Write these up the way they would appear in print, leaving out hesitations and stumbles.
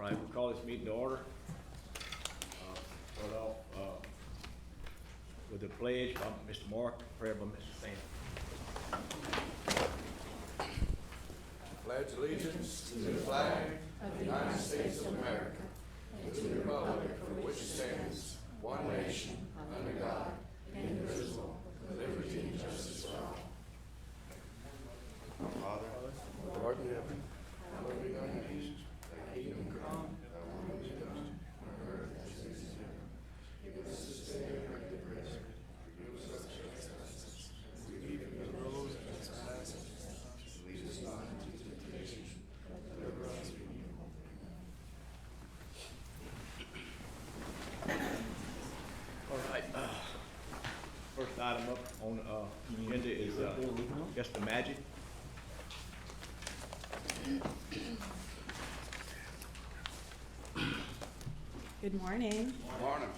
Right, we'll call this meeting to order. Start off with the pledge by Mr. Mark, prayer by Mr. Sam. Pledge allegiance to the flag of the United States of America and to the republic for which it stands, one nation, under God, indivisible, with liberty and justice for all. Our Father, who art in heaven, hallowed be thy name. Thy kingdom come, thy will be done, on earth as it is in heaven. Give us this day our daily bread. Forgive us our trespasses, as we forgive those who trespass against us. Lead us not into temptation, but deliver us from evil. All right, first item up on the agenda is just the magic. Good morning. Morning.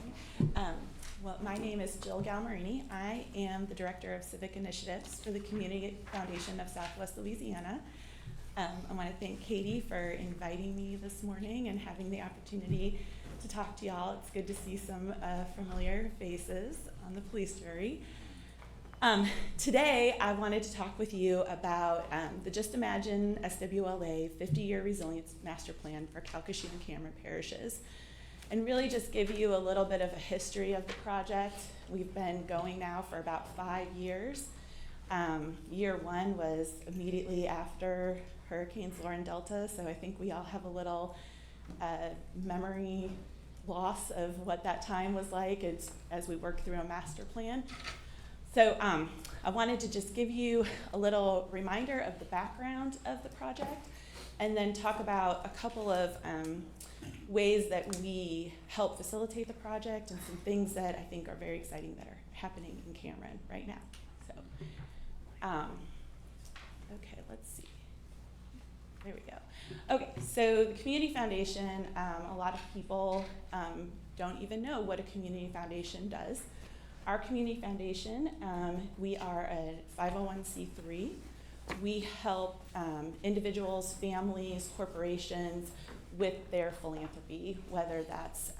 Well, my name is Jill Galmarini. I am the Director of Civic Initiatives for the Community Foundation of Southwest Louisiana. I want to thank Katie for inviting me this morning and having the opportunity to talk to y'all. It's good to see some familiar faces on the police jury. Today, I wanted to talk with you about the Just Imagine SWLA 50-Year Resilience Master Plan for Calcasieu and Cameron parishes, and really just give you a little bit of a history of the project. We've been going now for about 5 years. Year one was immediately after Hurricanes Laura and Delta, so I think we all have a little memory loss of what that time was like as we work through a master plan. So I wanted to just give you a little reminder of the background of the project and then talk about a couple of ways that we help facilitate the project and some things that I think are very exciting that are happening in Cameron right now. So, okay, let's see. There we go. Okay, so the Community Foundation, a lot of people don't even know what a community foundation does. Our community foundation, we are a 501c3. We help individuals, families, corporations with their philanthropy, whether that's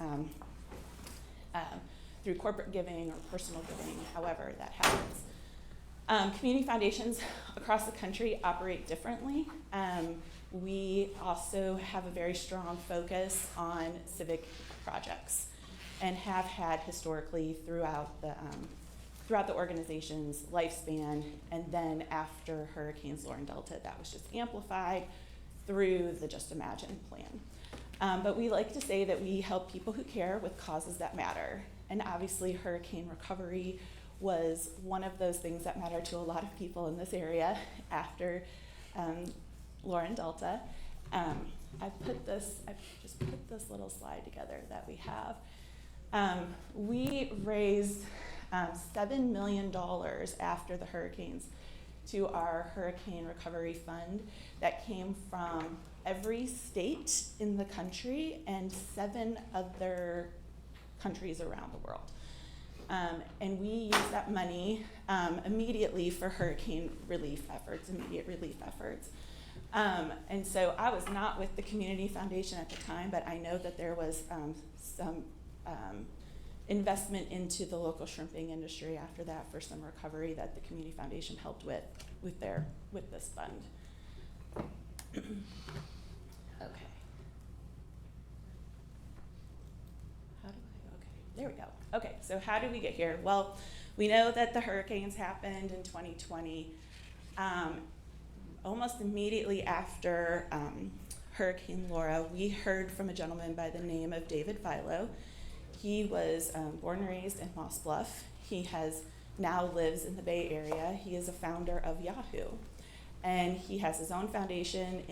through corporate giving or personal giving, however that happens. Community foundations across the country operate differently. We also have a very strong focus on civic projects and have had historically throughout the organization's lifespan, and then after Hurricanes Laura and Delta, that was just amplified through the Just Imagine plan. But we like to say that we help people who care with causes that matter, and obviously hurricane recovery was one of those things that matter to a lot of people in this area after Laura and Delta. I just put this little slide together that we have. We raised $7 million after the hurricanes to our Hurricane Recovery Fund that came from every state in the country and 7 other countries around the world. And we used that money immediately for hurricane relief efforts, immediate relief efforts. And so I was not with the Community Foundation at the time, but I know that there was some investment into the local shrimping industry after that for some recovery that the Community Foundation helped with this fund. Okay. There we go. Okay, so how did we get here? Well, we know that the hurricanes happened in 2020. Almost immediately after Hurricane Laura, we heard from a gentleman by the name of David Philo. He was born and raised in Moss Bluff. He now lives in the Bay Area. He is a founder of Yahoo. And he has his own foundation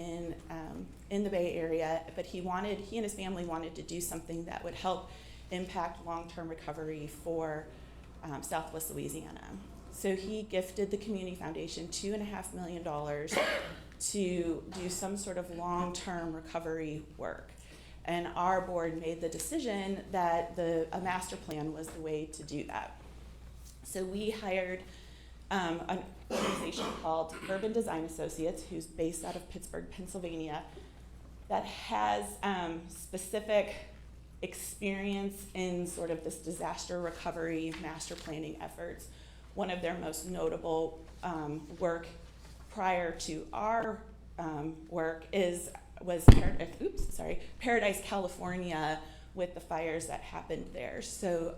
in the Bay Area, but he and his family wanted to do something that would help impact long-term recovery for Southwest Louisiana. So he gifted the Community Foundation $2.5 million to do some sort of long-term recovery work. And our board made the decision that a master plan was the way to do that. So we hired an organization called Urban Design Associates, who's based out of Pittsburgh, Pennsylvania, that has specific experience in sort of this disaster recovery master planning efforts. One of their most notable work prior to our work was Paradise, California, with the fires that happened there. So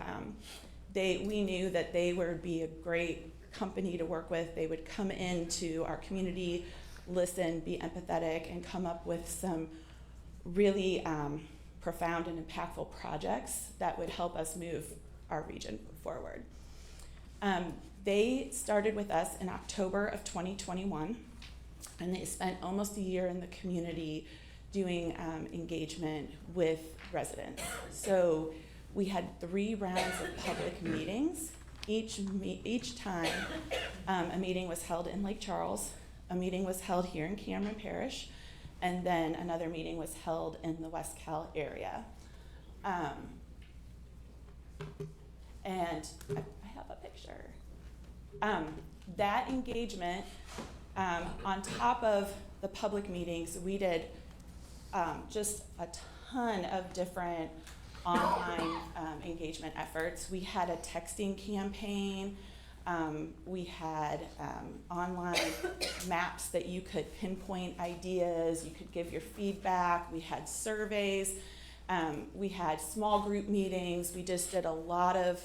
we knew that they would be a great company to work with. They would come into our community, listen, be empathetic, and come up with some really profound and impactful projects that would help us move our region forward. They started with us in October of 2021, and they spent almost a year in the community doing engagement with residents. So we had 3 rounds of public meetings. Each time a meeting was held in Lake Charles, a meeting was held here in Cameron Parish, and then another meeting was held in the West Cal area. And I have a picture. That engagement, on top of the public meetings, we did just a ton of different online engagement efforts. We had a texting campaign. We had online maps that you could pinpoint ideas. You could give your feedback. We had surveys. We had small group meetings. We just did a lot of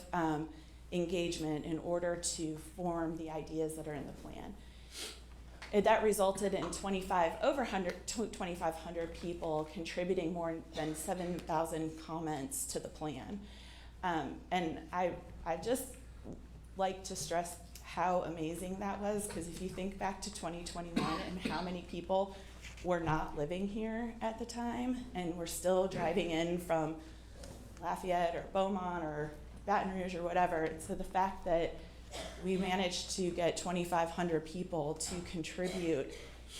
engagement in order to form the ideas that are in the plan. That resulted in 2,500 people contributing more than 7,000 comments to the plan. And I just like to stress how amazing that was, because if you think back to 2021 and how many people were not living here at the time and were still driving in from Lafayette or Beaumont or Baton Rouge or whatever, so the fact that we managed to get 2,500 people to contribute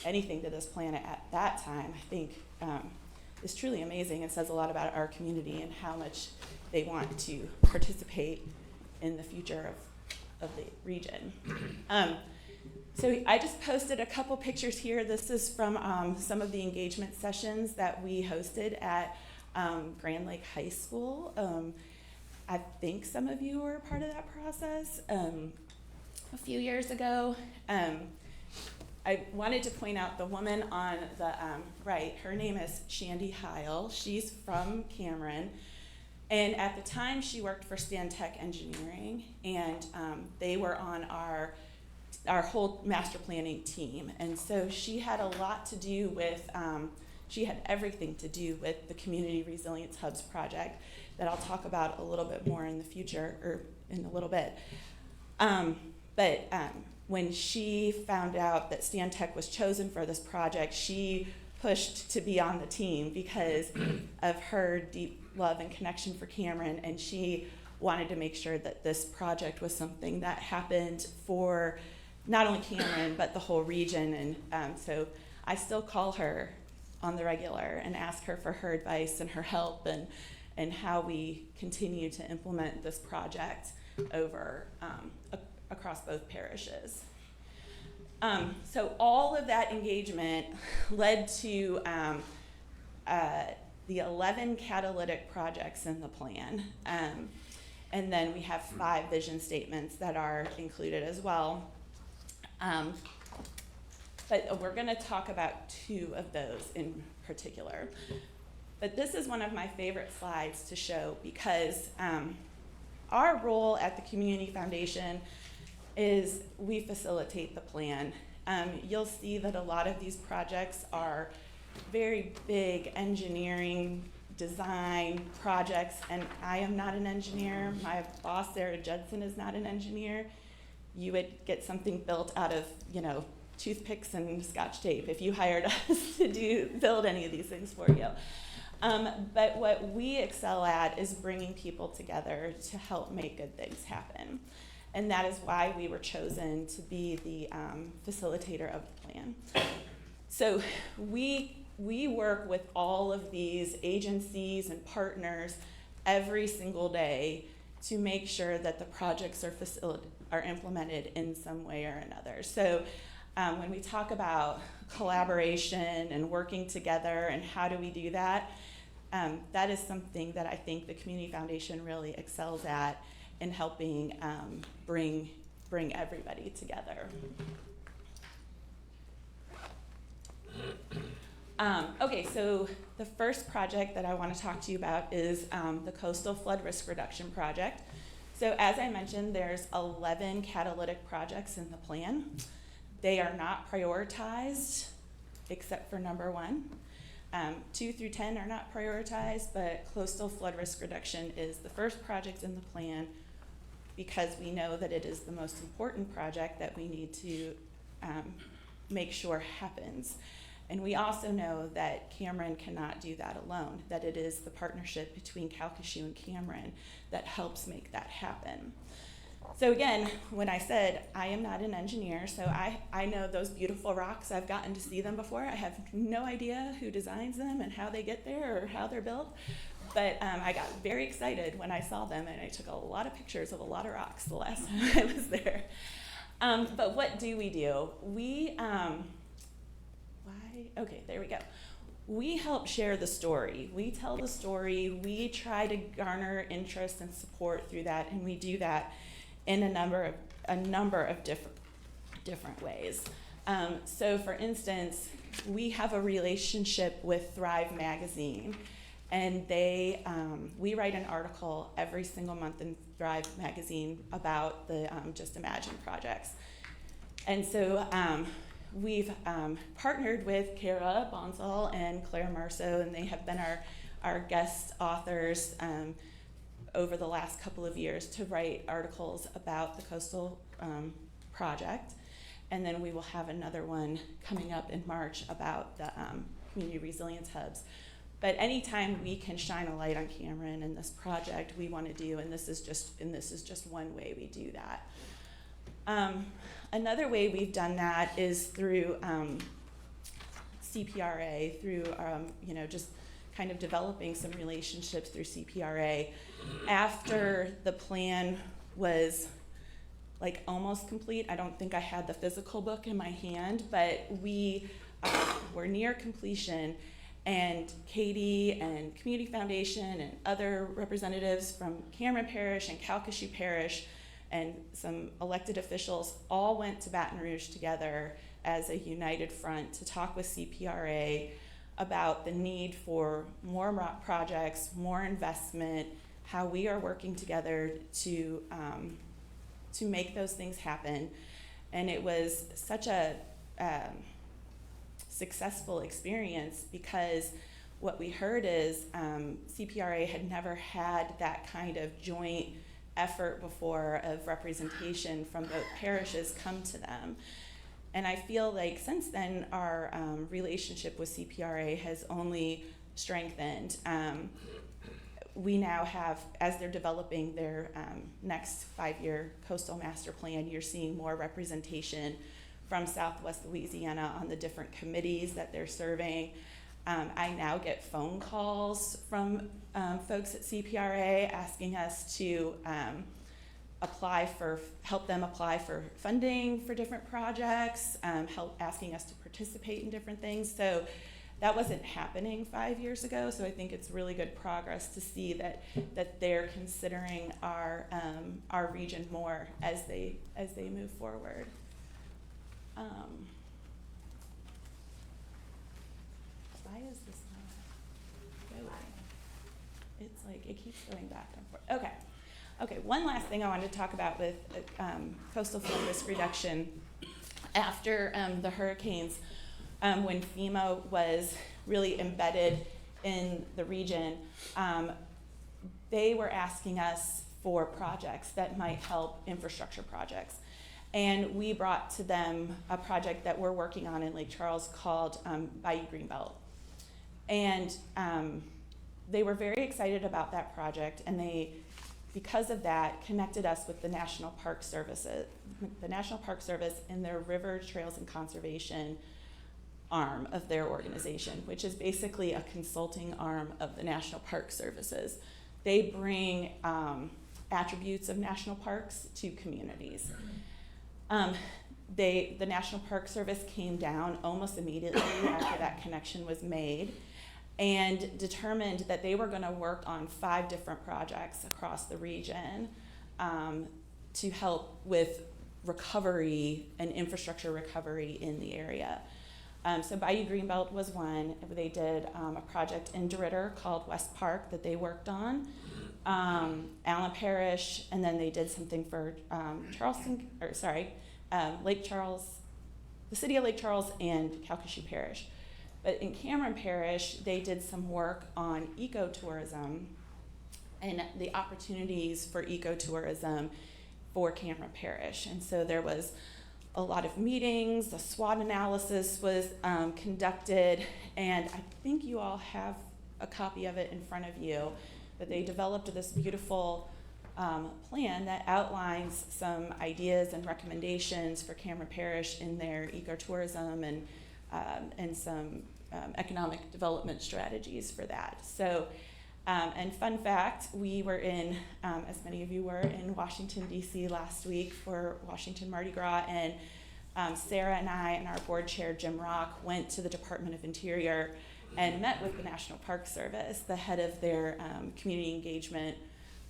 anything to this plan at that time, I think is truly amazing and says a lot about our community and how much they want to participate in the future of the region. So I just posted a couple pictures here. This is from some of the engagement sessions that we hosted at Grand Lake High School. I think some of you were a part of that process a few years ago. I wanted to point out the woman on the right. Her name is Shandy Heil. She's from Cameron. And at the time, she worked for Stantec Engineering, and they were on our whole master planning team. And so she had a lot to do with, she had everything to do with the Community Resilience Hubs project that I'll talk about a little bit more in the future, or in a little bit. But when she found out that Stantec was chosen for this project, she pushed to be on the team because of her deep love and connection for Cameron, and she wanted to make sure that this project was something that happened for not only Cameron, but the whole region. And so I still call her on the regular and ask her for her advice and her help and how we continue to implement this project over across both parishes. So all of that engagement led to the 11 catalytic projects in the plan. And then we have 5 vision statements that are included as well. But we're gonna talk about 2 of those in particular. But this is one of my favorite slides to show because our role at the Community Foundation is we facilitate the plan. You'll see that a lot of these projects are very big engineering design projects, and I am not an engineer. My boss, Sarah Judson, is not an engineer. You would get something built out of, toothpicks and Scotch tape if you hired us to build any of these things for you. But what we excel at is bringing people together to help make good things happen. And that is why we were chosen to be the facilitator of the plan. So we work with all of these agencies and partners every single day to make sure that the projects are implemented in some way or another. So when we talk about collaboration and working together and how do we do that, that is something that I think the Community Foundation really excels at in helping bring everybody together. Okay, so the first project that I want to talk to you about is the Coastal Flood Risk Reduction Project. So as I mentioned, there's 11 catalytic projects in the plan. They are not prioritized except for number 1. 2 through 10 are not prioritized, but coastal flood risk reduction is the first project in the plan because we know that it is the most important project that we need to make sure happens. And we also know that Cameron cannot do that alone, that it is the partnership between Calcasieu and Cameron that helps make that happen. So again, when I said I am not an engineer, so I know those beautiful rocks, I've gotten to see them before. I have no idea who designs them and how they get there or how they're built. But I got very excited when I saw them, and I took a lot of pictures of a lot of rocks the last time I was there. But what do? We, okay, there we go. We help share the story. We tell the story. We try to garner interest and support through that, and we do that in a number of different ways. So for instance, we have a relationship with Thrive Magazine, and we write an article every single month in Thrive Magazine about the Just Imagine projects. And so we've partnered with Kara Bonsall and Claire Marceau, and they have been our guest authors over the last couple of years to write articles about the coastal project. And then we will have another one coming up in March about the community resilience hubs. But anytime we can shine a light on Cameron and this project, we want to do, and this is just one way we do that. Another way we've done that is through CPRA, through just kind of developing some relationships through CPRA. After the plan was like almost complete, I don't think I had the physical book in my hand, but we were near completion, and Katie and Community Foundation and other representatives from Cameron Parish and Calcasieu Parish and some elected officials all went to Baton Rouge together as a united front to talk with CPRA about the need for more projects, more investment, how we are working together to make those things happen. And it was such a successful experience because what we heard is CPRA had never had that kind of joint effort before of representation from both parishes come to them. And I feel like since then our relationship with CPRA has only strengthened. We now have, as they're developing their next 5-year coastal master plan, you're seeing more representation from Southwest Louisiana on the different committees that they're serving. I now get phone calls from folks at CPRA asking us to help them apply for funding for different projects, asking us to participate in different things. So that wasn't happening 5 years ago. So I think it's really good progress to see that they're considering our region more as they move forward. Why is this not going? It's like it keeps going back and forth. Okay, one last thing I wanted to talk about with coastal flood risk reduction. After the hurricanes, when FEMA was really embedded in the region, they were asking us for projects that might help infrastructure projects. And we brought to them a project that we're working on in Lake Charles called Bayou Greenbelt. And they were very excited about that project, and they, because of that, connected us with the National Park Service in their River Trails and Conservation arm of their organization, which is basically a consulting arm of the National Park Services. They bring attributes of national parks to communities. the National Park Service came down almost immediately after that connection was made and determined that they were going to work on 5 different projects across the region to help with recovery and infrastructure recovery in the area. So Bayou Greenbelt was one. They did a project in DeRidder called West Park that they worked on. Allen Parish, and then they did something for Lake Charles, the city of Lake Charles and Calcasieu Parish. But in Cameron Parish, they did some work on ecotourism and the opportunities for ecotourism for Cameron Parish. And so there was a lot of meetings, a SWOT analysis was conducted, and I think you all have a copy of it in front of you, but they developed this beautiful plan that outlines some ideas and recommendations for Cameron Parish in their ecotourism and some economic development strategies for that. So, and fun fact, we were in, as many of you were, in Washington, D.C. last week for Washington Mardi Gras, and Sarah and I and our board chair, Jim Rock, went to the Department of Interior and met with the National Park Service, the head of their community engagement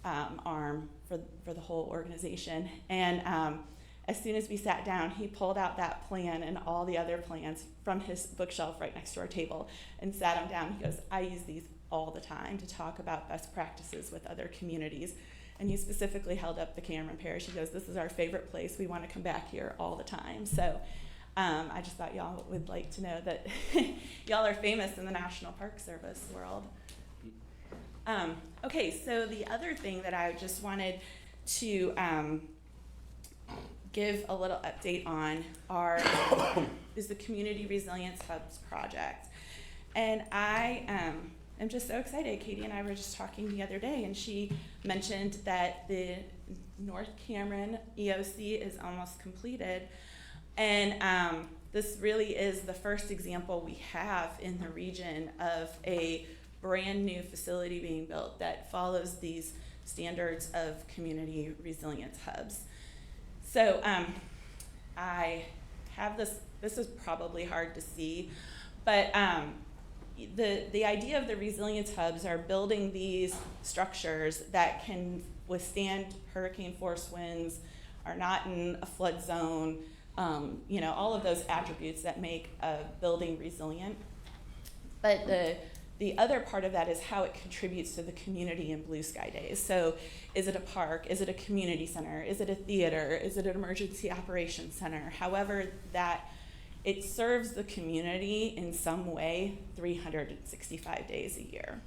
arm for the whole organization. And as soon as we sat down, he pulled out that plan and all the other plans from his bookshelf right next to our table and sat them down. He goes, I use these all the time to talk about best practices with other communities. And he specifically held up the Cameron Parish. He goes, this is our favorite place. We want to come back here all the time. So I just thought y'all would like to know that y'all are famous in the National Park Service world. Okay, so the other thing that I just wanted to give a little update on is the Community Resilience Hubs project. And I am just so excited. Katie and I were just talking the other day, and she mentioned that the North Cameron EOC is almost completed. And this really is the first example we have in the region of a brand new facility being built that follows these standards of community resilience hubs. So I have this is probably hard to see, but the idea of the resilience hubs are building these structures that can withstand hurricane force winds, are not in a flood zone, all of those attributes that make a building resilient. But the other part of that is how it contributes to the community in Blue Sky Days. So is it a park? Is it a community center? Is it a theater? Is it an emergency operations center? However that it serves the community in some way 365 days a year.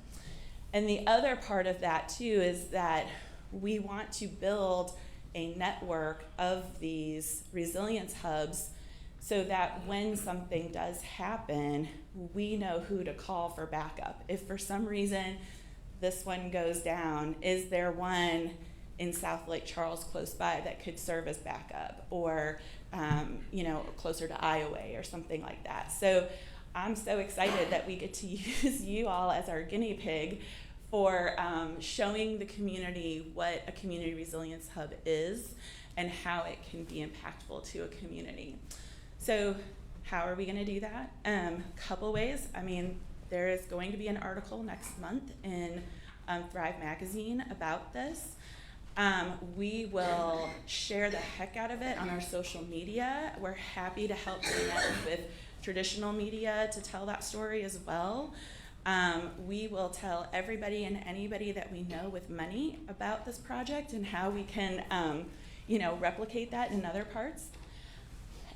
And the other part of that too is that we want to build a network of these resilience hubs so that when something does happen, we know who to call for backup. If for some reason this one goes down, is there one in South Lake Charles close by that could serve as backup, or closer to Iowa or something like that? So I'm so excited that we get to use you all as our guinea pig for showing the community what a community resilience hub is and how it can be impactful to a community. So how are we going to do that? Couple ways. I mean, there is going to be an article next month in Thrive Magazine about this. We will share the heck out of it on our social media. We're happy to help connect with traditional media to tell that story as well. We will tell everybody and anybody that we know with money about this project and how we can, replicate that in other parts.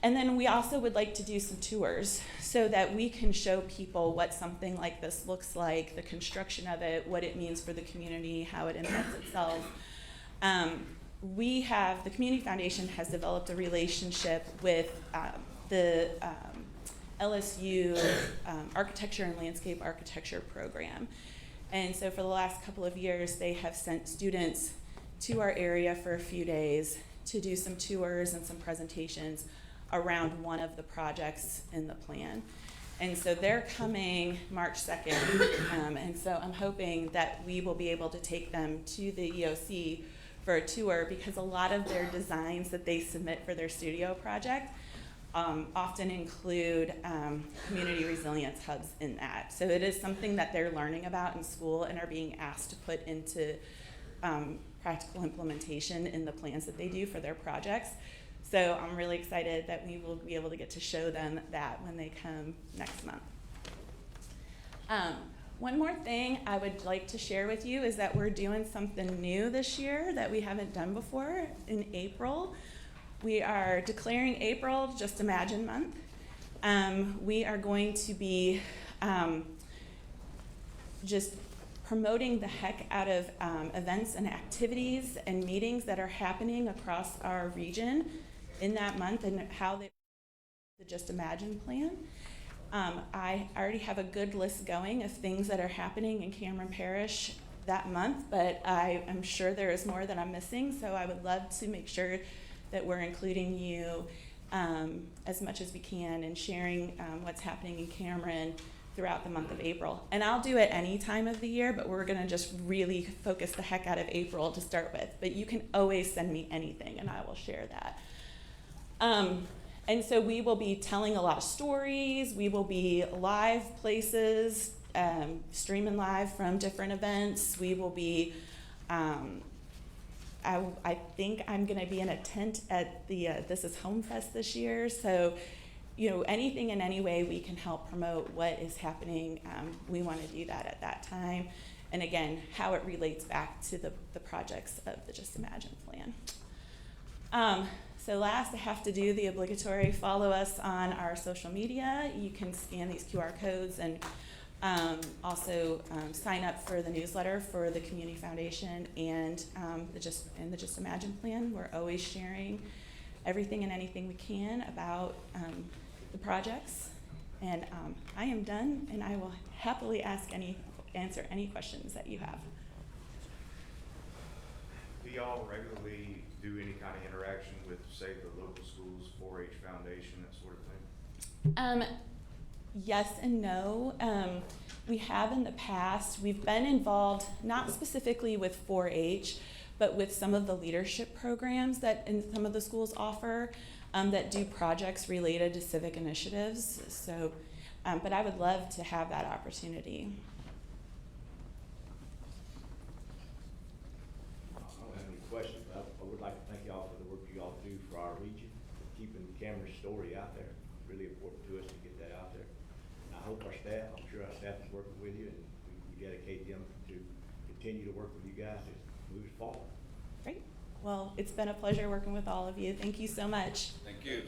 And then we also would like to do some tours so that we can show people what something like this looks like, the construction of it, what it means for the community, how it embeds itself. The Community Foundation has developed a relationship with the LSU Architecture and Landscape Architecture program. And so for the last couple of years, they have sent students to our area for a few days to do some tours and some presentations around one of the projects in the plan. And so they're coming March 2nd, and so I'm hoping that we will be able to take them to the EOC for a tour, because a lot of their designs that they submit for their studio project often include community resilience hubs in that. So it is something that they're learning about in school and are being asked to put into practical implementation in the plans that they do for their projects. So I'm really excited that we will be able to get to show them that when they come next month. One more thing I would like to share with you is that we're doing something new this year that we haven't done before in April. We are declaring April Just Imagine Month. We are going to be just promoting the heck out of events and activities and meetings that are happening across our region in that month and how they the Just Imagine plan. I already have a good list going of things that are happening in Cameron Parish that month, but I am sure there is more that I'm missing, so I would love to make sure that we're including you as much as we can and sharing what's happening in Cameron throughout the month of April. And I'll do it any time of the year, but we're gonna just really focus the heck out of April to start with. But you can always send me anything and I will share that. And so we will be telling a lot of stories. We will be live places, streaming live from different events. We will be, I think I'm gonna be in a tent at the This Is Home Fest this year. So, you know, anything in any way we can help promote what is happening, we wanna do that at that time. And again, how it relates back to the projects of the Just Imagine plan. So last, I have to do the obligatory follow us on our social media. You can scan these QR codes and also sign up for the newsletter for the Community Foundation and the Just Imagine plan. We're always sharing everything and anything we can about the projects. And I am done, and I will happily answer any questions that you have. Do y'all regularly do any kind of interaction with, say, the local schools, 4-H Foundation, that sort of thing? Yes and no. We have in the past. We've been involved, not specifically with 4-H, but with some of the leadership programs that some of the schools offer that do projects related to civic initiatives. So, but I would love to have that opportunity. I don't have any questions. I would like to thank y'all for the work you all do for our region, keeping Cameron's story out there. It's really important to us to get that out there. And I hope our staff, I'm sure our staff is working with you, and we dedicate them to continue to work with you guys as we move forward. Great. Well, it's been a pleasure working with all of you. Thank you so much. Thank you.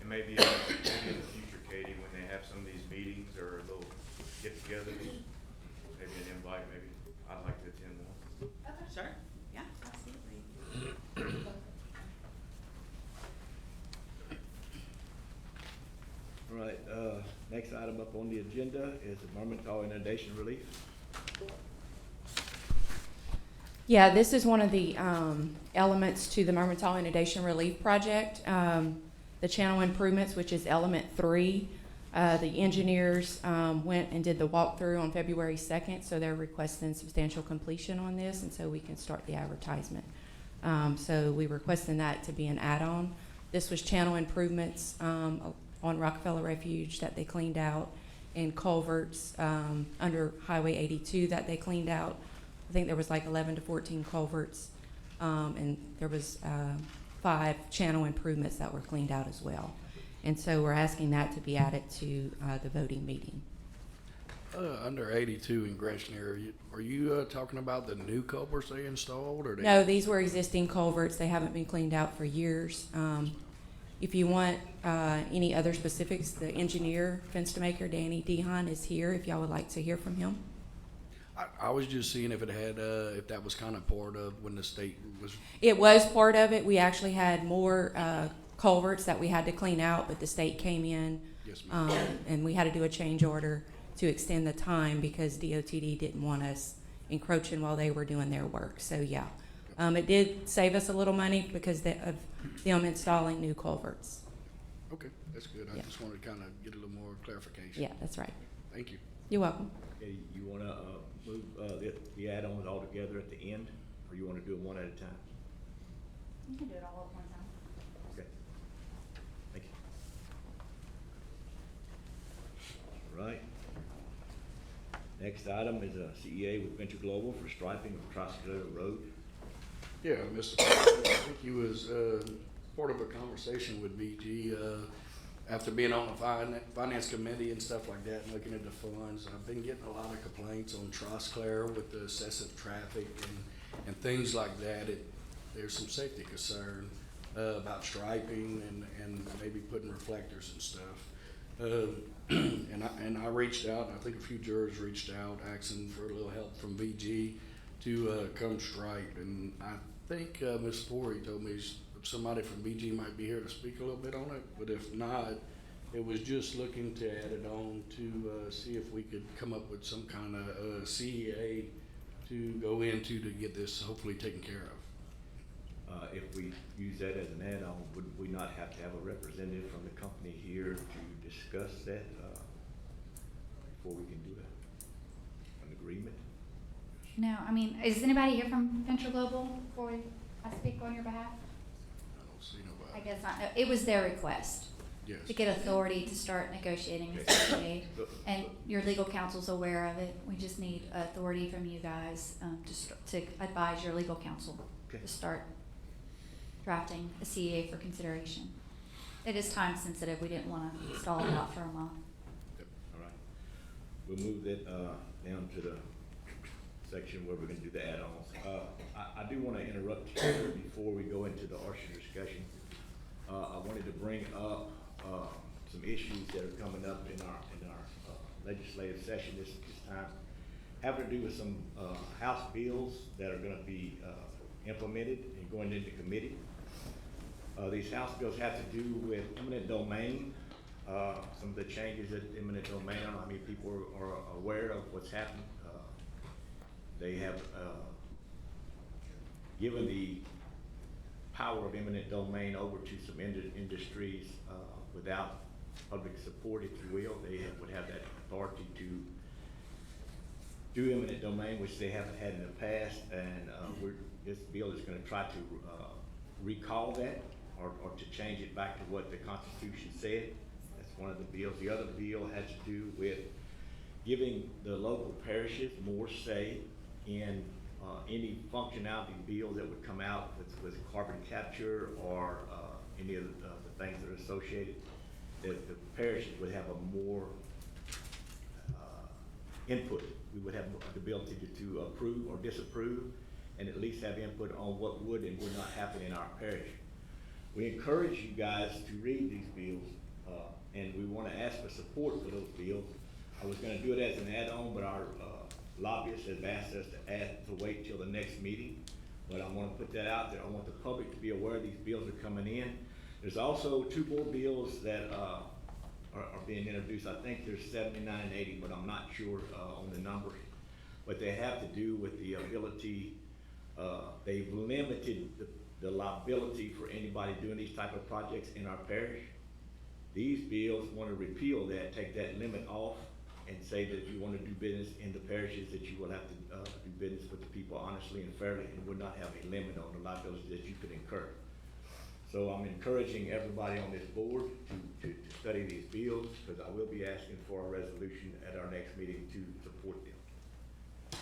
And maybe in the future, Katie, when they have some of these meetings or little get-togethers, maybe an invite, maybe I'd like to attend one. Okay. Sure. Yeah, absolutely. All right, next item up on the agenda is the Mermentau inundation relief. Yeah, this is one of the elements to the Mermentau Inundation Relief Project. The channel improvements, which is element 3. The engineers went and did the walkthrough on February 2nd, so they're requesting substantial completion on this, and so we can start the advertisement. So we're requesting that to be an add-on. This was channel improvements on Rockefeller Refuge that they cleaned out, and culverts under Highway 82 that they cleaned out. I think there was like 11 to 14 culverts, and there was 5 channel improvements that were cleaned out as well. And so we're asking that to be added to the voting meeting. Under 82 in Gresham area, are you talking about the new culverts they installed, or No, these were existing culverts. They haven't been cleaned out for years. If you want any other specifics, the engineer, fence-to-maker, Danny Dehan, is here if y'all would like to hear from him. I was just seeing if it had, if that was kind of part of when the state was. It was part of it. We actually had more culverts that we had to clean out, but the state came in. Yes, ma'am. And we had to do a change order to extend the time because DOTD didn't want us encroaching while they were doing their work. So yeah, it did save us a little money because of them installing new culverts. Okay, that's good. I Yeah. just wanted to kind of get a little more clarification. Yeah, that's right. Thank you. You're welcome. Okay, you wanna move the add-ons all together at the end, or you wanna do them one at a time? You can do it all at one time. Okay. Thank you. All right. Next item is a CEA with Venture Global for striping of Troscadero Road. Yeah, Mr. President, I think he was, part of a conversation with BG, after being on the finance committee and stuff like that, and looking at the funds. I've been getting a lot of complaints on Trosclair with the excessive traffic and things like that. There's some safety concern, about striping and maybe putting reflectors and stuff. And I reached out, I think a few jurors reached out, asking for a little help from BG to come stripe. And I think Ms. Forey told me somebody from BG might be here to speak a little bit on it, but if not, it was just looking to add it on to see if we could come up with some kind of CEA to go into to get this hopefully taken care of. If we use that as an add-on, would we not have to have a representative from the company here to discuss that before we can do an agreement? No, I mean, is anybody here from Venture Global before I speak on your behalf? I don't see I nobody. guess not. No, it was their request Yes. to get authority to start negotiating a CBA. And your legal counsel's aware of it. We just need authority from you guys to advise your legal counsel Okay. to start drafting a CEA for consideration. It is time sensitive. We didn't want to stall it out for a month. All right. We'll move that down to the section where we're gonna do the add-ons. I do wanna interrupt you here before we go into the Archer discussion. I wanted to bring up some issues that are coming up in our legislative session this time, having to do with some House bills that are gonna be implemented and going into committee. These House bills have to do with eminent domain. Some of the changes at eminent domain, I don't know how many people are aware of what's happened. They have given the power of eminent domain over to some industries without public support, if you will. They would have that authority to do eminent domain, which they haven't had in the past, and this bill is gonna try to recall that or to change it back to what the Constitution said. That's one of the bills. The other bill has to do with giving the local parishes more say in any functionality bill that would come out with carbon capture or any of the things that are associated, that the parishes would have a more input. We would have the ability to approve or disapprove, and at least have input on what would and would not happen in our parish. We encourage you guys to read these bills, and we want to ask for support for those bills. I was going to do it as an add-on, but our lobbyists have asked us to wait till the next meeting. But I want to put that out there. I want the public to be aware these bills are coming in. There's also two more bills that are being introduced. I think there's 79 and 80, but I'm not sure on the numbers. But they have to do with the ability, they've limited the liability for anybody doing these type of projects in our parish. These bills want to repeal that, take that limit off, and say that if you want to do business in the parishes, that you will have to do business with the people honestly and fairly, and would not have a limit on the liability that you could incur. So I'm encouraging everybody on this board to study these bills, because I will be asking for a resolution at our next meeting to support them.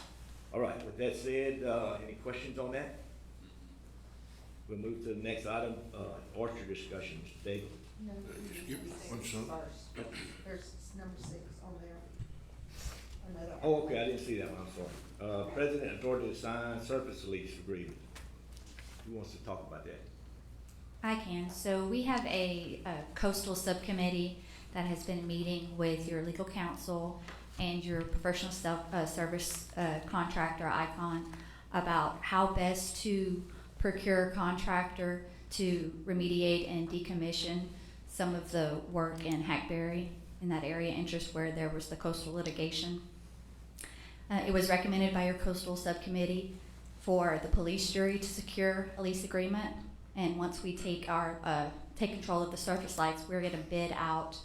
All right, with that said, any questions on that? We'll move to the next item, Archer discussion. David? No, Skip one, son. first. There's number 6 on there. Another. Oh, okay, I didn't see that one, I'm sorry. President authority to sign surface lease agreement. Who wants to talk about that? I can. So we have a coastal subcommittee that has been meeting with your legal counsel and your professional service contractor, ICON, about how best to procure a contractor to remediate and decommission some of the work in Hackberry, in that area interest where there was the coastal litigation. It was recommended by your coastal subcommittee for the police jury to secure a lease agreement. And once we take control of the surface lights, we're going to bid out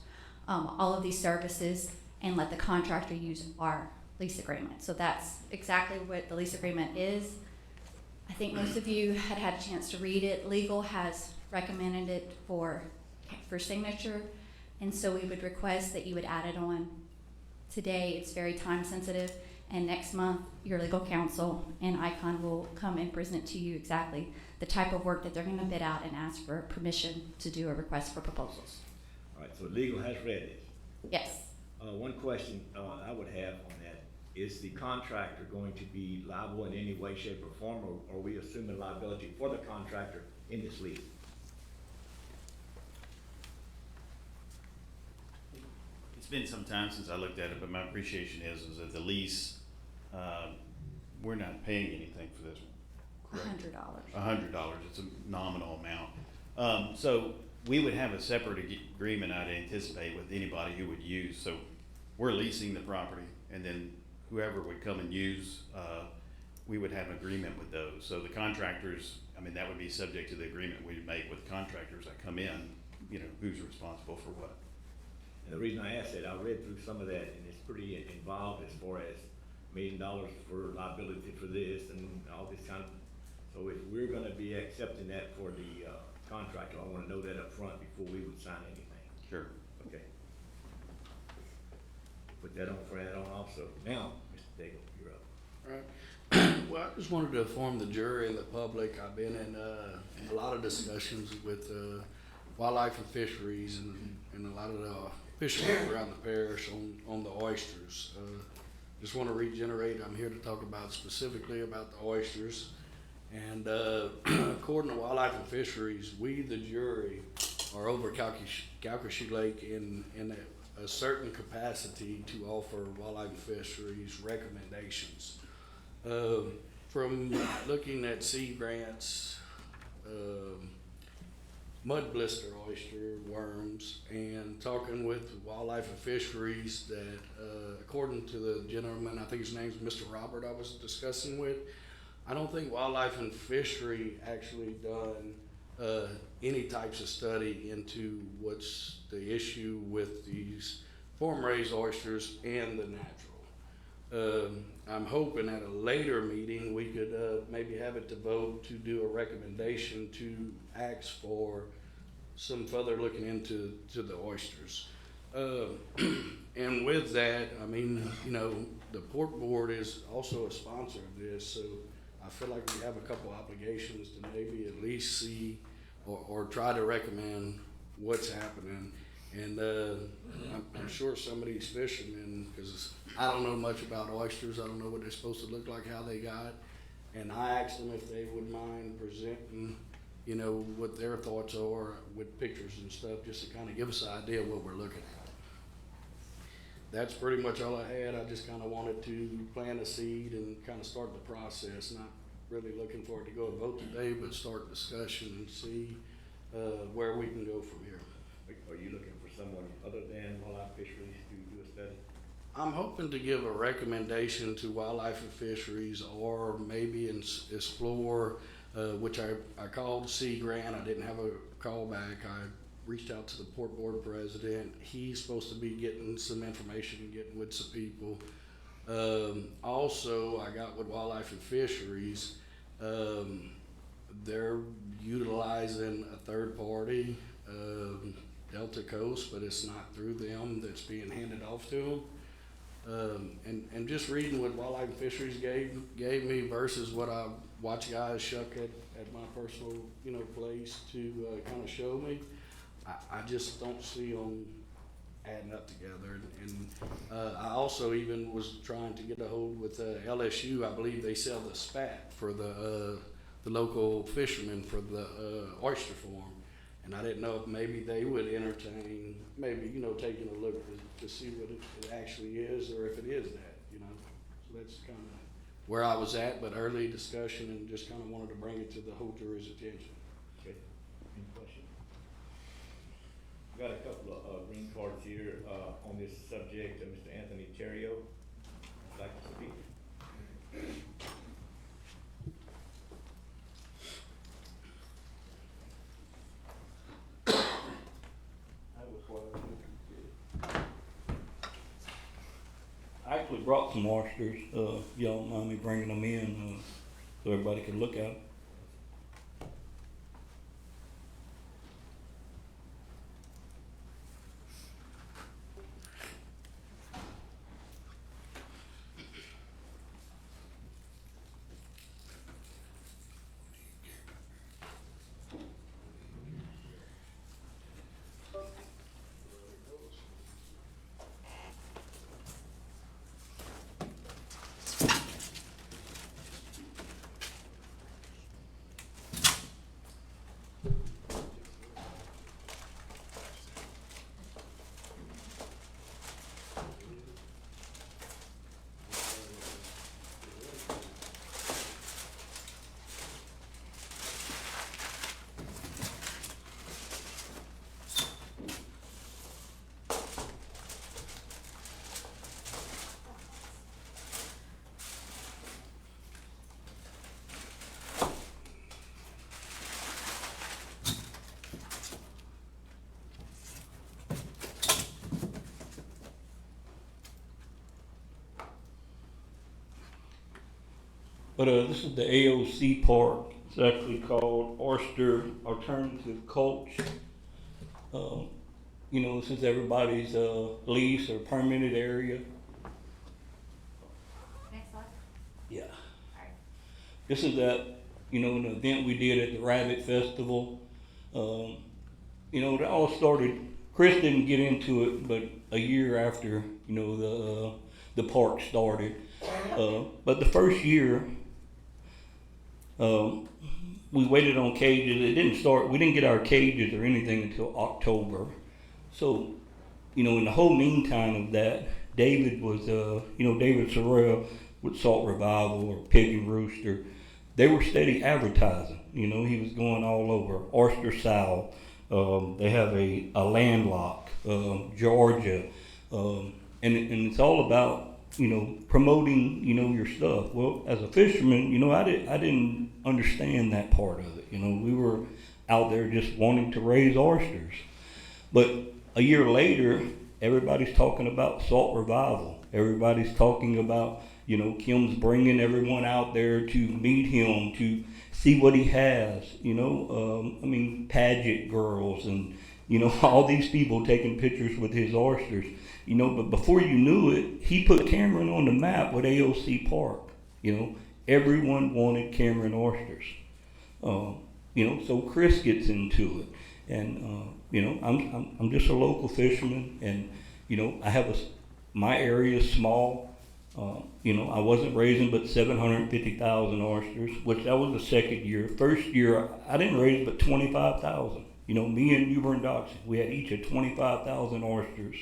all of these services and let the contractor use our lease agreement. So that's exactly what the lease agreement is. I think most of you had a chance to read it. Legal has recommended it for signature, and so we would request that you would add it on today. It's very time sensitive, and next month your legal counsel and ICON will come and present to you exactly the type of work that they're going to bid out and ask for permission to do a request for proposals. All right, so legal has read it. Yes. One question I would have on that, is the contractor going to be liable in any way, shape, or form, or are we assuming liability for the contractor in this lease? It's been some time since I looked at it, but my appreciation is that the lease, we're not paying anything for this one, correct? $100. $100, it's a nominal amount. So we would have a separate agreement, I'd anticipate, with anybody who would use. So we're leasing the property, and then whoever would come and use, we would have an agreement with those. So the contractors, I mean, that would be subject to the agreement we'd make with contractors that come in, you know, who's responsible for what. And the reason I asked that, I read through some of that, and it's pretty involved as far as $1 million for liability for this and all this kind of, so if we're gonna be accepting that for the contractor, I wanna know that up front before we would sign anything. Sure. Okay. Put that on for add on also. Now, Mr. Daigle, you're up. Right. Well, I just wanted to inform the jury and the public. I've been in a lot of discussions with wildlife and fisheries and a lot of the fishermen around the parish on the oysters. Just want to regenerate. I'm here to talk about specifically about the oysters. And according to Wildlife and Fisheries, we, the jury, are over Calcasieu Lake in a certain capacity to offer Wildlife and Fisheries recommendations. From looking at sea grants, mud blister oyster worms, and talking with Wildlife and Fisheries that according to the gentleman, I think his name's Mr. Robert I was discussing with, I don't think Wildlife and Fishery actually done any types of study into what's the issue with these farm-raised oysters and the natural. I'm hoping at a later meeting we could maybe have it to vote to do a recommendation to ask for some further looking into the oysters. And with that, I mean, you know, the Port Board is also a sponsor of this, so I feel like we have a couple obligations to maybe at least see or try to recommend what's happening. And I'm sure some of these fishermen, because I don't know much about oysters, I don't know what they're supposed to look like, how they got. And I asked them if they would mind presenting, you know, what their thoughts are with pictures and stuff, just to kind of give us an idea of what we're looking at. That's pretty much all I had. I just kind of wanted to plant a seed and kind of start the process, not really looking for it to go to vote today, but start discussion and see where we can go from here. Are you looking for someone other than Wildlife Fisheries to do a study? I'm hoping to give a recommendation to Wildlife and Fisheries, or maybe explore, which I called Sea Grant. I didn't have a call back. I reached out to the Port Board president. He's supposed to be getting some information and getting with some people. Also, I got with Wildlife and Fisheries. They're utilizing a third party, Delta Coast, but it's not through them that's being handed off to them. And just reading what Wildlife and Fisheries gave me versus what I watch guys shuck at my personal, you know, place to kind of show me, I just don't see them adding up together. And I also even was trying to get a hold with LSU. I believe they sell the spat for the local fishermen for the oyster farm. And I didn't know if maybe they would entertain, maybe, you know, taking a look to see what it actually is, or if it is that, you know. So that's kind of where I was at, but early discussion, and just kind of wanted to bring it to the whole jury's attention. Okay, any questions? We've got a couple of green cards here on this subject. Mr. Anthony Terrio, would like to speak. I actually brought some oysters, if y'all don't mind me bringing them in. so everybody can look at 'em. But this is the AOC Park. It's actually called Oyster Alternative Culture. You know, this is everybody's lease or permitted area. Next slide. Yeah. Alright. This is that, you know, an event we did at the Rabbit Festival. You know, it all started, Chris didn't get into it, but a year after, you know, the park started. But the first year, we waited on cages. It didn't start, we didn't get our cages or anything until October. So, you know, in the whole meantime of that, David was, you know, David Sorrell with Salt Revival or Pig and Rooster, they were steady advertising. You know, he was going all over. Oyster South, they have a Landlock, Georgia, and it's all about, you know, promoting, you know, your stuff. Well, as a fisherman, you know, I didn't understand that part of it. You know, we were out there just wanting to raise oysters. But a year later, everybody's talking about Salt Revival. Everybody's talking about, you know, Kim's bringing everyone out there to meet him, to see what he has. You know, I mean, pageant girls and, you know, all these people taking pictures with his oysters. You know, but before you knew it, he put Cameron on the map with AOC Park. You know, everyone wanted Cameron oysters. You know, so Chris gets into it, and you know, I'm just a local fisherman, and you know, I have my area is small. You know, I wasn't raising but 750,000 oysters, which that was the second year. First year, I didn't raise but 25,000. You know, me and Newbern Doxy, we had each of 25,000 oysters.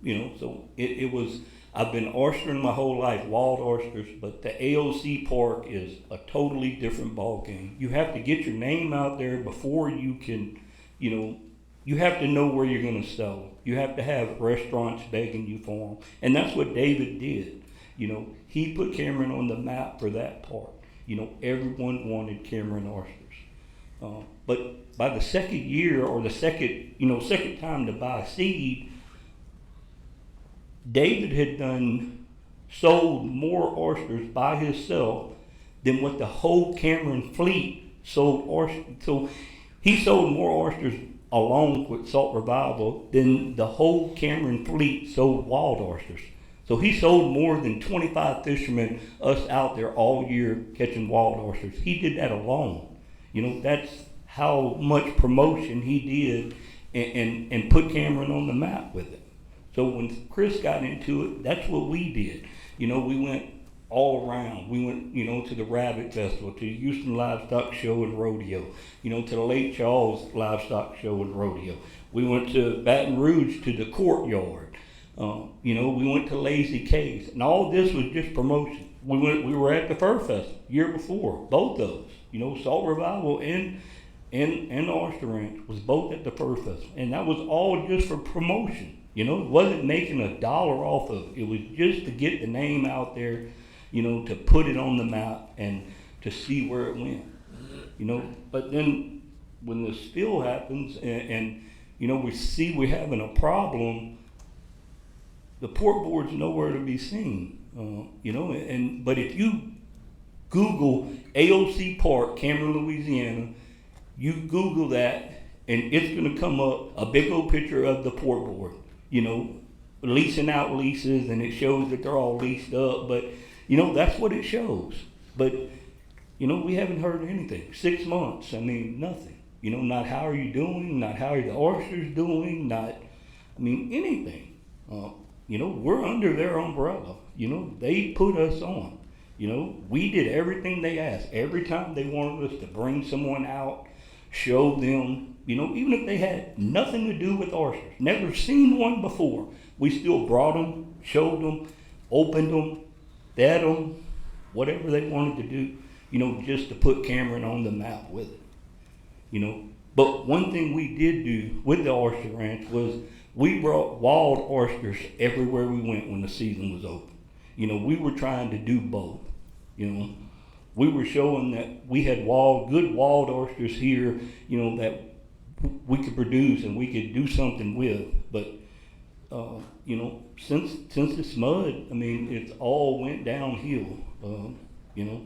You know, so it was, I've been oystering my whole life, wild oysters, but the AOC Park is a totally different ball game. You have to get your name out there before you can, you know, you have to know where you're going to sell them. You have to have restaurants begging you for them. And that's what David did. You know, he put Cameron on the map for that park. You know, everyone wanted Cameron oysters. But by the second year or the second time to buy seed, David had sold more oysters by himself than what the whole Cameron fleet sold oysters. So he sold more oysters along with Salt Revival than the whole Cameron fleet sold wild oysters. So he sold more than 25 fishermen, us out there all year catching wild oysters. He did that alone. You know, that's how much promotion he did and put Cameron on the map with it. So when Chris got into it, that's what we did. You know, we went all around. We went, you know, to the Rabbit Festival, to the Houston Livestock Show and Rodeo, you know, to the Lake Charles Livestock Show and Rodeo. We went to Baton Rouge to the Courtyard. You know, we went to Lazy K's, and all this was just promotion. We were at the Fur Festival year before, both of us. You know, Salt Revival and the Oyster Ranch was both at the Fur Festival, and that was all just for promotion. You know, it wasn't making $1 off of it. It was just to get the name out there, you know, to put it on the map and to see where it went. You know, but then when the spill happens and you know, we see we're having a problem, the port board's nowhere to be seen. You know, but if you Google AOC Park, Cameron, Louisiana. You Google that, and it's gonna come up a big old picture of the port board. You know, leasing out leases, and it shows that they're all leased up. But you know, that's what it shows. But you know, we haven't heard anything. 6 months. I mean, nothing. You know, not how are you doing, not how are the oysters doing, not, I mean, anything. You know, we're under their umbrella. You know, they put us on. You know, we did everything they asked. Every time they wanted us to bring someone out, show them, you know, even if they had nothing to do with oysters, never seen one before, we still brought them, showed them, opened them, fed them, whatever they wanted to do, you know, just to put Cameron on the map with it. You know, but one thing we did do with the oyster ranch was we brought wild oysters everywhere we went when the season was open. You know, we were trying to do both. You know, we were showing that we had good wild oysters here, you know, that we could produce and we could do something with. But, you know, since this mud, I mean, it's all went downhill, you know.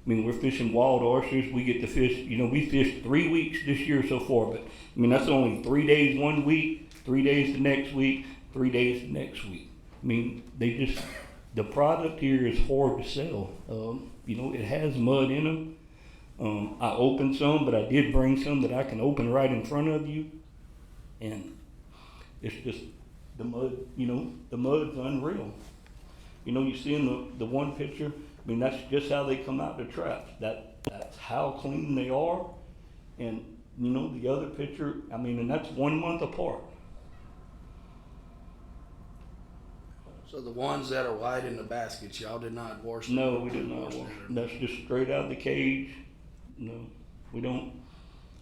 I mean, we're fishing wild oysters. We get to fish, you know, we fished 3 weeks this year so far, but I mean, that's only 3 days one week, 3 days the next week, 3 days the next week. I mean, the product here is hard to sell. You know, it has mud in them. I opened some, but I did bring some that I can open right in front of you. And it's just the mud, you know, the mud's unreal. You know, you see in the one picture, I mean, that's just how they come out the traps. That's how clean they are. And, you know, the other picture, I mean, and that's 1 month apart. So the ones that are white in the baskets, y'all did not wash them? No, we did not wash them. That's just straight out of the cage. No, we don't.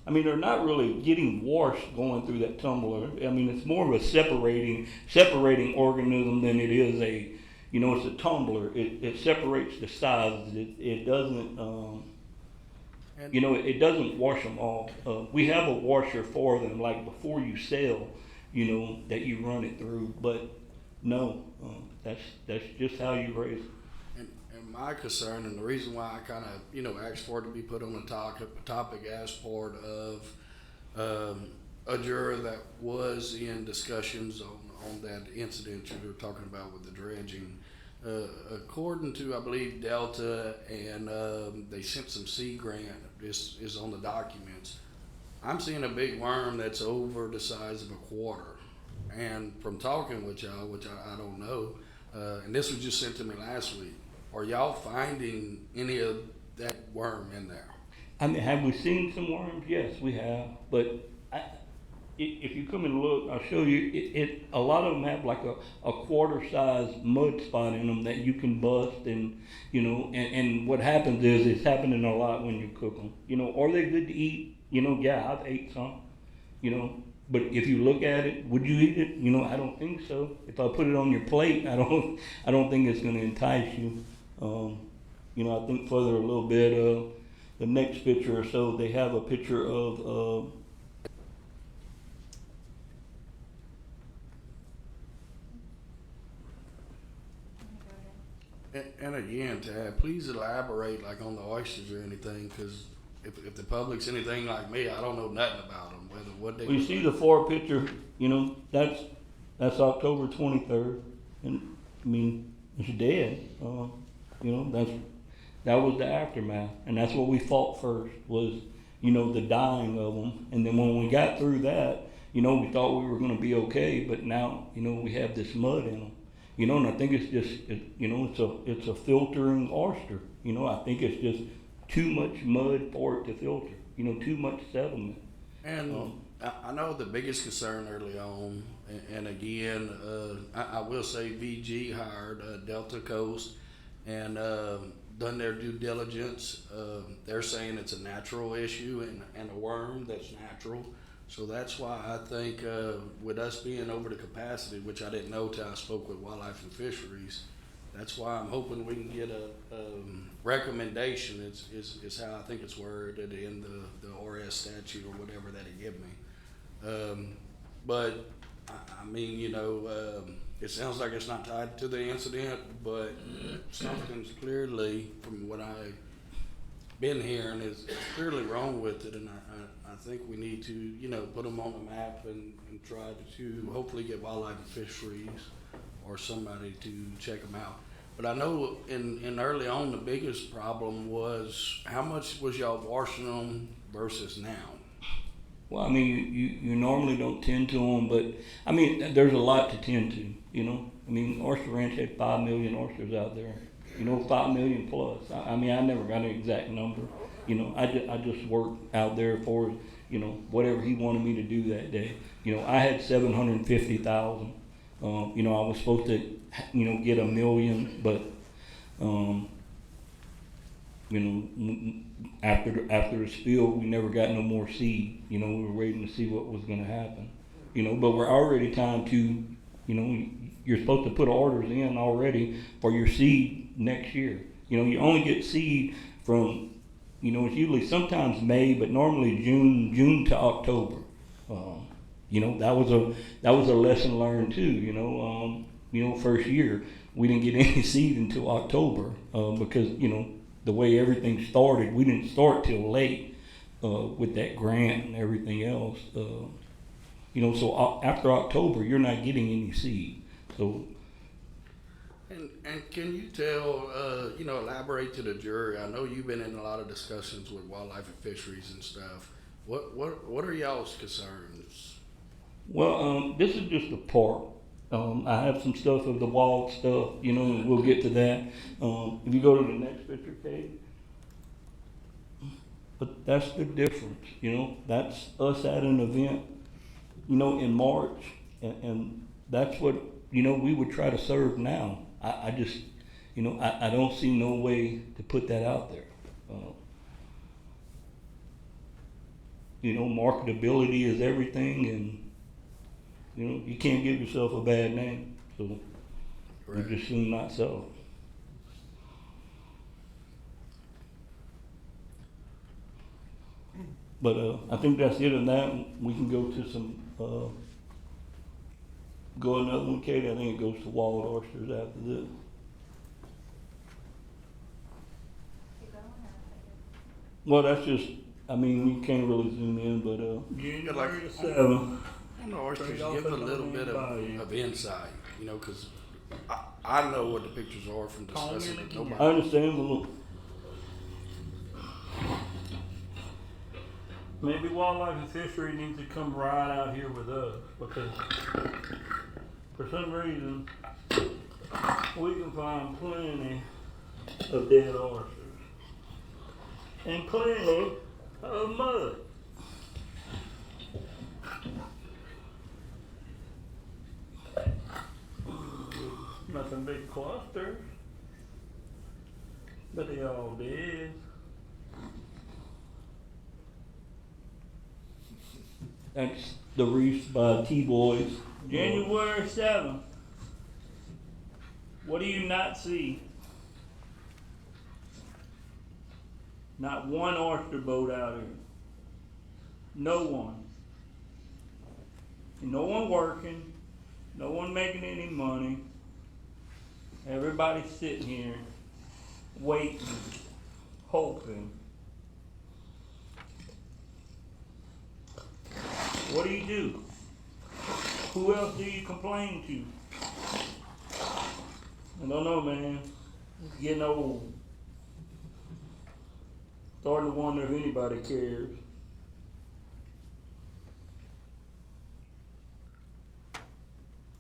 I mean, they're not really getting washed going through that tumbler. I mean, it's more of a separating organism than it is a, you know, it's a tumbler. It separates the sizes. It doesn't, you know, it doesn't wash them off. We have a washer for them, like before you sell, you know, that you run it through. But no, that's just how you raise it. And my concern, and the reason why I kind of, you know, asked for it to be put on the topic as part of a juror that was in discussions on that incident you were talking about with the dredging. According to, I believe, Delta, and they sent some sea grant, this is on the documents. I'm seeing a big worm that's over the size of a quarter. And from talking with y'all, which I don't know, and this was just sent to me last week, are y'all finding any of that worm in there? I mean, have we seen some worms? Yes, we have. But if you come and look, I'll show you. A lot of them have like a quarter-size mud spot in them that you can bust, and you know. And what happens is it's happening a lot when you cook them. You know, are they good to eat? You know, yeah, I've ate some. You know, but if you look at it, would you eat it? You know, I don't think so. If I put it on your plate, I don't think it's going to entice you. You know, I think further a little bit. The next picture or so, they have a picture of. And again, Tad, please elaborate like on the oysters or anything, because if the public's anything like me, I don't know nothing about them. Whether what they. Well, you see the far picture, you know, that's October 23rd, and I mean it's dead. You know, that was the aftermath, and that's what we fought first was, you know, the dying of them, and then when we got through that, you know, we thought we were going to be okay, but now, you know, we have this mud in them. You know, and I think it's just, you know, it's a filtering oyster. You know, I think it's just too much mud for it to filter. You know, too much sediment. And I know the biggest concern early on, and again, I will say VG hired Delta Coast and done their due diligence. They're saying it's a natural issue and a worm that's natural. So that's why I think with us being over the capacity, which I didn't know till I spoke with Wildlife and Fisheries, that's why I'm hoping we can get a recommendation, is how I think it's worded in the RS statute or whatever that he gave me. But I mean, you know, it sounds like it's not tied to the incident, but something's clearly, from what I been hearing is clearly wrong with it, and I think we need to, you know, put them on the map and try to hopefully get Wildlife and Fisheries or somebody to check them out. But I know in early on, the biggest problem was how much was y'all washing them versus now? Well, I mean, you normally don't tend to them, but I mean, there's a lot to tend to, you know. I mean, Oyster Ranch had 5 million oysters out there, you know, 5 million plus. I mean, I never got an exact number, you know. I just worked out there for, you know, whatever he wanted me to do that day. You know, I had 750,000. You know, I was supposed to, you know, get 1 million, but you know, after the spill, we never got no more seed. You know, we were waiting to see what was going to happen. You know, but we're already time to, you know, you're supposed to put orders in already for your seed next year. You know, you only get seed from, you know, it's usually sometimes May, but normally June to October. You know, that was a lesson learned too. You know, first year we didn't get any seed until October because, you know, the way everything started, we didn't start till late with that grant and everything else. You know, so after October, you're not getting any seed. So. And can you tell, you know, elaborate to the jury? I know you've been in a lot of discussions with Wildlife and Fisheries and stuff. What are y'all's concerns? Well, this is just a part. I have some stuff of the wild stuff, you know, and we'll get to that. If you go to the next picture, Kate. But that's the difference, you know. That's us at an event, you know, in March, and that's what, you know, we would try to serve now. I just, you know, I don't see no way to put that out there. You know, marketability is everything, and you know, you can't give yourself a bad name, so Right. you just soon not sell it. But I think that's it on that. We can go to some, go another one, Katie. I think it goes to wild oysters after this. Well, that's just, I mean, you can't really zoom in, but January 7th. I don't know, oysters, give a little bit of insight, you know, because I know what the pictures are from discussing with I nobody. understand, but look. Maybe Wildlife and Fishery needs to come right out here with us, because for some reason, we can find plenty of dead oysters. And plenty of mud. Nothing big clusters, but they all did. That's the Reefs by T-Boys. January 7th. What do you not see? Not one oyster boat out here. No one. No one working. No one making any money. Everybody's sitting here waiting, hoping. What do? Who else do you complain to? I don't know, man. It's getting old. Starting to wonder if anybody cares.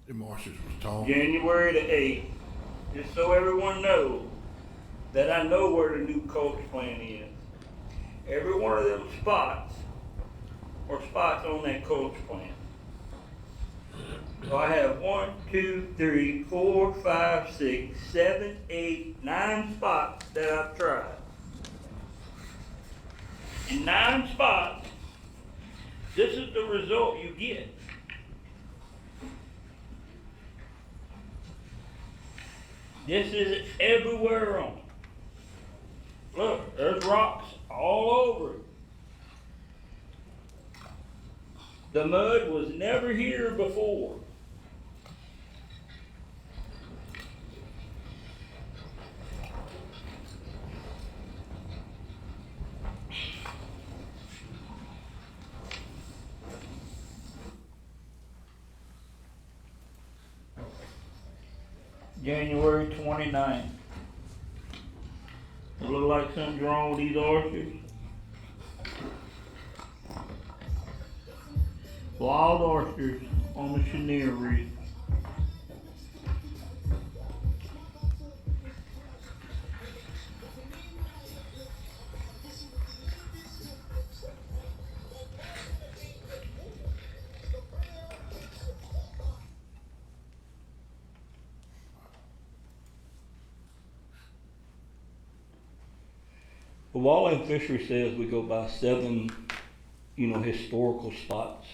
The marshes was tall. January the 8th. Just so everyone knows that I know where the new coach plant is. Every one of them spots are spots on that coach plant. So I have 1, 2, 3, 4, 5, 6, 7, 8, 9 spots that I've tried. In 9 spots, this is the result you get. This is everywhere on it. Look, there's rocks all over it. The mud was never here before. January 29th. It look like something's wrong with these oysters. Wild oysters on the Chenier Reef. The walleye fishery says we go by 7, historical spots.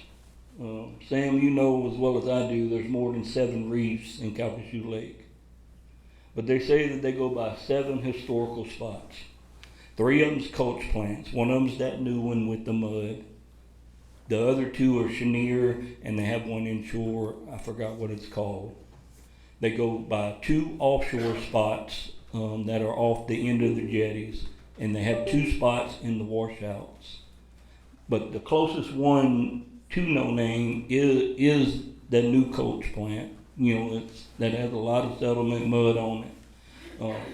Sam, you know as well as I do, there's more than 7 reefs in Calcasieu Lake. But they say that they go by 7 historical spots. 3 of them's coach plants. One of them's that new one with the mud. The other 2 are Chenier, and they have one inshore. I forgot what it's called. They go by 2 offshore spots that are off the end of the jetties, and they have 2 spots in the washouts. But the closest one to No Name is the new coach plant. That has a lot of settlement mud on it.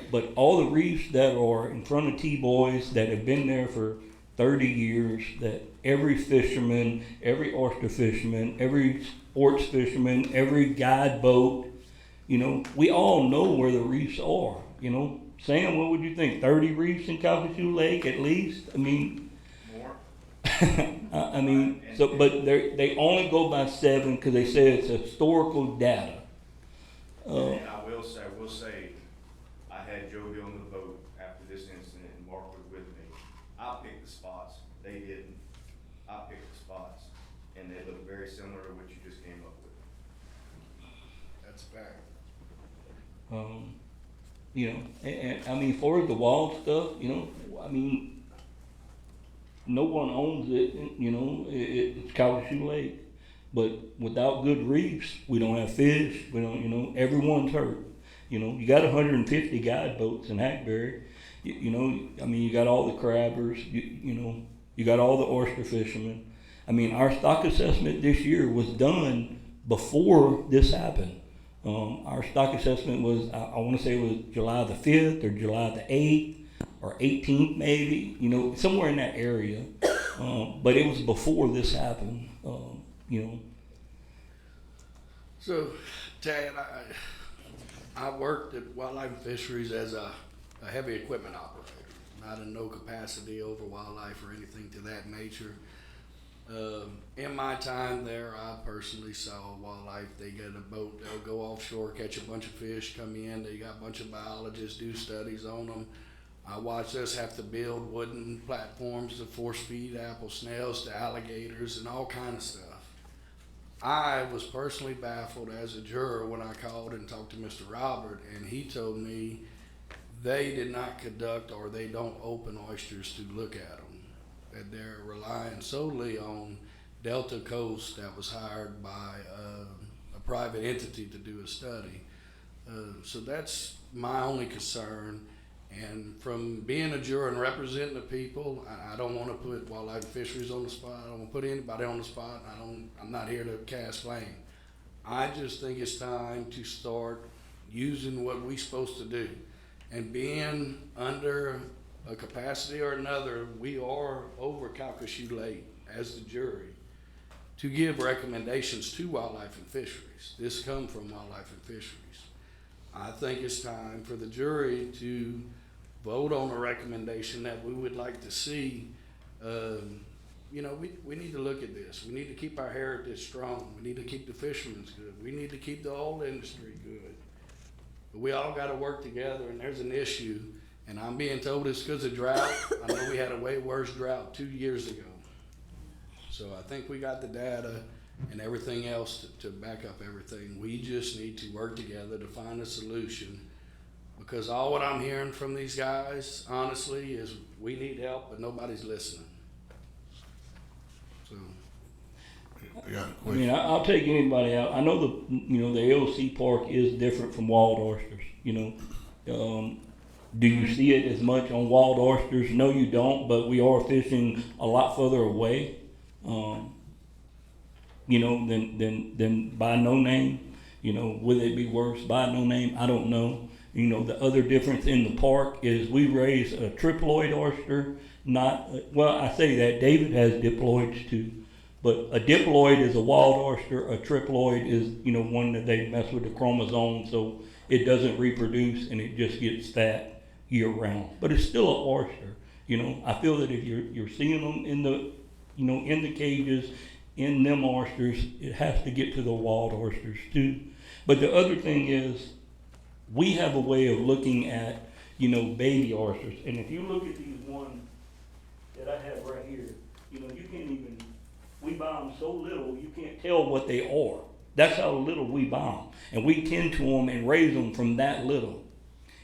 But all the reefs that are in front of T-Boys that have been there for 30 years, that every fisherman, every oyster fisherman, every sports fisherman, every guide boat, we all know where the reefs are. Sam, what would you think? 30 reefs in Calcasieu Lake at least? More. But they only go by 7 because they say it's historical data. And I will say, I had Joby on the boat after this incident, and Mark was with me. I picked the spots. They didn't. I picked the spots, and they look very similar to what you just came up with. That's a fact. And for the wild stuff, no one owns it, it's Calcasieu Lake. But without good reefs, we don't have fish, everyone's hurt. You got 150 guide boats in Hackberry. You got all the crabbers, you got all the oyster fishermen. Our stock assessment this year was done before this happened. Our stock assessment was, I want to say it was July the 5th or July the 8th or 18th maybe, somewhere in that area. But it was before this happened, So, Tad, I worked at Wildlife Fisheries as a heavy equipment operator, not in no capacity over wildlife or anything to that nature. In my time there, I personally saw wildlife. They get a boat, they'll go offshore, catch a bunch of fish, come in, they got a bunch of biologists do studies on them. I watched us have to build wooden platforms to force feed apple snails to alligators and all kind of stuff. I was personally baffled as a juror when I called and talked to Mr. Robert, and he told me they did not conduct or they don't open oysters to look at them. That they're relying solely on Delta Coast that was hired by a private entity to do a study. So that's my only concern. And from being a juror and representing the people, I don't want to put Wildlife and Fisheries on the spot. I don't want to put anybody on the spot. I'm not here to cast blame. I just think it's time to start using what we're supposed to do. And being under a capacity or another, we are over Calcasieu Lake as the jury to give recommendations to Wildlife and Fisheries. This comes from Wildlife and Fisheries. I think it's time for the jury to vote on a recommendation that we would like to see. We need to look at this. We need to keep our heritage strong. We need to keep the fishermen good. We need to keep the oil industry good. But we all got to work together, and there's an issue. And I'm being told it's because of drought. I know we had a way worse drought 2 years ago. So I think we got the data and everything else to back up everything. We just need to work together to find a solution, because all what I'm hearing from these guys, honestly, is we need help, but nobody's listening. So. I'll take anybody out. I know the AOC Park is different from wild oysters, Do you see it as much on wild oysters? No, you don't, but we are fishing a lot further away, than by No Name. You know, will it be worse by no name? I don't know. You know, the other difference in the park is we raise a triploid oyster, not, well, I say that, David has diploids too. But a diploid is a wild oyster, a triploid is, you know, one that they mess with the chromosome so it doesn't reproduce and it just gets fat year round. But it's still an oyster, you know. I feel that if you're seeing them in the, you know, in the cages, in them oysters, it has to get to the wild oysters too. But the other thing is, we have a way of looking at, you know, baby oysters. And if you look at these ones that I have right here, you know, you can't even, we buy them so little, you can't tell what they are. That's how little we buy them. And we tend to them and raise them from that little.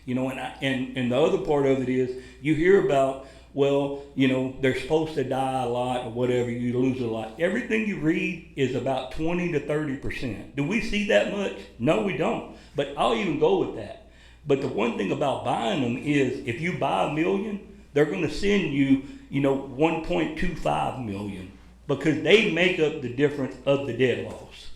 You know, and the other part of it is, you hear about, well, you know, they're supposed to die a lot or whatever, you lose a lot. Everything you read is about 20 to 30%. Do we see that much? No, we don't. But I'll even go with that. But the one thing about buying them is, if you buy 1 million, they're going to send you, you know, 1.25 million, because they make up the difference of the dead loss.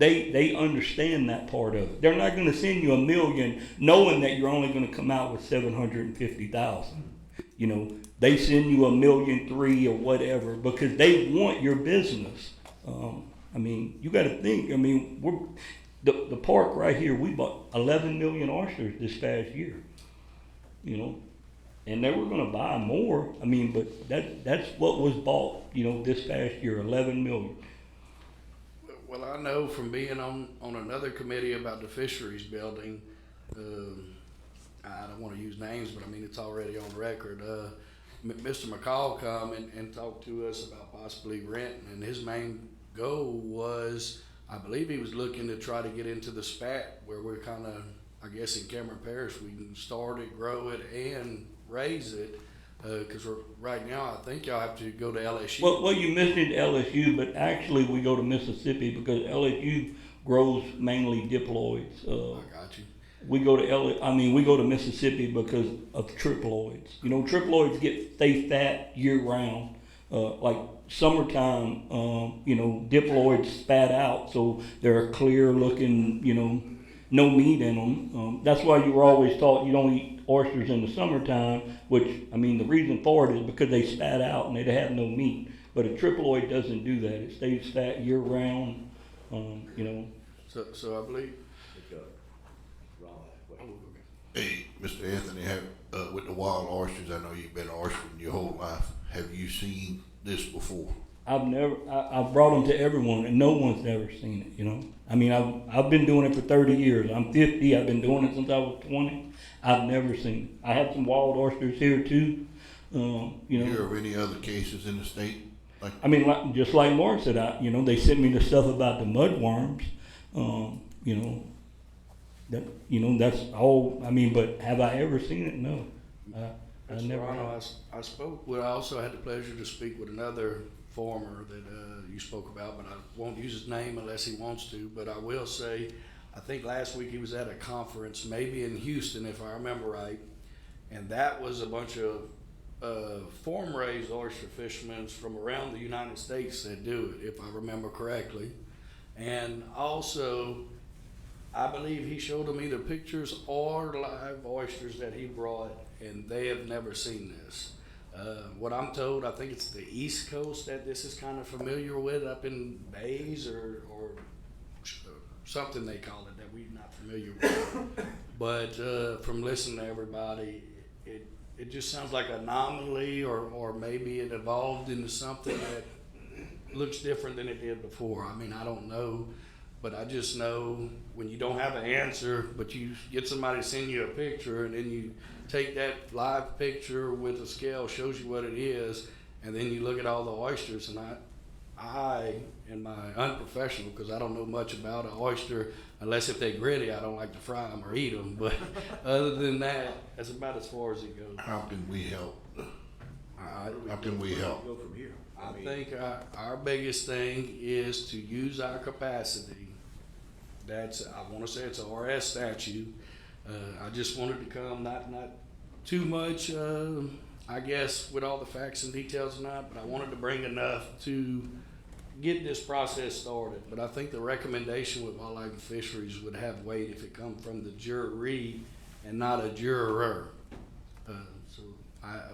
They understand that part of it. They're not going to send you 1 million knowing that you're only going to come out with 750,000. You know, they send you 1.3 million or whatever because they want your business. I mean, you got to think. I mean, the park right here. We bought 11 million oysters this past year. You know, and they were going to buy more. I mean, but that's what was bought. You know, this past year, 11 million. Well, I know from being on another committee about the fisheries building, I don't want to use names, but I mean, it's already on record. Mr. McCall come and talked to us about possibly renting, and his main goal was, I believe he was looking to try to get into the spat where we're kind of, I guess in Cameron Parish, we can start it, grow it, and raise it. Because right now, I think y'all have to go to LSU. Well, you mentioned LSU, but actually we go to Mississippi because LSU grows mainly diploids. I got you. We go to Mississippi because of triploids. You know, triploids stay fat year round. Like summertime, you know, diploids spat out, so they're clear looking, you know, no meat in them. That's why you were always taught you don't eat oysters in the summertime, which, I mean, the reason for it is because they spat out and they have no meat. But a triploid doesn't do that. It stays fat year round, you know. So I believe. Hey, Mr. Anthony, with the wild oysters, I know you've been oystering your whole life. Have you seen this before? I've brought them to everyone, and no one's ever seen it, you know. I mean, I've been doing it for 30 years. I'm 50. I've been doing it since I was 20. I've never seen it. I have some wild oysters here too. You know. Hear of any other cases in the state? I mean, just like Mark said, you know, they sent me the stuff about the mudworms. You know, that's all. I mean, but have I ever seen it? No. I never. I spoke. Well, I also had the pleasure to speak with another farmer that you spoke about, but I won't use his name unless he wants to. But I will say, I think last week he was at a conference, maybe in Houston, if I remember right, and that was a bunch of farm-raised oyster fishermen from around the United States that do it, if I remember correctly. And also, I believe he showed them either pictures or live oysters that he brought, and they have never seen this. What I'm told, I think it's the East Coast that this is kind of familiar with, up in bays or something they call it that we're not familiar with. But from listening to everybody, it just sounds like an anomaly, or maybe it evolved into something that looks different than it did before. I mean, I don't know, but I just know when you don't have an answer, but you get somebody to send you a picture, and then you take that live picture with a scale, shows you what it is, and then you look at all the oysters, and I in my unprofessional, because I don't know much about an oyster, unless if they're gritty, I don't like to fry them or eat them, but other than that, that's about as far as it goes. How can we help? How can we help? Go from here. I think our biggest thing is to use our capacity. I want to say it's a RS statute. I just wanted to come, not too much, I guess, with all the facts and details or not, but I wanted to bring enough to get this process started, but I think the recommendation with Wildlife and Fisheries would have weight if it come from the jury and not a juror. So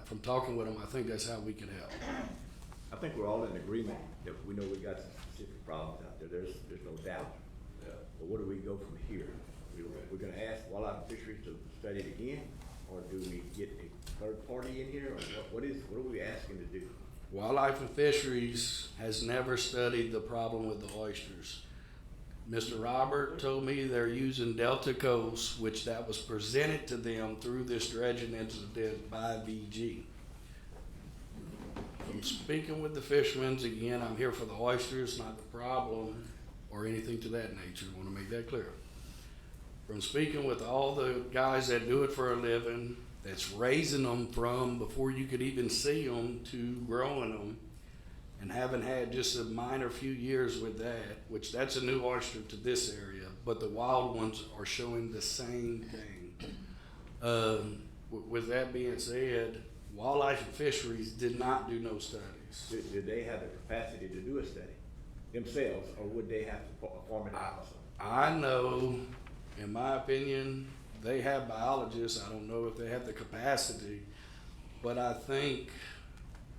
from talking with them, I think that's how we can help. I think we're all in agreement that we know we got some specific problems out there. There's no doubt. But where do we go from here? We're gonna ask Wildlife and Fisheries to study it again, or do we get a third party in here, or what are we asking to do? Wildlife and Fisheries has never studied the problem with the oysters. Mr. Robert told me they're using Delta Coast, which that was presented to them through this dredging incident by VG. From speaking with the fishermen, again, I'm here for the oysters, not the problem or anything to that nature. I want to make that clear. From speaking with all the guys that do it for a living, that's raising them from before you could even see them to growing them, and haven't had just a minor few years with that, which that's a new oyster to this area, but the wild ones are showing the same thing. With that being said, Wildlife and Fisheries did not do no studies. Did they have the capacity to do a study themselves, or would they have to form it out? I know, in my opinion, they have biologists. I don't know if they have the capacity, but I think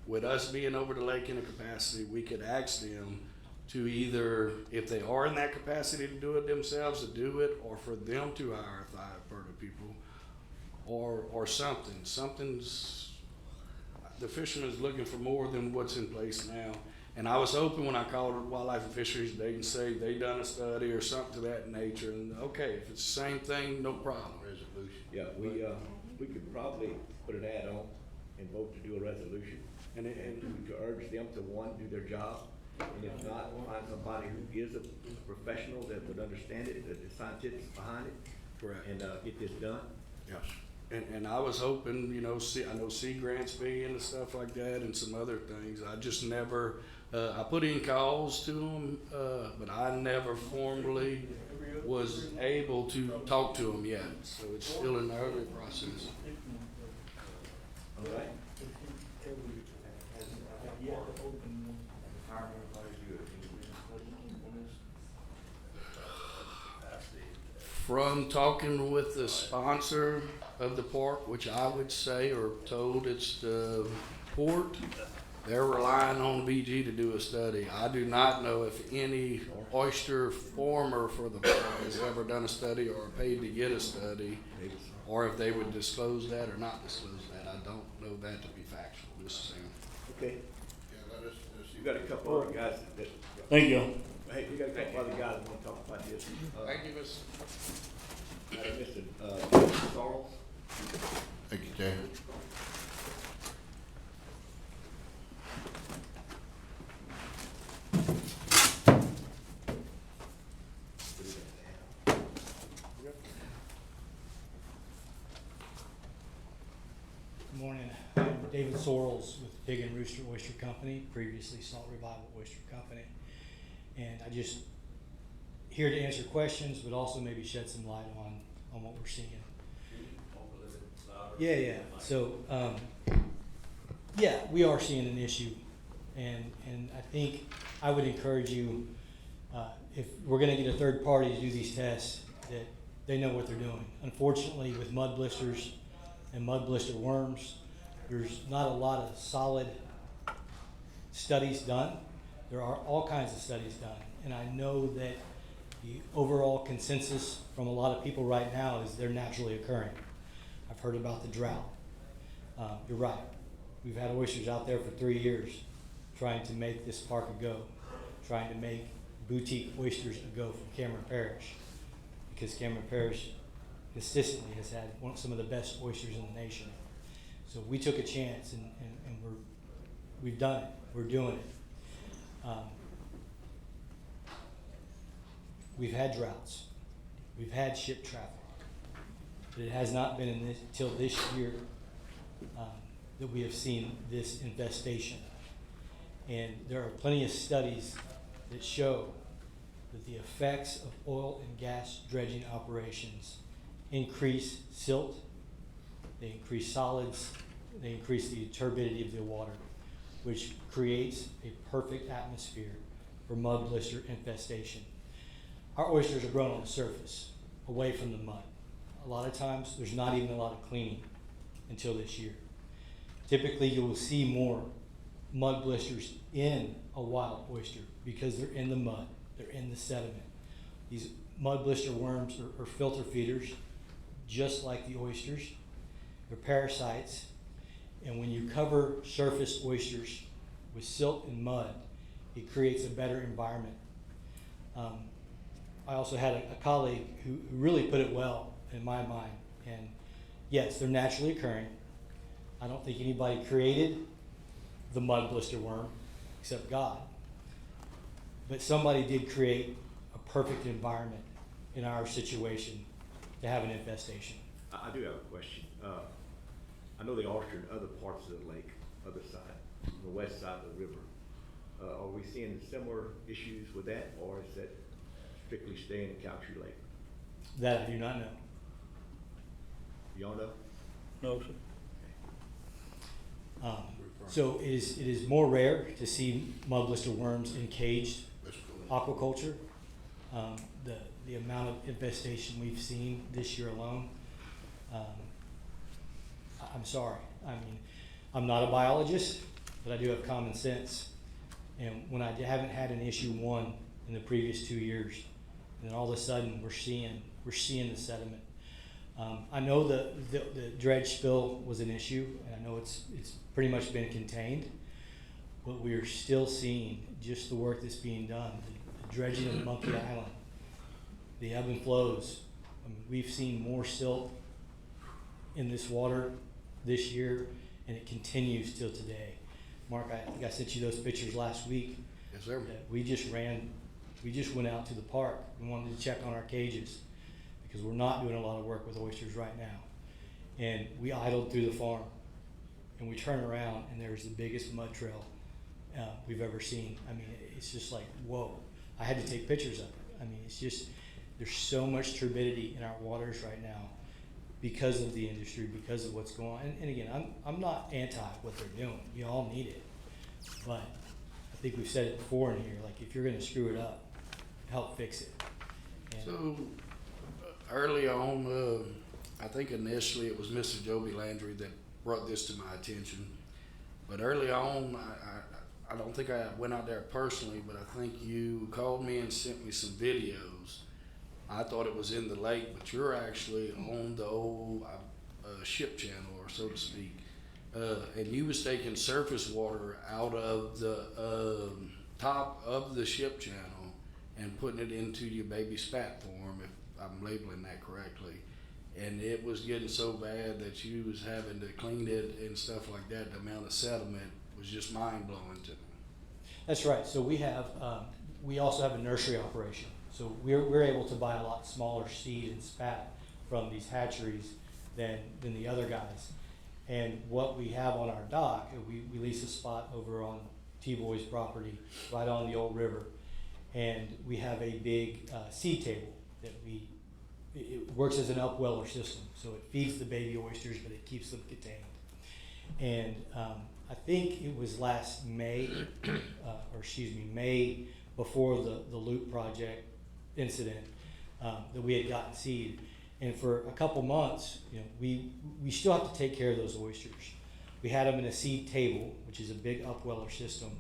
with us being over the lake in a capacity, we could ask them to either, if they are in that capacity to do it themselves, to do it, or for them to hire a third people, or something. The fisherman's looking for more than what's in place now. And I was hoping when I called Wildlife and Fisheries, they can say they done a study or something to that nature. And okay, if it's the same thing, no problem. Resolution. Yeah, we could probably put an ad on and vote to do a resolution. And to urge them to, one, do their job, and if not, find somebody who is a professional that would understand it, that the scientists behind it. Correct. And get this done. Yes. And I was hoping, I know Sea Grants fee and stuff like that and some other things. I just never, I put in calls to them, but I never formally was able to talk to them yet. So it's still in the early process. All right. From talking with the sponsor of the park, which I would say or told it's the port, they're relying on VG to do a study. I do not know if any oyster farmer for the park has ever done a study or paid to get a study, or if they would disclose that or not disclose that. I don't know that to be factual, Mr. Sam. Okay. You got a couple other guys that. Thank you. Hey, we got a couple other guys that want to talk about this. Thank you, Mr. Mr. Charles. Thank you, David. Good morning. I'm David Sorrells with Pig and Rooster Oyster Company, previously Salt Revival Oyster Company. And I just here to answer questions, but also maybe shed some light on what we're seeing. Yeah. So, we are seeing an issue. And I think I would encourage you, if we're gonna get a third party to do these tests, that they know what they're doing. Unfortunately, with mud blisters and mud blister worms, there's not a lot of solid studies done. There are all kinds of studies done. And I know that the overall consensus from a lot of people right now is they're naturally occurring. I've heard about the drought. You're right. We've had oysters out there for 3 years trying to make this park a go, trying to make boutique oysters a go from Cameron Parish, because Cameron Parish consistently has had some of the best oysters in the nation. So we took a chance and we've done it. We're doing it. We've had droughts. We've had ship traffic. But it has not been until this year that we have seen this infestation. And there are plenty of studies that show that the effects of oil and gas dredging operations increase silt, they increase solids, they increase the turbidity of the water, which creates a perfect atmosphere for mud blister infestation. Our oysters are grown on the surface, away from the mud. A lot of times, there's not even a lot of cleaning until this year. Typically, you will see more mud blisters in a wild oyster because they're in the mud, they're in the sediment. These mud blister worms are filter feeders, just like the oysters. They're parasites, and when you cover surface oysters with silt and mud, it creates a better environment. I also had a colleague who really put it well in my mind, and yes, they're naturally occurring. I don't think anybody created the mud blister worm except God, but somebody did create a perfect environment in our situation to have an infestation. I do have a question. I know they oyster in other parts of the lake, other side, the west side of the river. Are we seeing similar issues with that, or is that strictly staying in Cowtree Lake? That I do not know. Y'all know? No, sir. So it is more rare to see mud blister worms in caged aquaculture. The amount of infestation we've seen this year alone, I'm sorry. I mean, I'm not a biologist, but I do have common sense. And when I haven't had an issue one in the previous 2 years, and then all of a sudden we're seeing the sediment. I know the dredge spill was an issue, and I know it's pretty much been contained, but we're still seeing just the work that's being done. The dredging of Monkey Island, the ebb and flows. I mean, we've seen more silt in this water this year, and it continues till today. Mark, I think I sent you those pictures last week. Yes, sir. That we just went out to the park and wanted to check on our cages because we're not doing a lot of work with oysters right now. And we idled through the farm, and we turn around, and there's the biggest mud trail we've ever seen. I mean, it's just like, whoa. I had to take pictures of it. I mean, it's just, there's so much turbidity in our waters right now because of the industry, because of what's going on. And again, I'm not anti what they're doing. You all need it. But I think we've said it before in here, like if you're gonna screw it up, help fix it. And So, early on, I think initially it was Mr. Joby Landry that brought this to my attention. But early on, I don't think I went out there personally, but I think you called me and sent me some videos. I thought it was in the lake, but you're actually on the old ship channel, or so to speak. And you was taking surface water out of the top of the ship channel and putting it into your baby spat form, if I'm labeling that correctly. And it was getting so bad that you was having to clean it and stuff like that. The amount of sediment was just mind blowing to me. That's right. So we also have a nursery operation. So we're able to buy a lot smaller seed and spat from these hatcheries than the other guys. And what we have on our dock, we lease a spot over on T-Boy's property, right on the old river. And we have a big seed table that it works as an upweller system. So it feeds the baby oysters, but it keeps them contained. And I think it was last May, May before the Loop Project incident, that we had gotten seed. And for a couple months, we still have to take care of those oysters. We had them in a seed table, which is a big upweller system,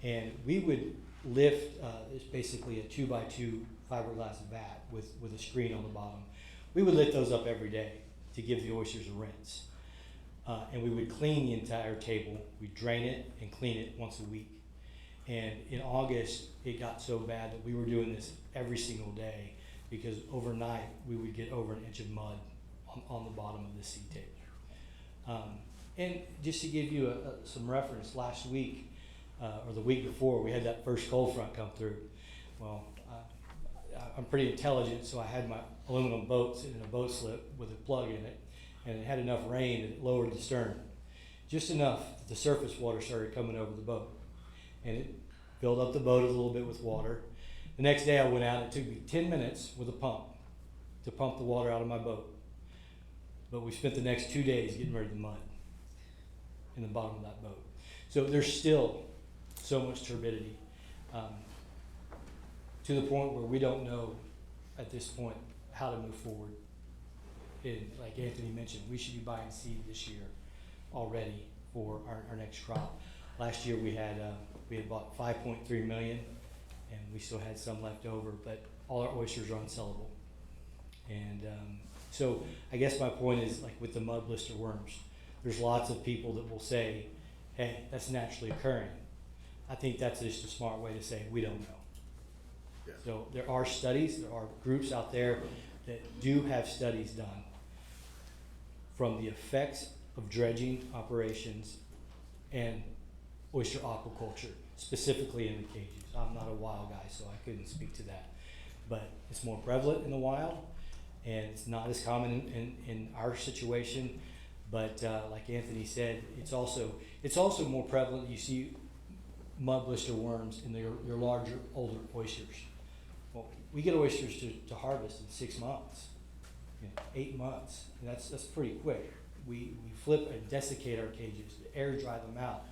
and we would lift, it's basically a 2x2 fiberglass vat with a screen on the bottom. We would lift those up every day to give the oysters a rinse. And we would clean the entire table. We'd drain it and clean it once a week. And in August, it got so bad that we were doing this every single day because overnight we would get over an inch of mud on the bottom of the seed table. And just to give you some reference, last week or the week before, we had that first cold front come through. Well, I'm pretty intelligent, so I had my aluminum boats in a boat slip with a plug in it, and it had enough rain that it lowered the stern. Just enough that the surface water started coming over the boat. And it filled up the boat a little bit with water. The next day I went out, it took me 10 minutes with a pump to pump the water out of my boat. But we spent the next 2 days getting rid of the mud in the bottom of that boat. So there's still so much turbidity. to the point where we don't know at this point how to move forward. And like Anthony mentioned, we should be buying seed this year already for our next crop. Last year we had bought 5.3 million, and we still had some left over, but all our oysters are unsellable. And so I guess my point is, like with the mud blister worms, there's lots of people that will say, hey, that's naturally occurring. I think that's just a smart way to say we don't know. Yeah. So there are studies, there are groups out there that do have studies done from the effects of dredging operations and oyster aquaculture, specifically in the cages. I'm not a wild guy, so I couldn't speak to that. But it's more prevalent in the wild, and it's not as common in our situation. But like Anthony said, it's also more prevalent. You see mud blister worms in your larger, older oysters. Well, we get oysters to harvest in 6 months, 8 months, and that's pretty quick. We flip and desiccate our cages, air dry them out.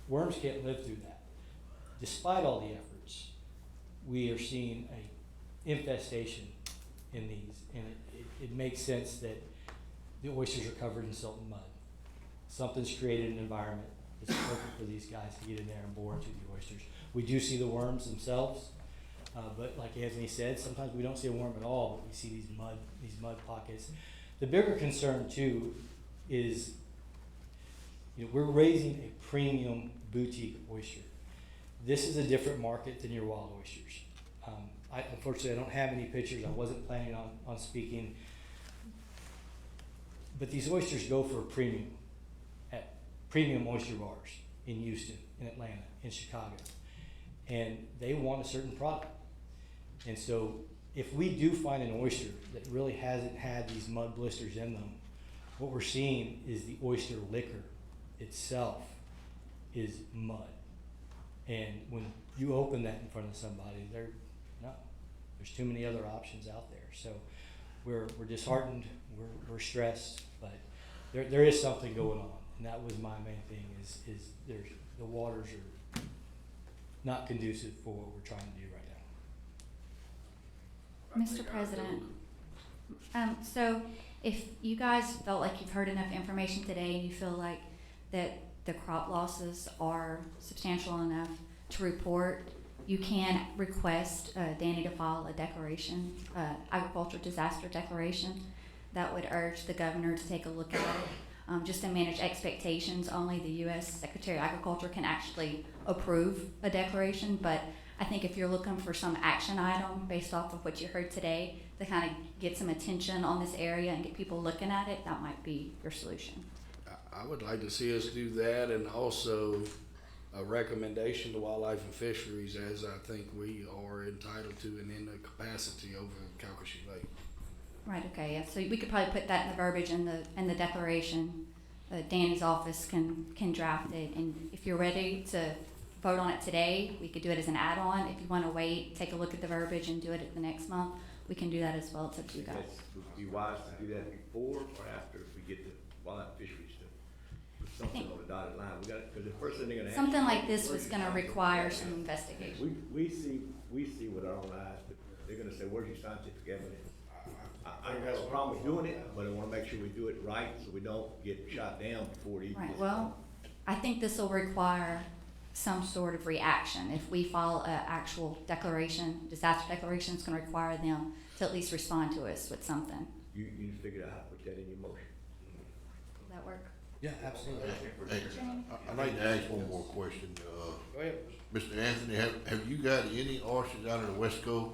Worms can't live through that. Despite all the efforts, we are seeing a infestation in these, and it makes sense that the oysters are covered in silt and mud. Something's created an environment that's perfect for these guys to get in there and bore into the oysters. We do see the worms themselves, but like Anthony said, sometimes we don't see a worm at all, but we see these mud pockets. The bigger concern too is, we're raising a premium boutique oyster. This is a different market than your wild oysters. Unfortunately, I don't have any pictures. I wasn't planning on speaking. But these oysters go for a premium at premium oyster bars in Houston, in Atlanta, in Chicago. And they want a certain product. And so if we do find an oyster that really hasn't had these mud blisters in them, what we're seeing is the oyster liquor itself is mud. And when you open that in front of somebody, there's too many other options out there. So we're disheartened, we're stressed, but there is something going on. And that was my main thing is the waters are not conducive for what we're trying to do right now. Mr. President, so if you guys felt like you've heard enough information today and you feel like that the crop losses are substantial enough to report, you can request Danny to file a declaration, agricultural disaster declaration. That would urge the governor to take a look at it. Just to manage expectations, only the U.S. Secretary of Agriculture can actually approve a declaration, but I think if you're looking for some action item based off of what you heard today to kind of get some attention on this area and get people looking at it, that might be your solution. I would like to see us do that, and also a recommendation to Wildlife and Fisheries, as I think we are entitled to and in the capacity over Calcasieu Lake. Right, okay, yeah, so we could probably put that in the verbiage in the declaration. Danny's office can draft it, and if you're ready to vote on it today, we could do it as an add-on. If you want to wait, take a look at the verbiage and do it at the next month, we can do that as well. It's up to you guys. Would it be wise to do that before or after if we get the wildlife fisheries to put something on the dotted line? Because the first thing they're gonna ask. Something like this was going to require some investigation. We see with our own eyes, but they're gonna say, where's your scientific evidence? I don't have a problem with doing it, but I wanna make sure we do it right so we don't get shot down before it even Right, gets well, done. I think this will require some sort of reaction. If we file an actual declaration, disaster declaration, it's going to require them to at least respond to us with something. You figured out how to put that in your motion. Will that work? Yeah, absolutely. Hey, I'd like to ask one more question. Go ahead. Mr. Anthony, have you got any oysters out of the West Coast?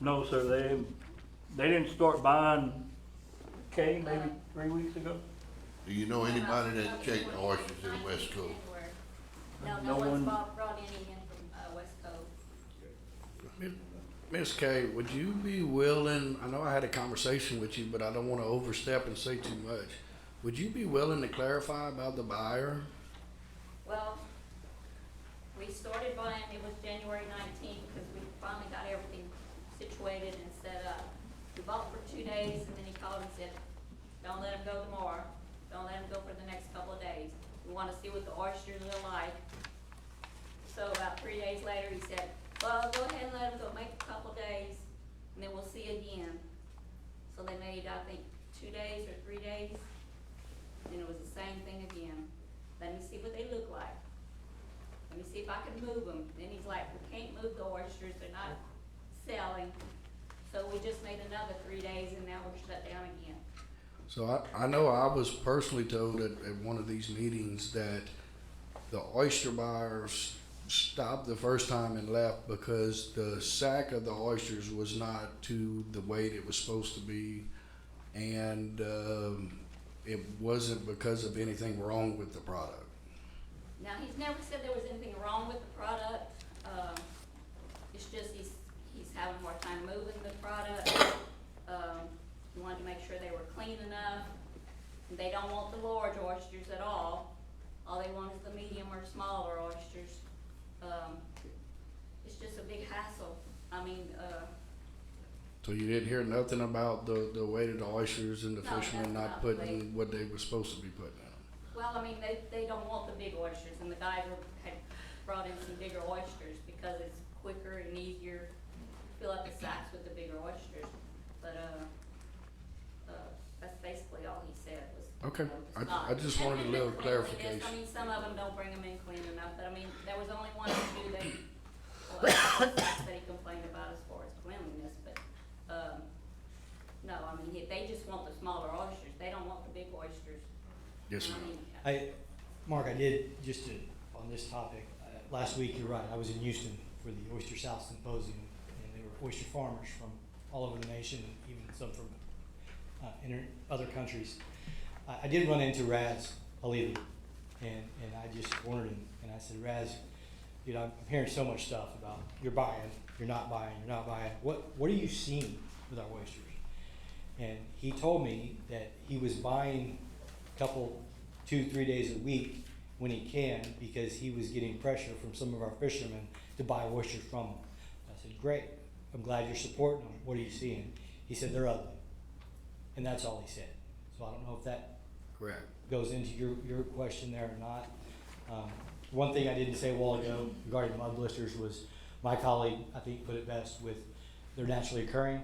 No, sir, they didn't start buying K maybe 3 weeks ago. Do you know anybody that checked the oysters in the West Coast? No No one- one's brought any in from, West Coast. Ms. Kay, would you be willing, I know I had a conversation with you, but I don't want to overstep and say too much. Would you be willing to clarify about the buyer? Well, we started buying, it was January 19th, because we finally got everything situated and set up. We bought for 2 days, and then he called and said, don't let him go tomorrow, don't let him go for the next couple of days. We want to see what the oysters are like. So about 3 days later, he said, Well, go ahead and let them go, make a couple days, and then we'll see again. So they made, I think, 2 days or 3 days, and it was the same thing again. Let me see what they look like. Let me see if I can move them. Then he's like, we can't move the oysters, they're not selling. So we just made another 3 days, and now we're shut down again. So I know I was personally told at one of these meetings that the oyster buyers stopped the first time and left because the sack of the oysters was not to the weight it was supposed to be, and it wasn't because of anything wrong with the product. Now, he's never said there was anything wrong with the product. It's just he's having more time moving the product. He wanted to make sure they were clean enough. They don't want the large oysters at all. All they want is the medium or smaller oysters. It's just a big hassle. I mean, So you didn't hear nothing about the weight of the oysters and the No, fishermen that's not not putting what they were supposed to be putting in them? well, I mean, they don't want the big oysters, and the guys had brought in some bigger oysters because it's quicker and easier to fill up the sacks with the bigger oysters. But, that's basically all he said was. Okay, you know, I just wanted a and little the cleanliness, clarification. I mean, some of them don't bring them in clean enough, but I mean, there was only one or two that, well, that he complained about as far as cleanliness, but, no, I mean, they just want the smaller oysters, they don't want the big oysters. Yes, I ma'am. mean, Mark, I did, just to, on this topic, last week, you're right, I was in Houston for the Oyster South Symposium, and there were oyster farmers from all over the nation, and even some from other countries. I did run into Raz Halevi, and I just cornered him, and I said, Raz, you know, I'm hearing so much stuff about you're buying, you're not buying, you're not buying. What are you seeing with our oysters? And he told me that he was buying a couple, 2-3 days a week when he can, because he was getting pressure from some of our fishermen to buy oysters from him. I said, great, I'm glad you're supporting them. What are you seeing? He said, they're ugly. And that's all he said. So I don't know if that Correct. goes into your question there or not. One thing I didn't say a while ago regarding mud blisters was my colleague, I think, put it best with they're naturally occurring.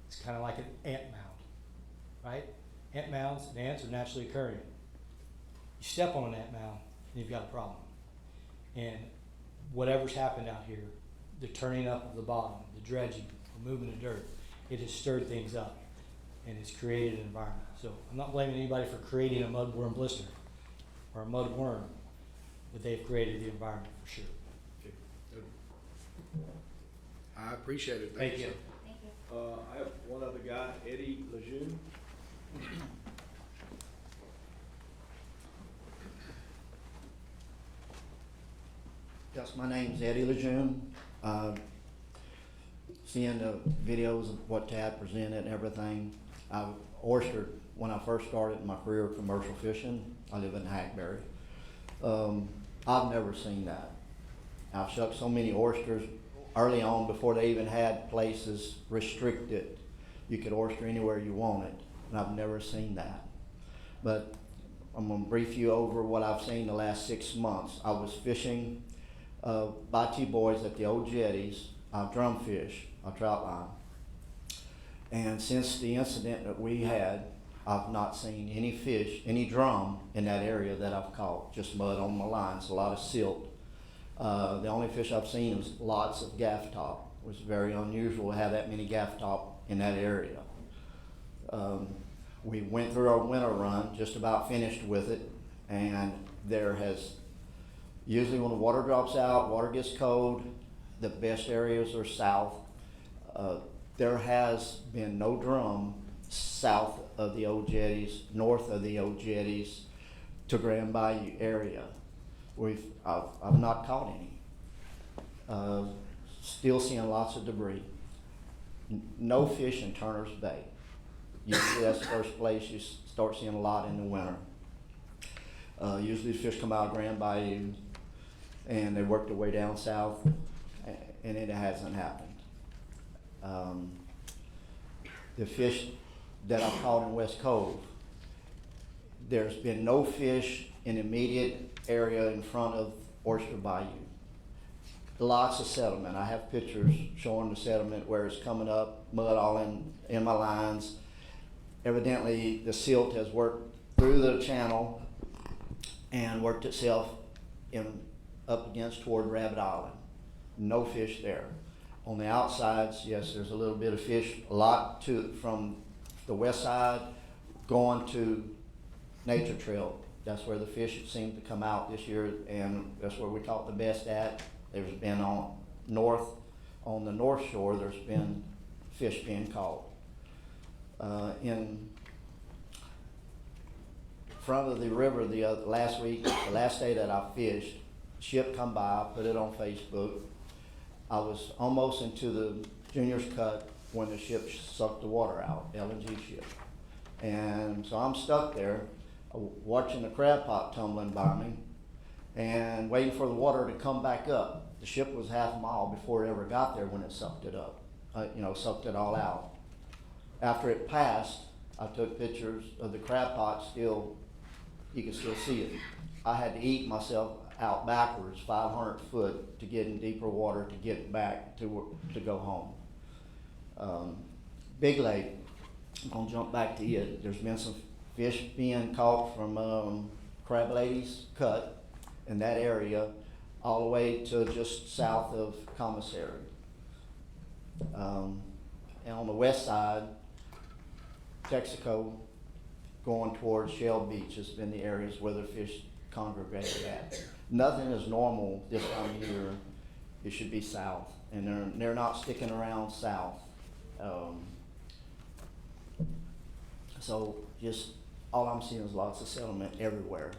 It's kind of like an ant mound, right? Ant mounds and ants are naturally occurring. You step on an ant mound and you've got a problem. And whatever's happened out here, the turning up of the bottom, the dredging, removing the dirt, it has stirred things up and it's created an environment. So I'm not blaming anybody for creating a mudworm blister or a mud worm, but they've created the environment for sure. I appreciate it. Thank you. sir. Thank you. I have one other guy, Eddie Lejeune. Yes, my name's Eddie Lejeune. Seeing the videos of what Tad presented and everything, I oystered when I first started my career of commercial fishing. I live in Hackberry. I've never seen that. I've shucked so many oysters early on before they even had places restricted. You could oyster anywhere you wanted, and I've never seen that. But I'm gonna brief you over what I've seen the last 6 months. I was fishing by T-Boys at the old jetties, drumfish, trout line. And since the incident that we had, I've not seen any fish, any drum in that area that I've caught, just mud on my lines, a lot of silt. The only fish I've seen was lots of gaff top. It was very unusual to have that many gaff top in that area. We went through our winter run, just about finished with it, and there has, usually when the water drops out, water gets cold, the best areas are south. There has been no drum south of the old jetties, north of the old jetties to Grand Bayou area. I've not caught any. Still seeing lots of debris. No fish in Turner's Bay. Usually that's the first place you start seeing a lot in the winter. Usually the fish come out of Grand Bayou and they work their way down south, and it hasn't happened. The fish that I've caught in West Cove, there's been no fish in the immediate area in front of Oyster Bayou. lots of settlement. I have pictures showing the settlement where it's coming up, mud all in my lines. Evidently, the silt has worked through the channel and worked itself up against toward Rabbit Island. No fish there. On the outsides, yes, there's a little bit of fish, a lot from the west side going to Nature Trail. That's where the fish seem to come out this year, and that's where we caught the best at. There's been on the north shore, there's been fish being caught. In front of the river the last week, the last day that I fished, ship come by, I put it on Facebook. I was almost into the juniors cut when the ship sucked the water out, LNG ship. And so I'm stuck there watching the crab pot tumbling by me and waiting for the water to come back up. The ship was half a mile before it ever got there when it sucked it up, sucked it all out. After it passed, I took pictures of the crab pot still, you can still see it. I had to eat myself out backwards 500 foot to get in deeper water to get back to go home. Big Lake, I'm gonna jump back to it. There's been some fish being caught from Crab Lady's Cut in that area, all the way to just south of Commissary. And on the west side, Texaco going towards Shell Beach has been the areas where the fish congregated at. Nothing is normal this time of year. It should be south, and they're not sticking around south. So just all I'm seeing is lots of settlement everywhere.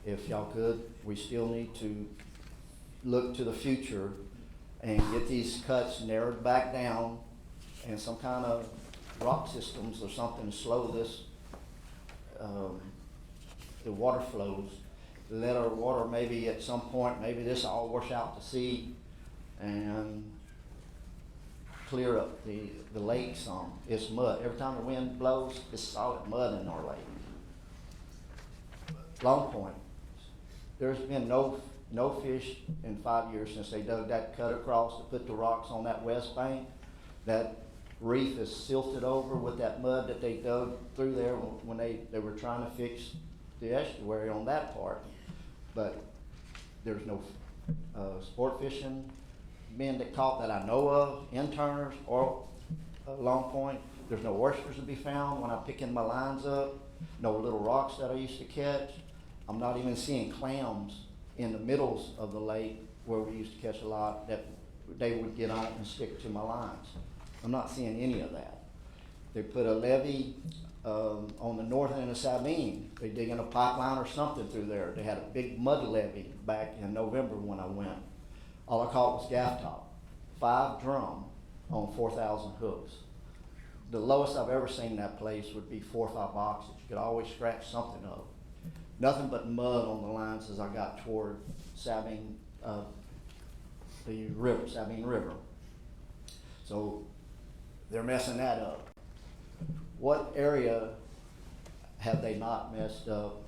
If y'all could, we still need to look to the future and get these cuts narrowed back down and some kind of rock systems or something to slow this, the water flows. Let our water maybe at some point, maybe this all wash out to sea and clear up the lake some. It's mud. Every time the wind blows, it's solid mud in our lake. Long Point, there's been no fish in 5 years since they dug that cut across to put the rocks on that west bank. That reef is silted over with that mud that they dug through there when they were trying to fix the estuary on that part. But there's no sport fishing men that caught that I know of, interners or Long Point. There's no oysters to be found when I'm picking my lines up, no little rocks that I used to catch. I'm not even seeing clams in the middles of the lake where we used to catch a lot that they would get on and stick to my lines. I'm not seeing any of that. They put a levee on the north end of Sabine. They dig in a pipeline or something through there. They had a big mud levee back in November when I went. All I caught was gaff top, 5 drum on 4,000 hooks. The lowest I've ever seen that place would be 4 or 5 boxes. You could always scratch something up. Nothing but mud on the lines as I got toward Sabine, the river, Sabine River. So they're messing that up. What area have they not messed up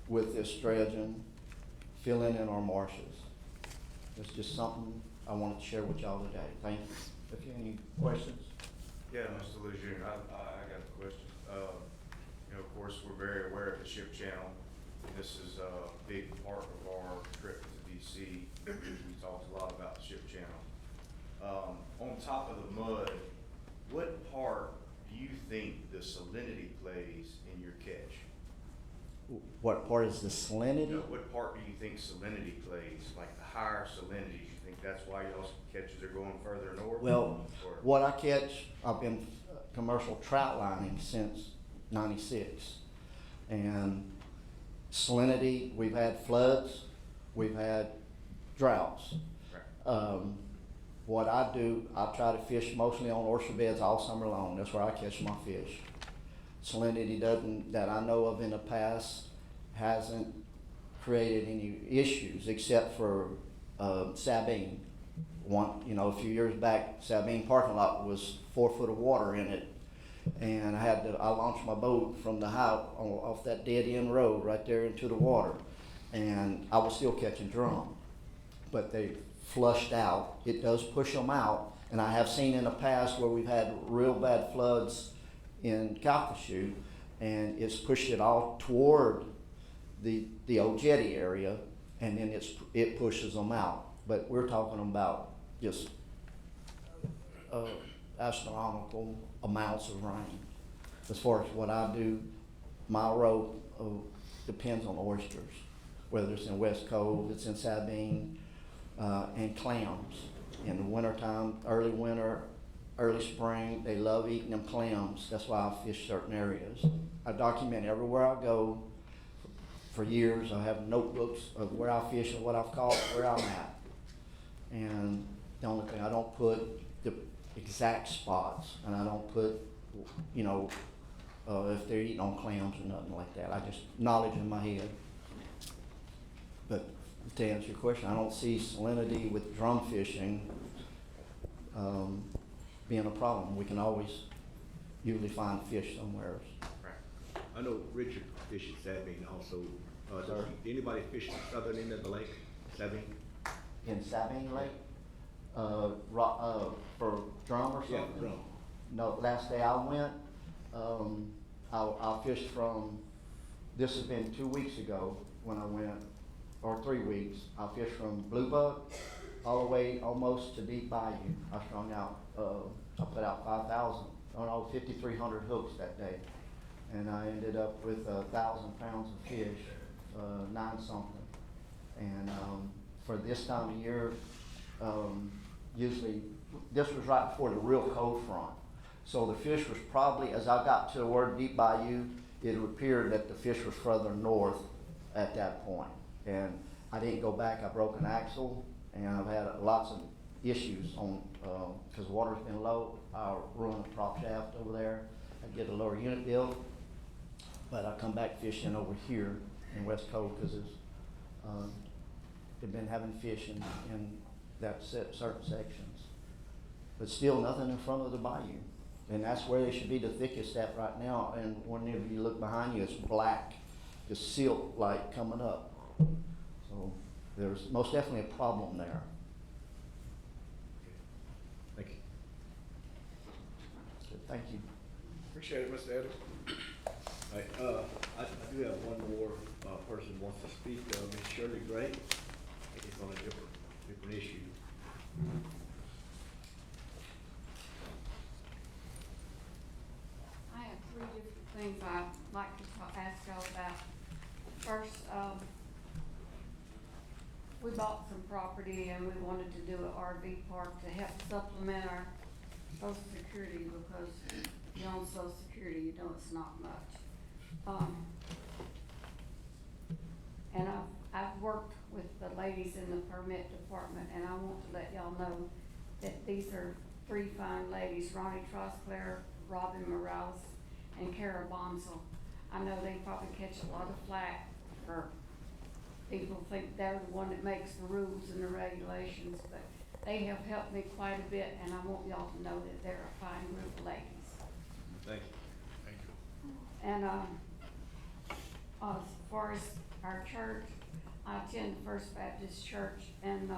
with this dredging, filling in our marshes? It's just something I wanted to share with y'all today. Thank you. If you have any questions? Yeah, Mr. Lejeune, I got a question. Of course, we're very aware of the ship channel. This is a big part of our trip to DC. We talked a lot about the ship channel. On top of the mud, what part do you think the salinity plays in your catch? What part is the salinity? What part do you think salinity plays? Like the higher salinity, you think that's why y'all's catches are going further north? Well, what I catch, I've been commercial trout lining since '96. And salinity, we've had floods, we've had droughts. Right. What I do, I try to fish mostly on oyster beds all summer long. That's where I catch my fish. Salinity doesn't, that I know of in the past, hasn't created any issues except for Sabine. A few years back, Sabine parking lot was 4 foot of water in it, and I launched my boat from the house off that dead end road right there into the water, and I was still catching drum. but they flushed out. It does push them out, and I have seen in the past where we've had real bad floods in Calcasieu, and it's pushed it all toward the old jetty area, and then it pushes them out. But we're talking about just astronomical amounts of rain. As far as what I do, my row depends on oysters, whether it's in West Cove, it's in Sabine, and clams. In the wintertime, early winter, early spring, they love eating them clams. That's why I fish certain areas. I document everywhere I go for years. I have notebooks of where I fish and what I've caught, where I'm at. And the only thing, I don't put the exact spots, and I don't put, you know, if they're eating on clams or nothing like that. I just knowledge in my head. But to answer your question, I don't see salinity with drum fishing being a problem. We can always usually find fish somewhere. I know Richard fishes Sabine also. Sir? Anybody fish the southern end of the lake, Sabine? In Sabine Lake, for drum or something? Yeah, drum. No, last day I went, I fished from, this has been 2 weeks ago when I went, or 3 weeks. I fished from Blue Bug all the way almost to Deep Bayou. I strung out, I put out 5,300 hooks that day. And I ended up with 1,000 pounds of fish, 9 something. And for this time of year, usually, this was right before the real cold front. So the fish was probably, as I got toward Deep Bayou, it appeared that the fish was further north at that point. And I didn't go back, I broke an axle, and I've had lots of issues on, because water's been low. I ruined a prop shaft over there. I get a lower unit build. But I come back fishing over here in West Cove because they've been having fish in that certain sections. But still nothing in front of the bayou. And that's where they should be the thickest at right now. And whenever you look behind you, it's black, just silt like coming up. So there's most definitely a problem there. Thank you. So thank you. Appreciate it, Mr. Eddie. All right, I do have one more person wants to speak, Ms. Shirley Gray. I think it's on a different issue. I have 3 different things I'd like to ask y'all about. First, we bought some property and we wanted to do an RV park to help supplement our Social Security, because you own Social Security, you know it's not much. And I've worked with the ladies in the permit department, and I want to let y'all know that these are 3 fine ladies, Ronnie Trosclair, Robin Morales, and Kara Bonsall. I know they probably catch a lot of flack for people think they're the one that makes the rules and the regulations, but they have helped me quite a bit, and I want y'all to know that they're a fine group of ladies. Thank you. Thank you. And as far as our church, I attend the First Baptist Church, and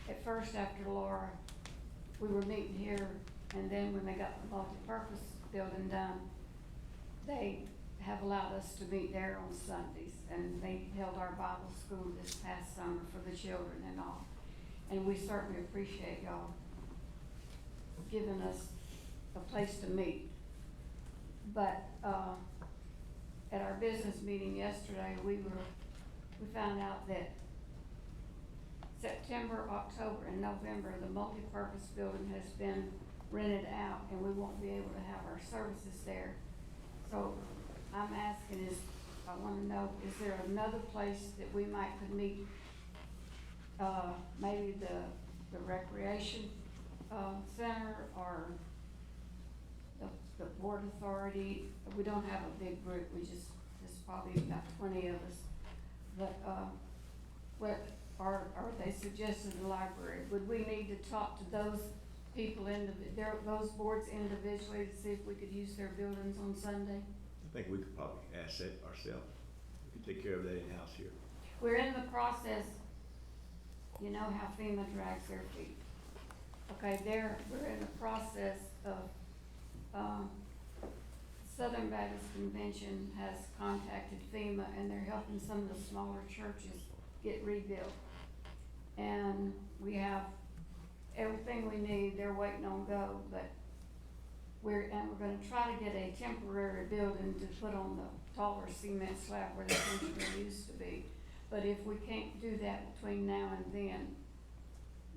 at first after Laura, we were meeting here, and then when they got the multi-purpose building done, they have allowed us to meet there on Sundays, and they held our Bible school this past summer for the children and all. And we certainly appreciate y'all giving us a place to meet. But at our business meeting yesterday, we found out that September, October, and November, the multi-purpose building has been rented out, and we won't be able to have our services there. So I'm asking I want to know, is there another place that we could meet? Maybe the recreation center, or the board authority. We don't have a big group, there's probably about 20 of us. But what are they suggesting the library? Would we need to talk to those people, those boards individually, to see if we could use their buildings on Sunday? I think we could probably ask that ourselves. We could take care of that in-house here. We're in the process you know how FEMA drags their feet. Okay, we're in the process of, Southern Baptist Convention has contacted FEMA and they're helping some of the smaller churches get rebuilt. And we have everything we need, they're waiting on go, but we're gonna try to get a temporary building to put on the taller cement slab where the sanctuary used to be. But if we can't do that between now and then,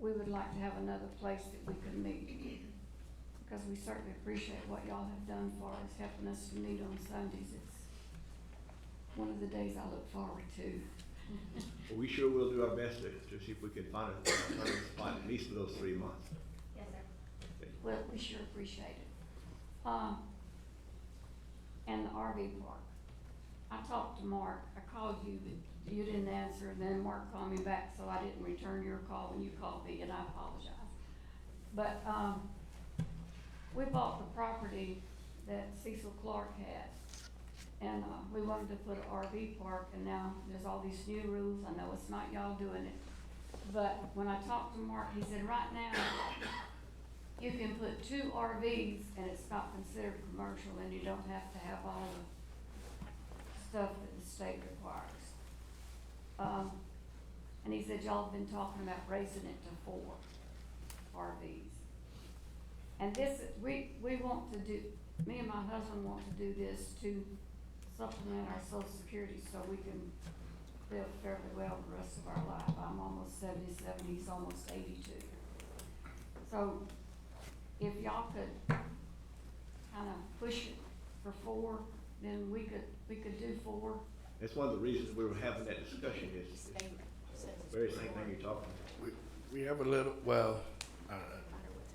we would like to have another place that we could meet. Because we certainly appreciate what y'all have done for us, helping us to meet on Sundays. It's one of the days I look forward to. Well, we sure will do our best to see if we can find at least for those 3 months. Yes, sir. Well, we sure appreciate it. And the RV park. I talked to Mark, I called you, but you didn't answer, and then Mark called me back, so I didn't return your call when you called me, and I apologize. But, we bought the property that Cecil Clark had, and, we wanted to put an RV park, and now there's all these new rules. I know it's not y'all doing it, but when I talked to Mark, he said, right now, you can put 2 RVs and it's not considered commercial, and you don't have to have all the stuff that the state requires. And he said, y'all have been talking about raising it to 4 RVs. And this, we want to do, me and my husband want to do this to supplement our social security so we can live fairly well the rest of our life. I'm almost 77, he's almost 82. So if y'all could kind of push it for 4, then we could do 4. That's one of the reasons we were having that discussion is the very same thing you're talking about. We have a little, well,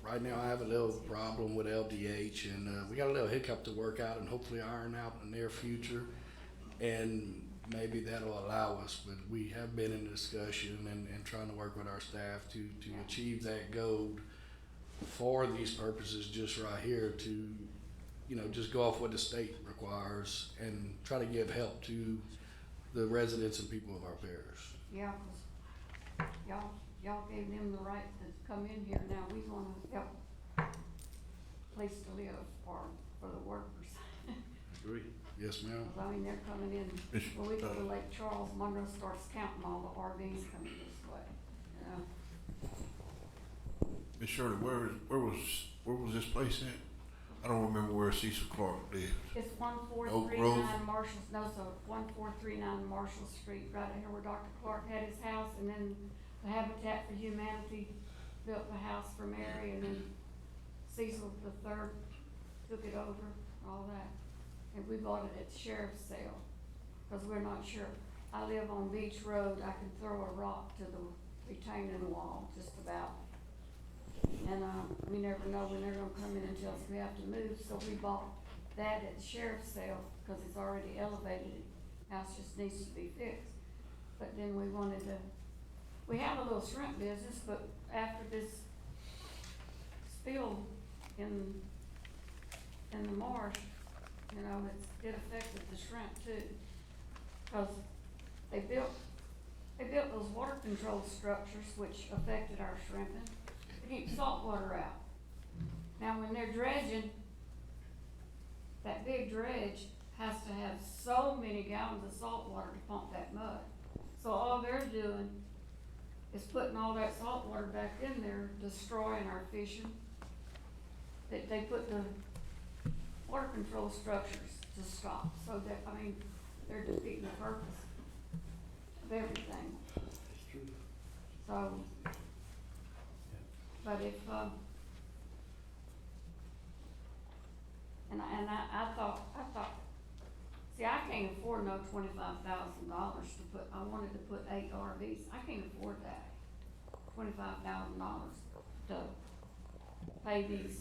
right now I have a little problem with LDH, and we got a little hiccup to work out and hopefully iron out in the near future. And maybe that'll allow us, but we have been in discussion and trying to work with our staff to achieve that goal for these purposes just right here to, just go off what the state requires and try to give help to the residents and people of our parish. Yeah, 'cause y'all gave them the right to come in here. Now we wanna help place to live for the workers. Agree. Yes, ma'am. I mean, they're coming in, when we go to Lake Charles, Monroe starts counting all the RVs coming this way, Miss Shirley, where was this place at? I don't remember where Cecil Clark lived. It's Oak Grove? 1439 Marshall, no, so 1439 Marshall Street, right here where Dr. Clark had his house, and then the Habitat for Humanity built the house for Mary, and then Cecil III took it over, all that. And we bought it at the sheriff's sale, cause we're not sure. I live on Beach Road, I can throw a rock to the retaining wall, just about. And, we never know when they're gonna come in and tell us we have to move, so we bought that at the sheriff's sale, cause it's already elevated, house just needs to be fixed. But then we have a little shrimp business, but after this spill in the marsh, it affected the shrimp too. Cause they built those water control structures which affected our shrimping to keep salt water out. Now when they're dredging, that big dredge has to have so many gallons of salt water to pump that mud. So all they're doing is putting all that salt water back in there, destroying our fishing. They put the water control structures to stop, so that, they're defeating the purpose of everything. It's true. So, but if, I thought, see, I can't afford no $25,000 I wanted to put 8 RVs, I can't afford that. $25,000 to pay these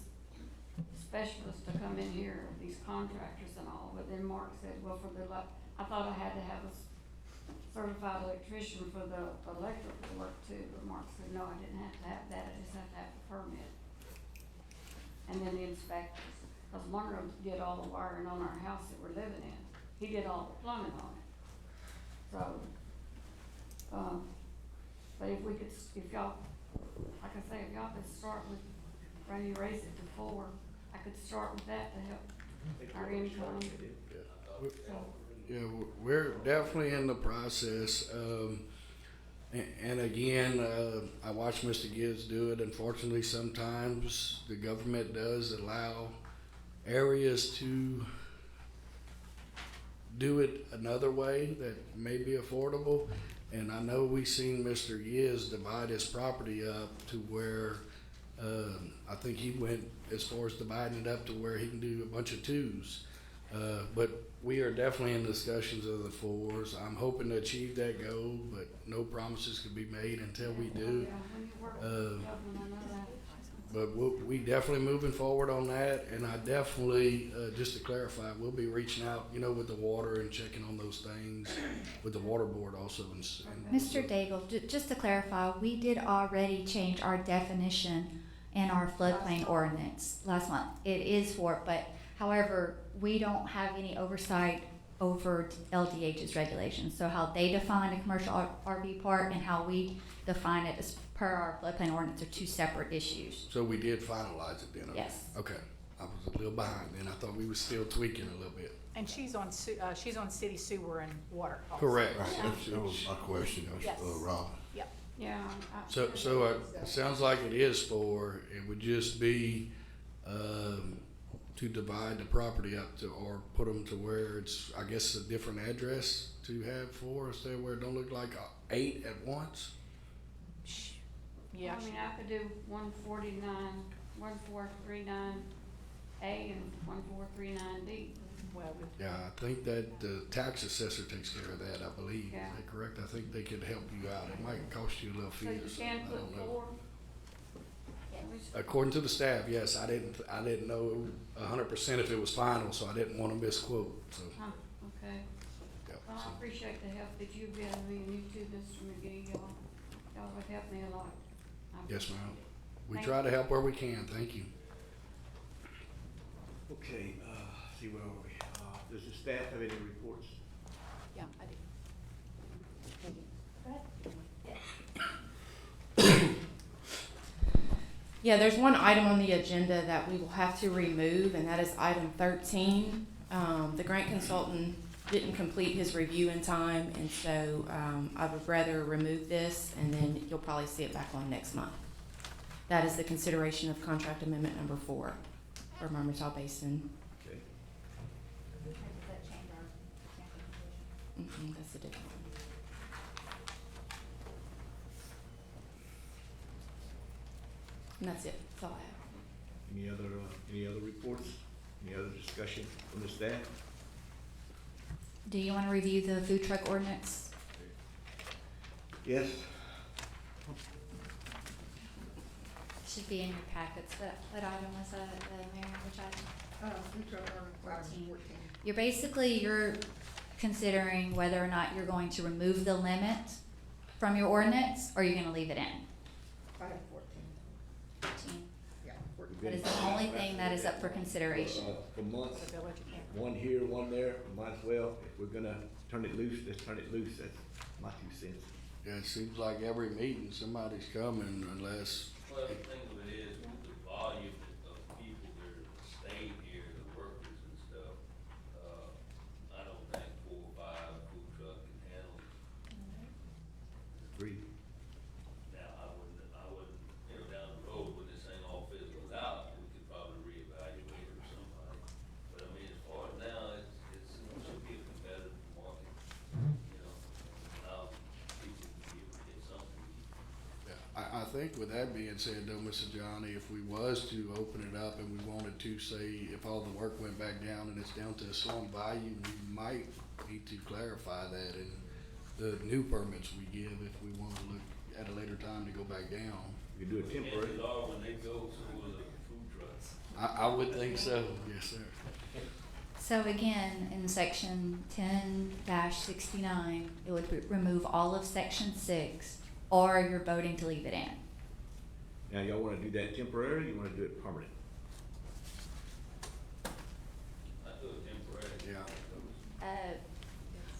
specialists to come in here, these contractors and all, but then Mark said, well, I thought I had to have a certified electrician for the electrical work too, but Mark said, no, I didn't have to have that, I just have to have the permit. And then the inspectors, cause Monroe did all the wiring on our house that we're living in, he did all the plumbing on it. So, But if we could, if y'all, like I say, if y'all could start with, when you raise it to 4, I could start with that to help our income. Yeah, we're definitely in the process. And again, I watch Mr. Gibbs do it. Unfortunately, sometimes the government does allow areas to do it another way that may be affordable. And I know we seen Mr. Gibbs divide his property up to where, I think he went as far as dividing it up to where he can do a bunch of 2s. But we are definitely in discussions of the 4s. I'm hoping to achieve that goal, but no promises can be made until we do. But we definitely moving forward on that, and I definitely, just to clarify, we'll be reaching out, with the water and checking on those things, with the water board also. Mr. Daigle, just to clarify, we did already change our definition in our floodplain ordinance last month. It is for, but however, we don't have any oversight over LDH's regulations. So how they define a commercial RV park and how we define it as per our floodplain ordinance are 2 separate issues. So we did finalize it then? Yes. Okay. I was a little behind then. I thought we were still tweaking a little bit. And she's on city sewer and water also. Correct. Right, that was my question, Yes. Rob. Yep. Yeah. So it sounds like it is for, it would just be, to divide the property up to, or put them to where it's, I guess, a different address to have for us there where it don't look like 8 at once? Yeah. I mean, I could do 149, 1439A and 1439D. Well, Yeah, I think that the tax assessor takes care of that, I believe. Yeah. Is that correct? I think they could help you out. It might cost you a little fee So or you something. can I put don't know. 4? According to the staff, yes. I didn't know 100% if it was final, so I didn't want to misquote. So, Huh, okay. yeah, Well, so- I appreciate the help that you've given me, and you too, Mr. McGee. Y'all would help me a lot. Yes, ma'am. We Thank try to you. help where we can. Thank you. Okay, see where are we? Does the staff have any reports? yeah, I do. Yeah, there's one item on the agenda that we will have to remove, and that is item 13. The grant consultant didn't complete his review in time, and so I would rather remove this, and then you'll probably see it back on next month. That is the consideration of contract amendment number 4 for Mermentau Basin. Okay. That's a different one. And that's it. That's all I have. Any other reports? Any other discussion from the staff? Do you want to review the food truck ordinance? Yes. Should be in your packets. What item was that, Mayor? Which item? Food truck ordinance, item 14. You're considering whether or not you're going to remove the limit from your ordinance, or you're gonna leave it in? Item 14. Yeah, 14. That is the only thing that is up for consideration. For months, The village account. one here, one there, might as well, if we're gonna turn it loose, let's turn it loose. That's my 2 cents. Yeah, it seems like every meeting somebody's coming unless. Well, the thing of it is, with the volume of people that are staying here, the workers and stuff, I don't think 4 or 5 food truck can handle it. Agreed. Now, I wouldn't, down the road, when this thing all fizzles out, we could probably reevaluate it or somebody. But I mean, as far as now, it should be a competitive market, now people can be able to get something. Yeah, I think with that being said though, Mr. Johnny, if we was to open it up and we wanted to say, if all the work went back down and it's down to a slum value, we might need to clarify that in the new permits we give if we want to look at a later time to go back down. You can do it temporary. Chances are when they go, so will the food trucks. I would think so, yes, sir. So again, in section 10-69, it would remove all of section 6, or you're voting to leave it in. Now, y'all wanna do that temporary, or you wanna do it permanent? I do it temporary. Yeah.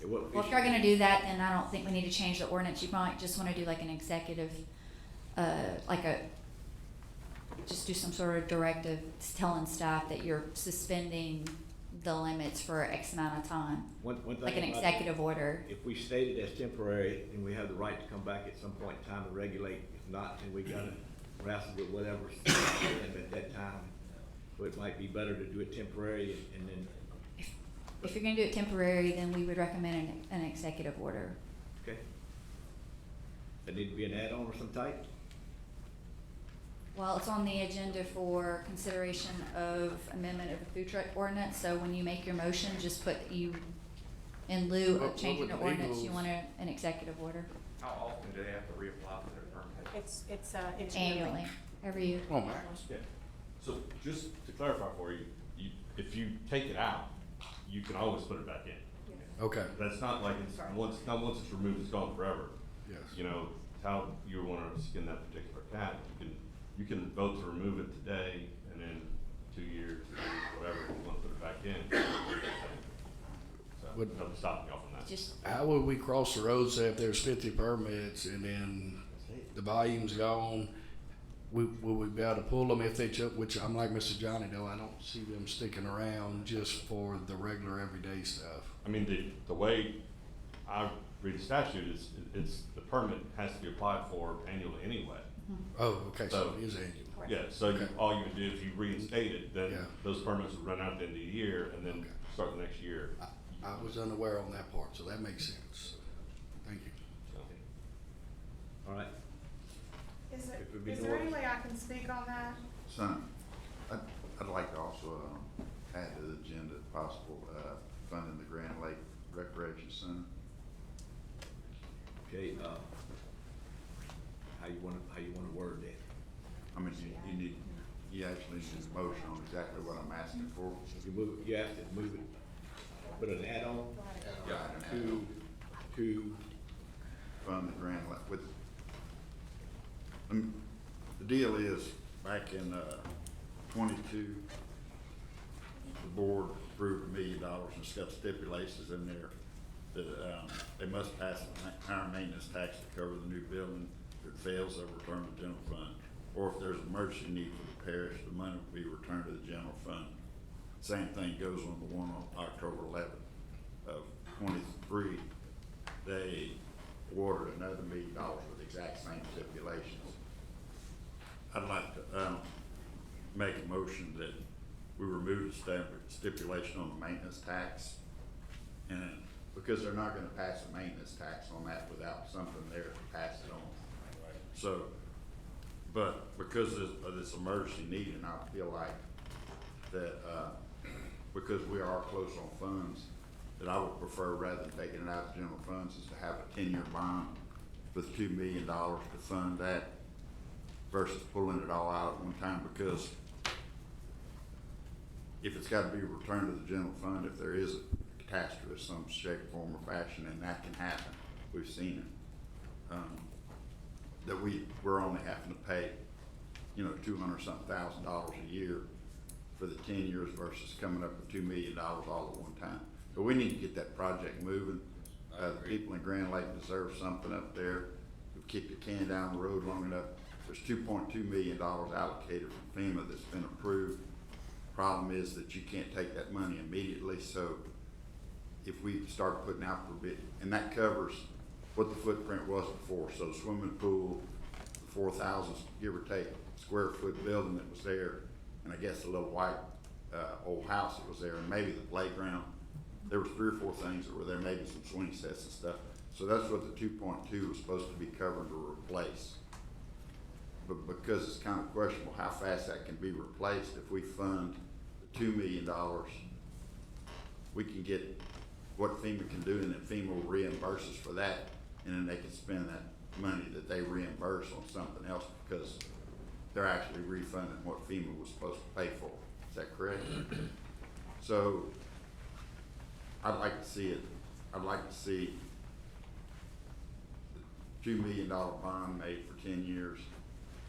what Well, if you're gonna do that, then I don't think we need to change the ordinance. You might just wanna do like an executive, just do some sort of directive telling staff that you're suspending the limits for X amount of time. One thing Like an about executive order. If we state it as temporary, then we have the right to come back at some point in time and regulate. If not, then we gotta wrestle with whatever's at that time. So it might be better to do it temporary and then, If you're gonna do it temporary, then we would recommend an executive order. okay? There need to be an add-on or some type? Well, it's on the agenda for consideration of amendment of the food truck ordinance, so when you make your motion, just put you, in lieu What of changing the would ordinance, you legals- want an executive order. How often do they have to reapply for their permit? It's Annually, every year. Oh, man. Yeah. So just to clarify for you, if you take it out, you can always put it back in. Okay. That's not like it's, not once it's removed, it's gone forever. Yes. You know, how you wanna skin that particular cat, you can vote to remove it today, and then 2 years, whatever, you wanna put it back in. So, Would- nothing stopping y'all from that. Just, How would we cross the road, say if there's 50 permits and then the volume's gone? Will we be able to pull them if they which I'm like Mr. Johnny though, I don't see them sticking around just for the regular everyday stuff. I mean, the way I read the statute is, it's, the permit has to be applied for annually anyway. Oh, okay, so it is annual. Yeah, so Okay. all you would do, if you reinstate it, then Yeah. those permits would run out at the end of the year, and then Okay. start the next year. I was unaware on that part, so that makes sense. So, thank you. All right. Is It would be there any Laura's. way I can speak on that? Son, I'd like to also, add to the agenda if possible, funding the Grand Lake Recreation Center. Okay, how you wanna word that? I mean, you actually need a motion on exactly what I'm asking for. You have to move it, put an add-on Yeah, to, fund the Grand Lake with, the deal is, back in, 22, the board approved $1 million and it's got stipulations in there that, they must pass a higher maintenance tax to cover the new building. If it fails, they'll return to the general fund. Or if there's an emergency need for the parish, the money will be returned to the general fund. Same thing goes on the one on October 11th of 23. They awarded another $1 million with the exact same stipulations. I'd like to, make a motion that we remove the stipulation on the maintenance tax. And because they're not gonna pass a maintenance tax on that without something there to pass it on. So, but because of this emergency need, and I feel like that, because we are close on funds, that I would prefer, rather than taking it out of the general funds, is to have a 10-year bond with $2 million to fund that versus pulling it all out at one time, because if it's gotta be returned to the general fund, if there is a catastrophe of some shape, form, or fashion, and that can happen, we've seen it, that we're only having to pay, $200-something thousand a year for the 10 years versus coming up with $2 million all at one time. So we need to get that project moving. The people in Grand Lake deserve something up there. We kick the can down the road long enough. There's $2.2 million allocated from FEMA that's been approved. Problem is that you can't take that money immediately, so if we start putting out for bid, and that covers what the footprint was before, so swimming pool, the 4,000, give or take, square foot building that was there, and I guess the little white, old house that was there, and maybe the playground. There was 3 or 4 things that were there, maybe some swing sets and stuff. So that's what the 2.2 was supposed to be covering to replace. But because it's kind of questionable how fast that can be replaced, if we fund the $2 million, we can get what FEMA can do, and then FEMA will reimburse us for that, and then they can spend that money that they reimburse on something else, because they're actually refunding what FEMA was supposed to pay for. Is that correct? So I'd like to see it, I'd like to see the $2 million bond made for 10 years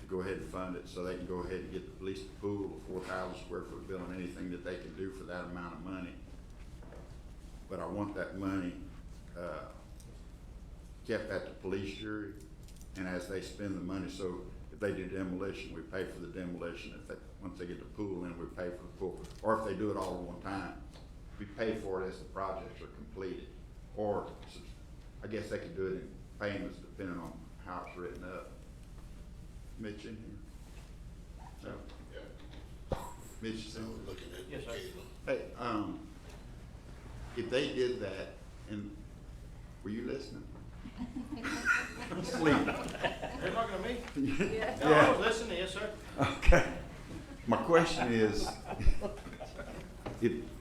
to go ahead and fund it, so they can go ahead and get at least the pool, a 4,000 square foot building, anything that they can do for that amount of money. But I want that money kept at the police jury, and as they spend the money, so if they do demolition, we pay for the demolition. If they, once they get the pool in, we pay for the pool. Or if they do it all at one time, we pay for it as the projects are completed. Or, I guess they could do it in payments depending on how it's written up. Mitch in here? No? Mitch, is in? Looking at Yes, sir. Hey, if they did that, and, were you listening? Sleep. They're talking to me? Yeah. No, I was listening, yes, sir. Okay. My question is,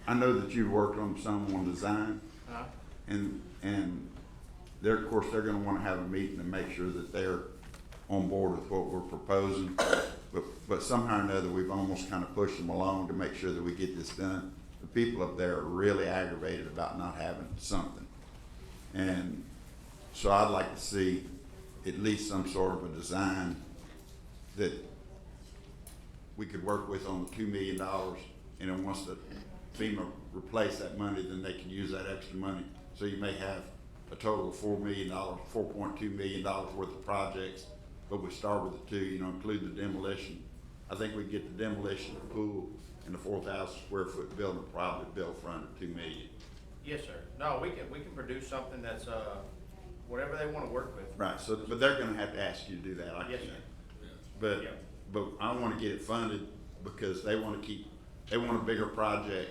I know that you've worked on some on design, and they're, of course, they're gonna wanna have a meeting and make sure that they're on board with what we're proposing. But somehow or another, we've almost kind of pushed them along to make sure that we get this done. The people up there are really aggravated about not having something. And so I'd like to see at least some sort of a design that we could work with on the $2 million, and then once the FEMA replace that money, then they can use that extra money. So you may have a total of $4 million, $4.2 million worth of projects, but we start with the 2, include the demolition. I think we can get the demolition of the pool and the 4,000 square foot building probably built for under $2 million. Yes, sir. No, we can produce something that's, whatever they wanna work with. Right, so, but they're gonna have to ask you to do that, I Yes, can't. sir. Yeah. But I wanna get it funded because they want a bigger project,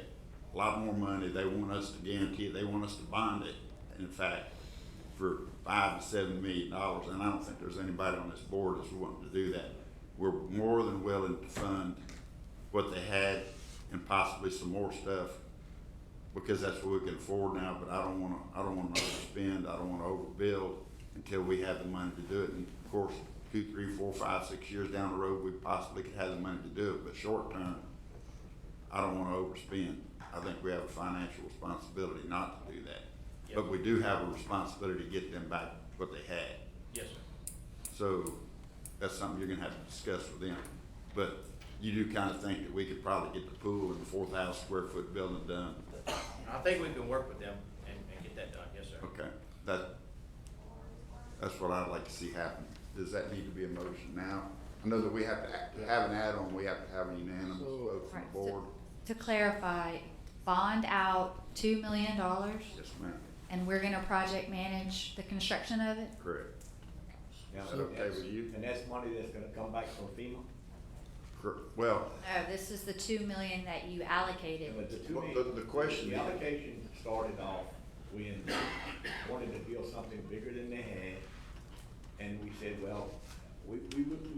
a lot more money, they want us to guarantee it, they want us to bond it, in fact, for $5 to $7 million, and I don't think there's anybody on this board that's wanting to do that. We're more than willing to fund what they had and possibly some more stuff, because that's what we can afford now, but I don't wanna overspend, I don't wanna overbuild until we have the money to do it. And of course, 2, 3, 4, 5, 6 years down the road, we possibly could have the money to do it, but short term, I don't wanna overspend. I think we have a financial responsibility not to do that. Yep. But we do have a responsibility to get them back what they had. Yes, sir. So that's something you're gonna have to discuss with them. But you do kinda think that we could probably get the pool and the 4,000 square foot building done. I think we can work with them and get that done, yes, sir. Okay, that's what I'd like to see happen. Does that need to be a motion now? I know that we have to have an add-on, we have to have a unanimous vote from Right, the board. To clarify, bond out $2 million, Yes, ma'am. and we're gonna project manage the construction of it? Correct. Now, Is that okay with you? And that's money that's gonna come back from FEMA? Well, No, this is the $2 million that you allocated. But the two Well, million- the question The is- allocation started off when wanted to build something bigger than they had, and we said, well, we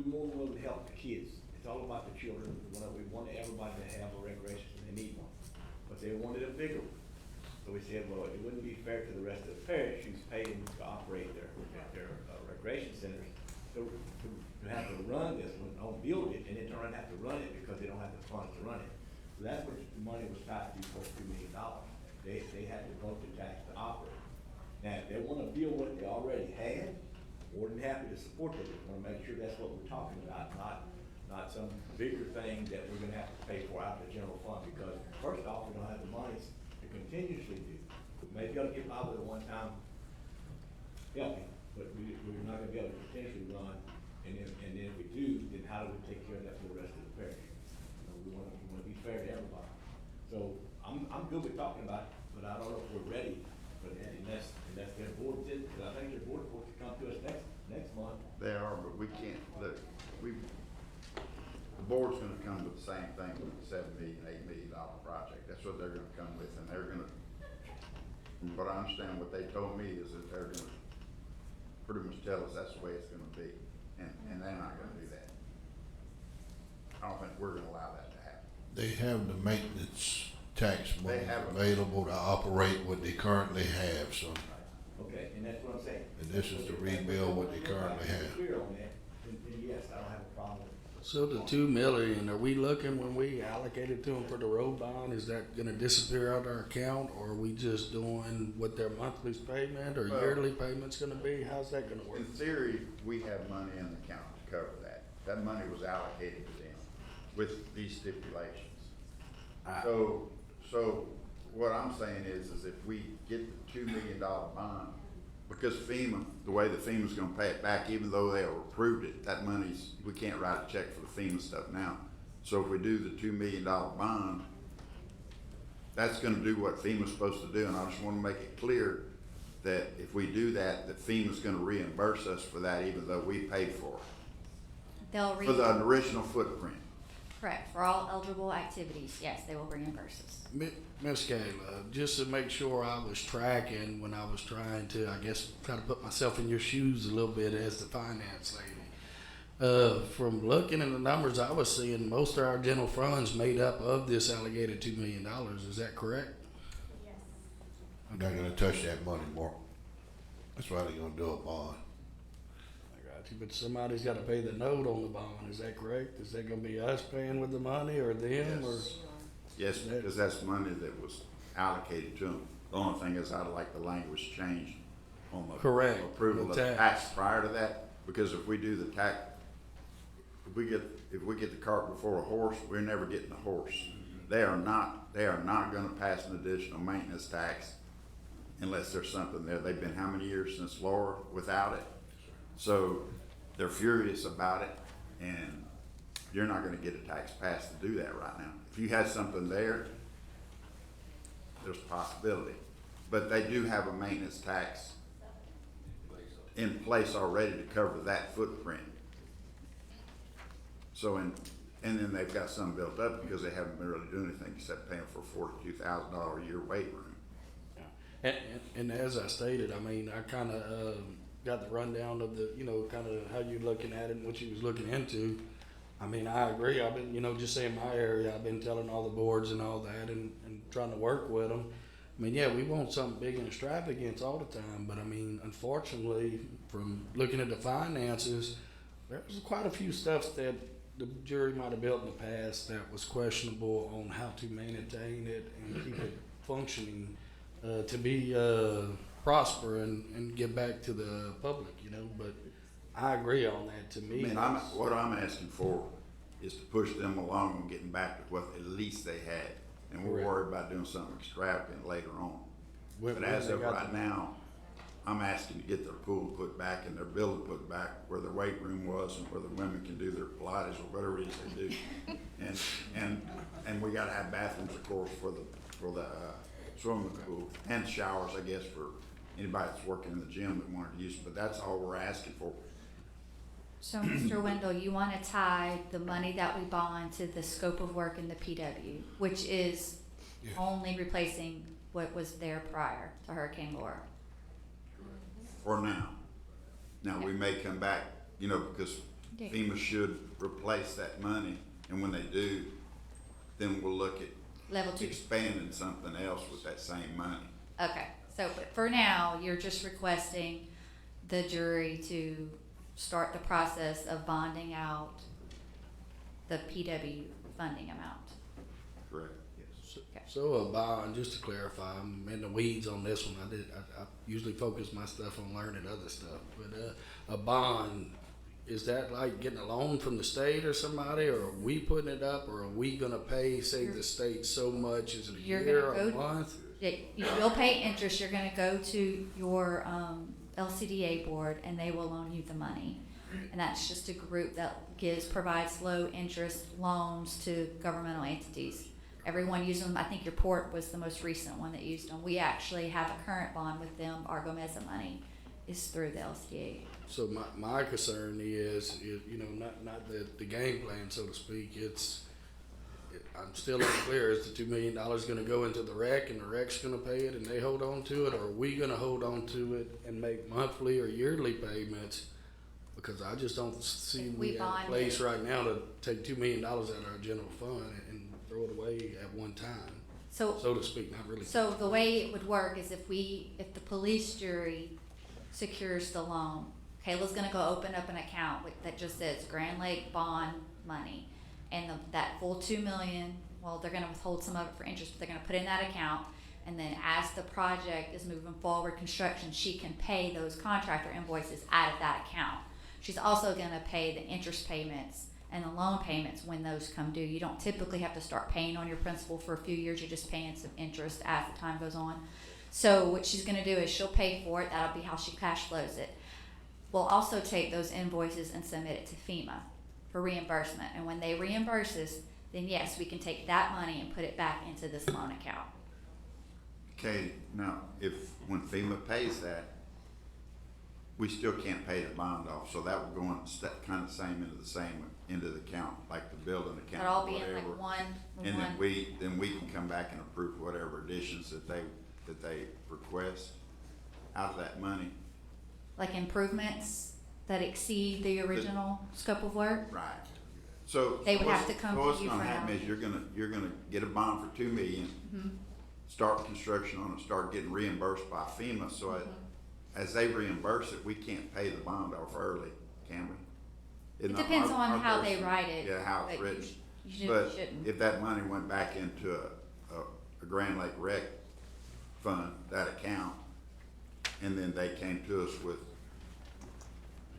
more willing to help the kids. It's all about the children. We want everybody to have a recreation, and they need one, but they wanted a bigger one. So we said, well, it wouldn't be fair to the rest of the parish who's paying to operate their recreation centers to have to run this one, don't build it, and then turn around and have to run it because they don't have the funds to run it. So that's what the money was tied to for $2 million. They had to vote the tax to operate. Now, if they wanna build what they already had, more than happy to support it. We wanna make sure that's what we're talking about, not some bigger thing that we're gonna have to pay for out of the general fund, because first off, we don't have the monies to continuously do. Maybe I'll get by with it one time, help me, but we're not gonna be able to potentially run, and then if we do, then how do we take care of that for the rest of the parish? We wanna be fair to everybody. So I'm good with talking about it, but I don't know if we're ready for that unless their board did, because I think their board supposed to come to us next month. they are, but we can't, look, the board's gonna come with the same thing with the $7 million, $8 million project. That's what they're gonna come with, and they're gonna, from what I understand, what they told me is that they're gonna pretty much tell us that's the way it's gonna be, and they're not gonna do that. I don't think we're gonna allow that to happen. They have the maintenance tax money They have it. available to operate what they currently have, so, Okay, and that's what I'm saying. and this is to rebuild what they currently have. Clear on that, then yes, I don't have a problem with it. So the 2 million, are we looking when we allocate it to them for the road bond, is that gonna disappear out of our account? Or are we just doing what their monthly payment or Well- yearly payment's gonna be? How's that gonna work? In theory, we have money in the account to cover that. That money was allocated to them with these stipulations. So what I'm saying is if we get the $2 million bond, because FEMA, the way that FEMA's gonna pay it back, even though they approved it, that money's, we can't write a check for the FEMA stuff now. So if we do the $2 million bond, that's gonna do what FEMA's supposed to do, and I just wanna make it clear that if we do that, that FEMA's gonna reimburse us for that, even though we paid for it. They'll For the original footprint. correct, for all eligible activities, yes, they will reimburse us. Ms. Kayla, just to make sure I was tracking when I was trying to, I guess, try to put myself in your shoes a little bit as the finance lady. From looking at the numbers I was seeing, most of our general funds made up of this allocated $2 million. Is that correct? Yes. I'm not gonna touch that money, Mark. That's why they're gonna do a bond. I got you, but somebody's got to pay the note on the bond. Is that correct? Is that going to be us paying with the money or them or? Yes, because that's money that was allocated to them. The only thing is I'd like the language changed on the Correct. approval of The the tax. tax prior to that, because if we do the tax, if we get the cart before a horse, we're never getting a horse. They are not gonna pass an additional maintenance tax unless there's something there. They've been how many years since Laura without it? So they're furious about it, and you're not gonna get a tax pass to do that right now. If you had something there, there's a possibility. But they do have a maintenance tax in place already to cover that footprint. So, and then they've got some built up because they haven't been really doing anything except paying for $42,000 a year weight room. And as I stated, I mean, I kind of got the rundown of the, kind of how you're looking at it and what you was looking into. I mean, I agree. I've been, just saying my area, I've been telling all the boards and all that and trying to work with them. I mean, yeah, we want something big and extravagant all the time, but I mean, unfortunately, from looking at the finances, there's quite a few stuff that the jury might have built in the past that was questionable on how to maintain it and keep it functioning to be prosper and give back to the public, but I agree on that. To me, What I'm asking for is to push them along and getting back to what at least they had. And we're Correct. worried about doing something extravagant later on. When- But when as they of got right now, I'm asking to get their pool put back and their building put back where their weight room was and where the women can do their Pilates or whatever it is they do. And we gotta have bathrooms, of course, for the swimming pool and showers, I guess, for anybody that's working in the gym that wanted to use it. But that's all we're asking for. So, Mr. Wendell, you want to tie the money that we bond to the scope of work in the PW, which is Yeah. only replacing what was there prior to Hurricane Laura. For now. Now, we may come back, because Yeah. FEMA should replace that money, and when they do, then we'll look at Level 2. expanding something else with that same money. Okay, so but for now, you're just requesting the jury to start the process of bonding out the PW funding amount. Correct, yes. So a bond, just to clarify, I'm in the weeds on this one. I usually focus my stuff on learning other stuff, but a bond, is that like getting a loan from the state or somebody, or are we putting it up, or are we gonna pay, say, the state so much? Is it a You're year, gonna a go- month? You'll pay interest, you're gonna go to your LCDA board and they will loan you the money. And that's just a group that provides low interest loans to governmental entities. Everyone uses them. I think your port was the most recent one that used them. We actually have a current bond with them. Argo Mesa money is through the LCDA. So my concern is, not the game plan, so to speak. I'm still unclear. Is the $2 million going to go into the rec and the rec's going to pay it and they hold on to it, or are we going to hold on to it and make monthly or yearly payments? Because I just don't see We we have bond a place it. right now to take $2 million out of our general fund and throw it away at one time, So to speak. Not really. So the way it would work is if the police jury secures the loan, Kayla's gonna go open up an account that just says Grand Lake bond money. And that full $2 million, well, they're gonna withhold some of it for interest, but they're gonna put it in that account. And then as the project is moving forward, construction, she can pay those contractor invoices out of that account. She's also gonna pay the interest payments and the loan payments when those come due. You don't typically have to start paying on your principal for a few years. You're just paying some interest as the time goes on. So what she's going to do is she'll pay for it. That'll be how she cash flows it. We'll also take those invoices and submit it to FEMA for reimbursement. And when they reimburse us, then yes, we can take that money and put it back into this loan account. Okay, now, when FEMA pays that, we still can't pay the bond off, so that would go in kind of into the account, like the building account It'll all or be in whatever. like one. And then we can come back and approve whatever additions that they request out of that money. Like improvements that exceed the original scope of work. Right. So They would have to come to what's you gonna for happen help. is you're gonna get a bond for $2 million, Mhm. start construction on it, start getting reimbursed by FEMA, so as they reimburse it, we can't pay the bond off early, can we? It depends on Aren't how there they some- write it, Yeah, how it's but written. you But shouldn't. if that money went back into a Grand Lake Rec fund, that account, and then they came to us with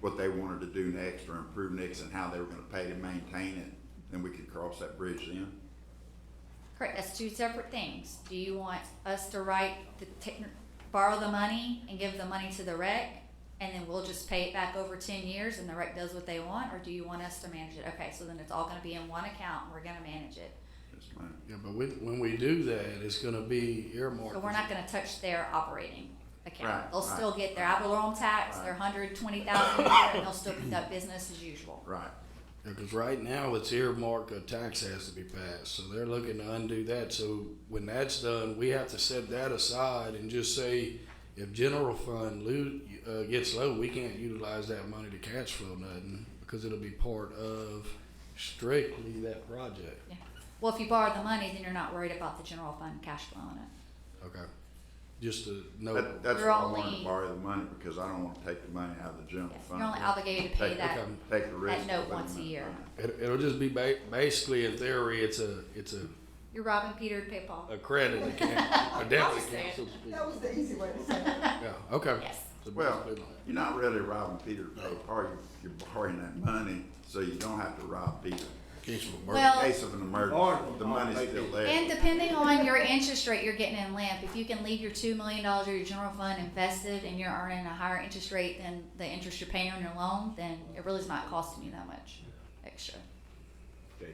what they wanted to do next or improve next and how they were gonna pay to maintain it, then we could cross that bridge then. Correct, that's two separate things. Do you want us to borrow the money and give the money to the rec, and then we'll just pay it back over 10 years and the rec does what they want, or do you want us to manage it? Okay, so then it's all gonna be in one account and we're gonna manage it. Yeah, but when we do that, it's gonna be earmarked. So we're not gonna touch their operating account. Right, They'll right. still get their ad valorem tax, their Right. 120,000 a year, and they'll still conduct business as usual. Right. Because right now it's earmarked, a tax has to be passed, so they're looking to undo that. So when that's done, we have to set that aside and just say, if general fund gets low, we can't utilize that money to cash flow nothing because it'll be part of strictly that project. Yeah. Well, if you borrow the money, then you're not worried about the general fund cash flowing it. Okay. Just to know. That's You're why I wanted only- to borrow the money, because I don't wanna take the money out of the general Yes, fund. you're only obligated to pay Take- that, Take the risk. that note of it. once a year. It'll just be basically, in theory, it's a You're robbing Peter to pay Paul. credit account, a debit I'll just say account, it. so to speak. That was the easy way to say it. Yeah, okay. Yes. So Well, basically, you're not really robbing Peter to pay Paul, you're borrowing that money, so you don't have to rob Peter. In Well- case of an emergency, the money's still there. And depending on your interest rate you're getting in LAMP, if you can leave your $2 million or your general fund invested and you're earning a higher interest rate than the interest you're paying on your loan, then it really is not costing you that much extra. Okay.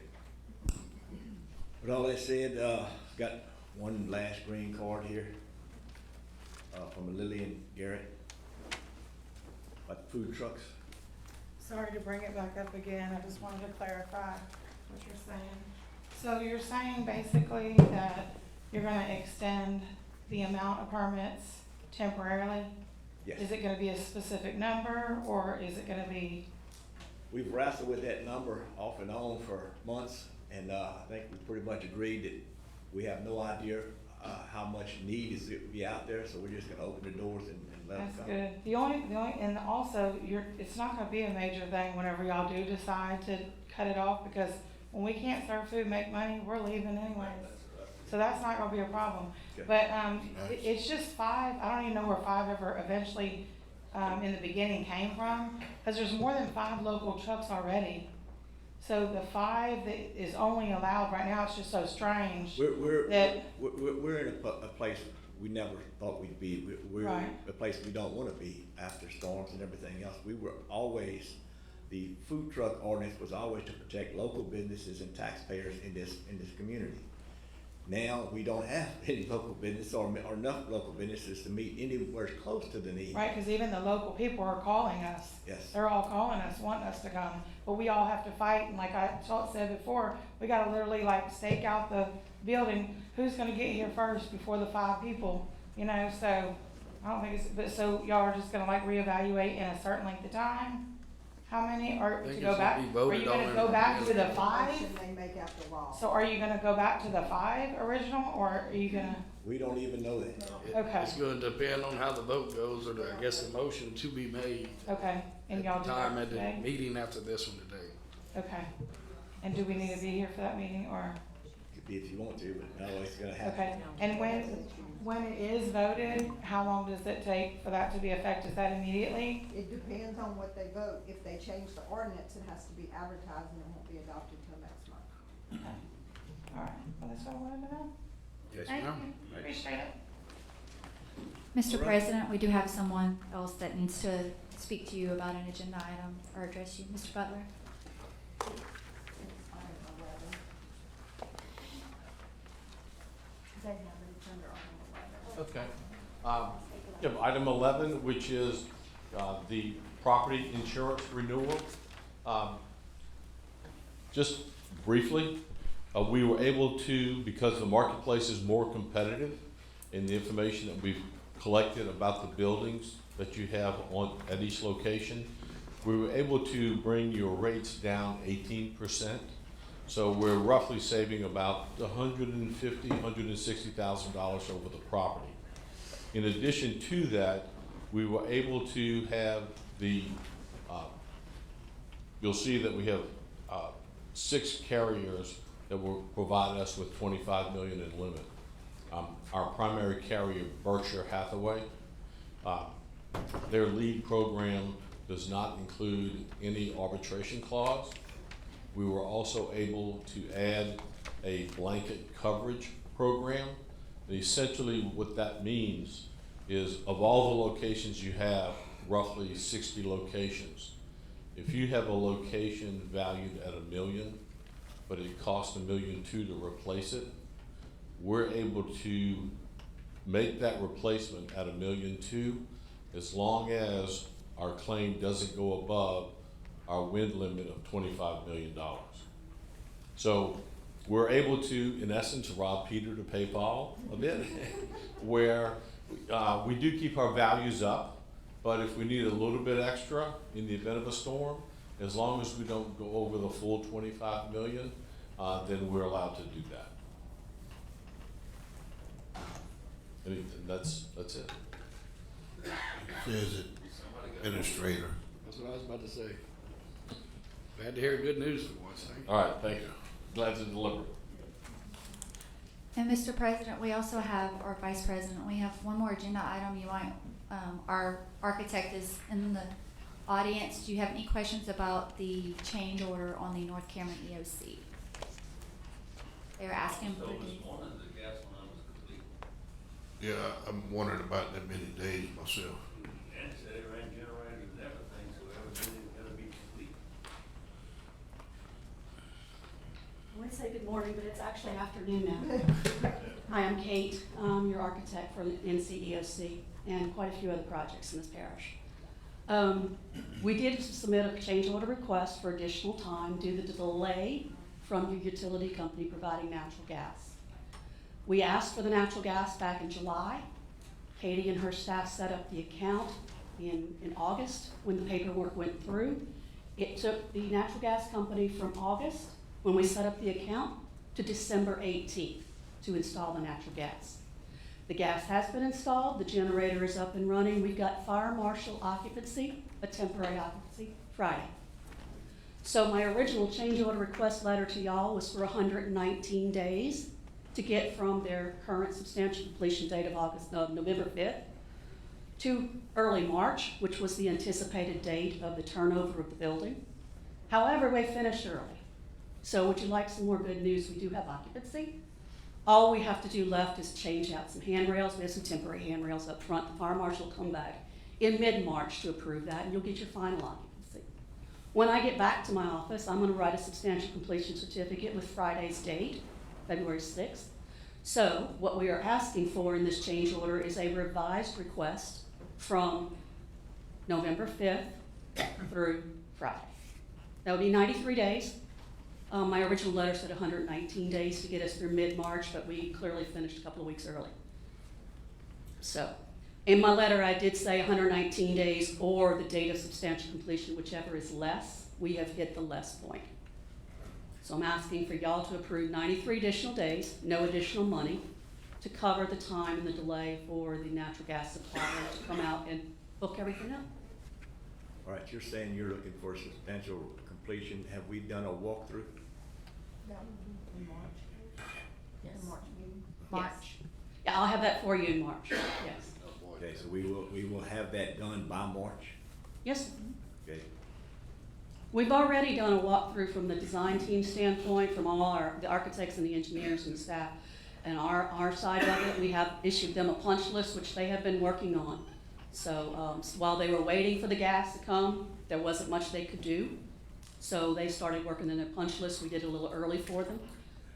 With all that said, got one last green card here, from Lillian Garrett, about the food trucks. Sorry to bring it back up again, I just wanted to clarify what you're saying. So you're saying basically that you're gonna extend the amount of permits temporarily? Yes. Is it gonna be a specific number, or is it gonna be, We've wrestled with that number off and on for months, and I think we pretty much agreed that we have no idea how much need is to be out there, so we're just gonna open the doors and let them that's come. good. The only, and also, it's not gonna be a major thing whenever y'all do decide to cut it off, because when we can't serve food, make money, we're leaving anyways. So that's not gonna be a problem. Okay. But, it's just 5, I don't even know where 5 ever eventually, in the beginning came from, cause there's more than 5 local trucks already. So the 5 that is only allowed right now, it's just so strange. We're that- in a place we never thought we'd be. We're Right. a place we don't wanna be after storms and everything else. We were always, the food truck ordinance was always to protect local businesses and taxpayers in this community. Now, we don't have any local business or enough local businesses to meet anywhere close to the need. Right, cause even the local people are calling us. Yes. They're all calling us, wanting us to come, but we all have to fight, and like I said before, we gotta literally like stake out the building, who's gonna get here first before the 5 people, you know, so, I don't think it's, but so y'all are just gonna like reevaluate in a certain length of time? How many, or I think to it's go gonna back, be are voted you gonna on go in back the to the end. 5? Motion they make after law. So are you gonna go back to the 5 original, or are you gonna, We don't even know that. Okay. It's gonna depend on how the vote goes, or I guess the motion to be made. okay, and y'all do Time that at the today? meeting after this one today. Okay, and do we need to be here for that meeting, or? if you want to, but no, it's gonna happen. Okay, and when it is voted, how long does it take for that to be effective? Is that immediately? It depends on what they vote. If they change the ordinance, it has to be advertised and it won't be adopted till next month. Okay. All right, well, that's what I wanted to know. Yes, Thank ma'am. you. Appreciate it. Mr. All right. President, we do have someone else that needs to speak to you about an agenda item or address you. Mr. Butler? They have it, it's under item 11. Okay. You have item 11, which is the property insurance renewal. Just briefly, we were able to, because the marketplace is more competitive in the information that we've collected about the buildings that you have at each location, we were able to bring your rates down 18%. So we're roughly saving about $150,000, $160,000 over the property. In addition to that, we were able to have you'll see that we have 6 carriers that will provide us with $25 million in limit. Our primary carrier, Berkshire Hathaway, their lead program does not include any arbitration clause. We were also able to add a blanket coverage program. Essentially what that means is of all the locations you have, roughly 60 locations, if you have a location valued at $1 million, but it costs $1.2 million to replace it, we're able to make that replacement at $1.2 million as long as our claim doesn't go above our wind limit of $25 million. So we're able to, in essence, rob Peter to pay Paul a bit, where we do keep our values up, but if we need a little bit extra in the event of a storm, as long as we don't go over the full $25 million, then we're allowed to do that. And that's it. Says it, administrator. That's what I was about to say. Glad to hear good news for once, thank you. All right, thank you. Glad to deliver. And Mr. President, we also have, or Vice President, we have one more agenda item. You might, our architect is in the audience. Do you have any questions about the change order on the North Cameron EOC? They were asking. So this morning, the gas line was complete. Yeah, I'm wondering about that many days myself. And it said it ran generators and everything, so everything is gonna be complete. I want to say good morning, but it's actually afternoon now. Hi, I'm Kate, your architect for the NCEOC and quite a few other projects in this parish. We did submit a change order request for additional time due to the delay from your utility company providing natural gas. We asked for the natural gas back in July. Katie and her staff set up the account in August when the paperwork went through. It took the natural gas company from August, when we set up the account, to December 18th to install the natural gas. The gas has been installed, the generator is up and running. We've got fire marshal occupancy, a temporary occupancy, Friday. So my original change order request letter to y'all was for 119 days to get from their current substantial completion date of November 5th to early March, which was the anticipated date of the turnover of the building. However, we finished early. So would you like some more good news? We do have occupancy. All we have to do left is change out some handrails. We have some temporary handrails up front. The fire marshal will come back in mid-March to approve that, and you'll get your final occupancy. When I get back to my office, I'm gonna write a substantial completion certificate with Friday's date, February 6th. So what we are asking for in this change order is a revised request from November 5th through Friday. That would be 93 days. My original letter said 119 days to get us through mid-March, but we clearly finished a couple of weeks early. So, in my letter, I did say 119 days or the date of substantial completion, whichever is less. We have hit the less point. So I'm asking for y'all to approve 93 additional days, no additional money, to cover the time and the delay for the natural gas supplier to come out and hook everything up. All right, you're saying you're looking for substantial completion. Have we done a walkthrough? That would be in March. March. Yeah, I'll have that for you in March, yes. Okay, so we will have that done by March? Yes, sir. Okay, We've already done a walkthrough from the design team standpoint, from all the architects and the engineers and staff. And our side of it, we have issued them a punch list, which they have been working on. So while they were waiting for the gas to come, there wasn't much they could do. So they started working in their punch list. We did it a little early for them.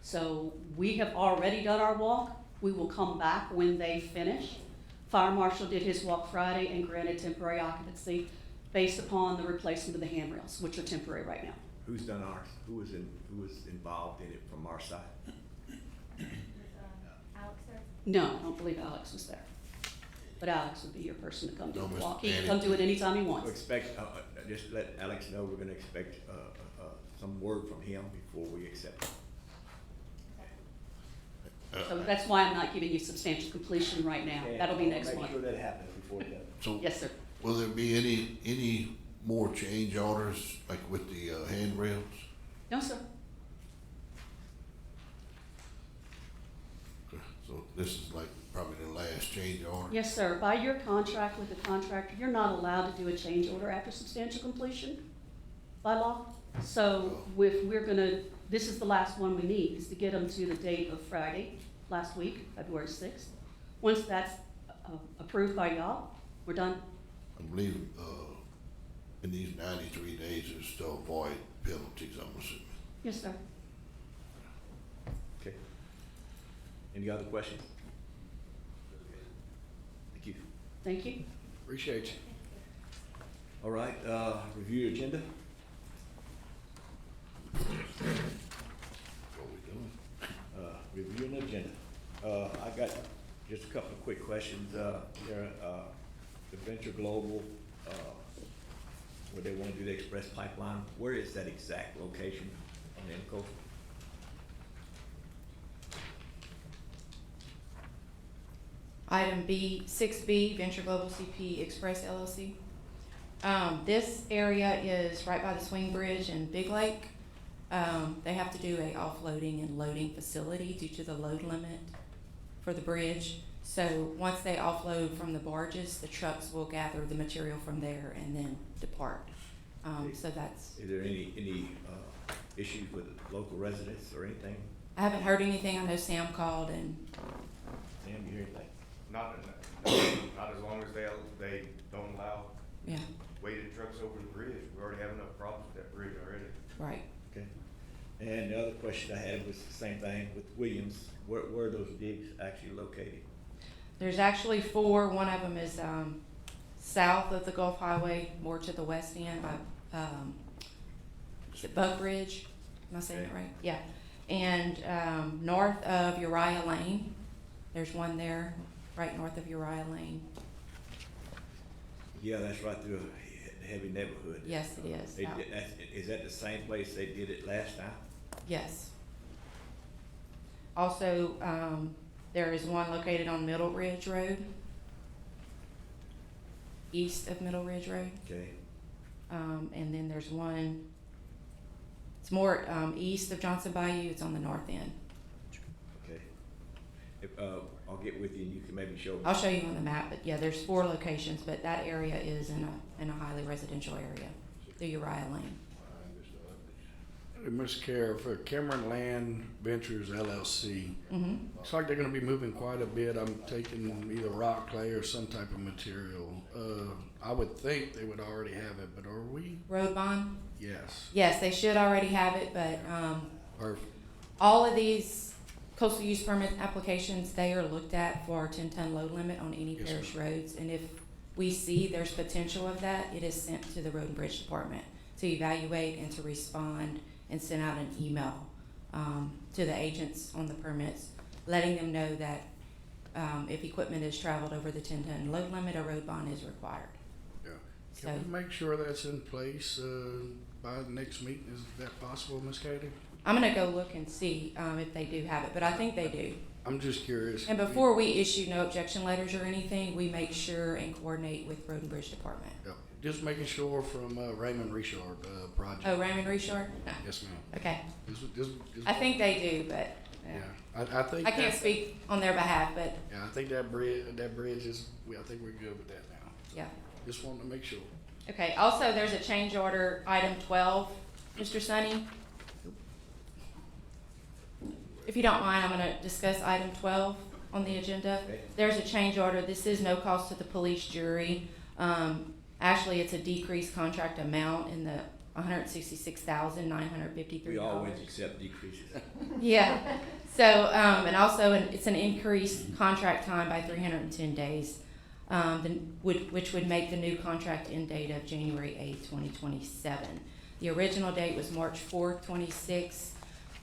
So we have already done our walk. We will come back when they finish. Fire Marshal did his walk Friday and granted temporary occupancy based upon the replacement of the handrails, which are temporary right now. who's done ours? Who was involved in it from our side? Alex there? No, I don't believe Alex was there. But Alex would be your person to come do No, the Mr. walk. He can Danny. come do it anytime he We'll wants. expect, just let Alex know we're gonna expect, some word from him before we accept it. So that's why I'm not giving you substantial completion right now. And That'll be I'll next month. Make sure that happens before then. So Yes, sir. will there be any more change orders, like with the handrails? No, sir. So this is like probably the last change order? Yes, sir. By your contract with the contractor, you're not allowed to do a change order after substantial completion by law. So if we're gonna, this is the last one we need, is to get them to the date of Friday, last week, February 6th. Once that's approved by y'all, we're done. I believe, in these 93 days, there's still void penalties, I'm assuming. Yes, sir. Okay. Any other questions? Thank you. Thank you. Appreciate you. All right, review your agenda. What we doing? Reviewing the agenda. I got just a couple of quick questions. The Venture Global, where they want to do the express pipeline, where is that exact location on the Inco? Item B, 6B, Venture Global CP Express LLC. This area is right by the swing bridge in Big Lake. They have to do a offloading and loading facility due to the load limit for the bridge. So once they offload from the barges, the trucks will gather the material from there and then depart. So that's, Is there any issues with local residents or anything? I haven't heard anything. I know Sam called and, Sam, you hear anything? Not as long as they don't allow yeah, weighted trucks over the bridge. We already have enough problems with that bridge already. right. Okay. And the other question I had was the same thing with Williams. Where are those digs actually located? There's actually 4. One of them is south of the Gulf Highway, more to the west end by, is it Buck Ridge? Am I saying it Okay. right? Yeah. And north of Uriah Lane. There's one there, right north of Uriah Lane. Yeah, that's right through a heavy neighborhood. Yes, it is. They did, is that the same place they did it last time? Yes. Also, there is one located on Middle Ridge Road, east of Middle Ridge Road. Okay. And then there's one, it's more east of Johnson Bayou. It's on the north end. Okay. If, I'll get with you and you can maybe show me. I'll show you on the map, but yeah, there's 4 locations, but that area is in a highly residential area, the Uriah Lane. Hey, Ms. Carey, for Cameron Land Ventures LLC, Mm-hmm. looks like they're gonna be moving quite a bit. I'm taking either rock, clay, or some type of material. I would think they would already have it, but are we? Road bond? Yes. Yes, they should already have it, but Perfect. all of these coastal use permit applications, they are looked at for our 10-ton load limit on any Yes, parish roads. And if we see there's potential of that, it is sent to the Road and Bridge Department to evaluate and to respond and send out an email to the agents on the permits, letting them know that if equipment is traveled over the 10-ton load limit, a road bond is required. Yeah. So Can we make sure that's in place by the next meeting? Is that possible, Ms. Katie? I'm gonna go look and see if they do have it, but I think they do. I'm just curious. And before we issue no objection letters or anything, we make sure and coordinate with Road and Bridge Department. Yeah, just making sure from Raymond Richard project. Oh, Raymond Richard? No. Yes, ma'am. Okay. This- I think they do, but Yeah, I think. I can't that- speak on their behalf, but Yeah, I think that bridge is, I think we're good with that now. yeah. Just wanted to make sure. Okay, also, there's a change order, item 12, Mr. Sonny. If you don't mind, I'm gonna discuss item 12 on the agenda. Okay. There's a change order, this is no cost to the police jury. Actually, it's a decreased contract amount in the $166,953. We always accept decreases. Yeah, so, and also, it's an increased contract time by 310 days, which would make the new contract end date of January 8th, 2027. The original date was March 4th, 26,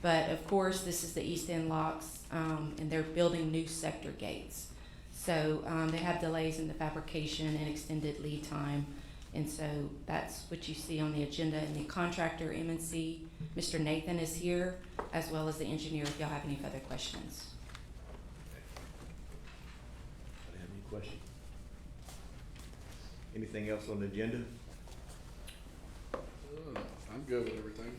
but of course, this is the East End locks, and they're building new sector gates. So, they have delays in the fabrication and extended lead time. And so that's what you see on the agenda. And the contractor, M&C, Mr. Nathan is here, as well as the engineer, if y'all have any further questions. Do you have any questions? Anything else on the agenda? I'm good with everything.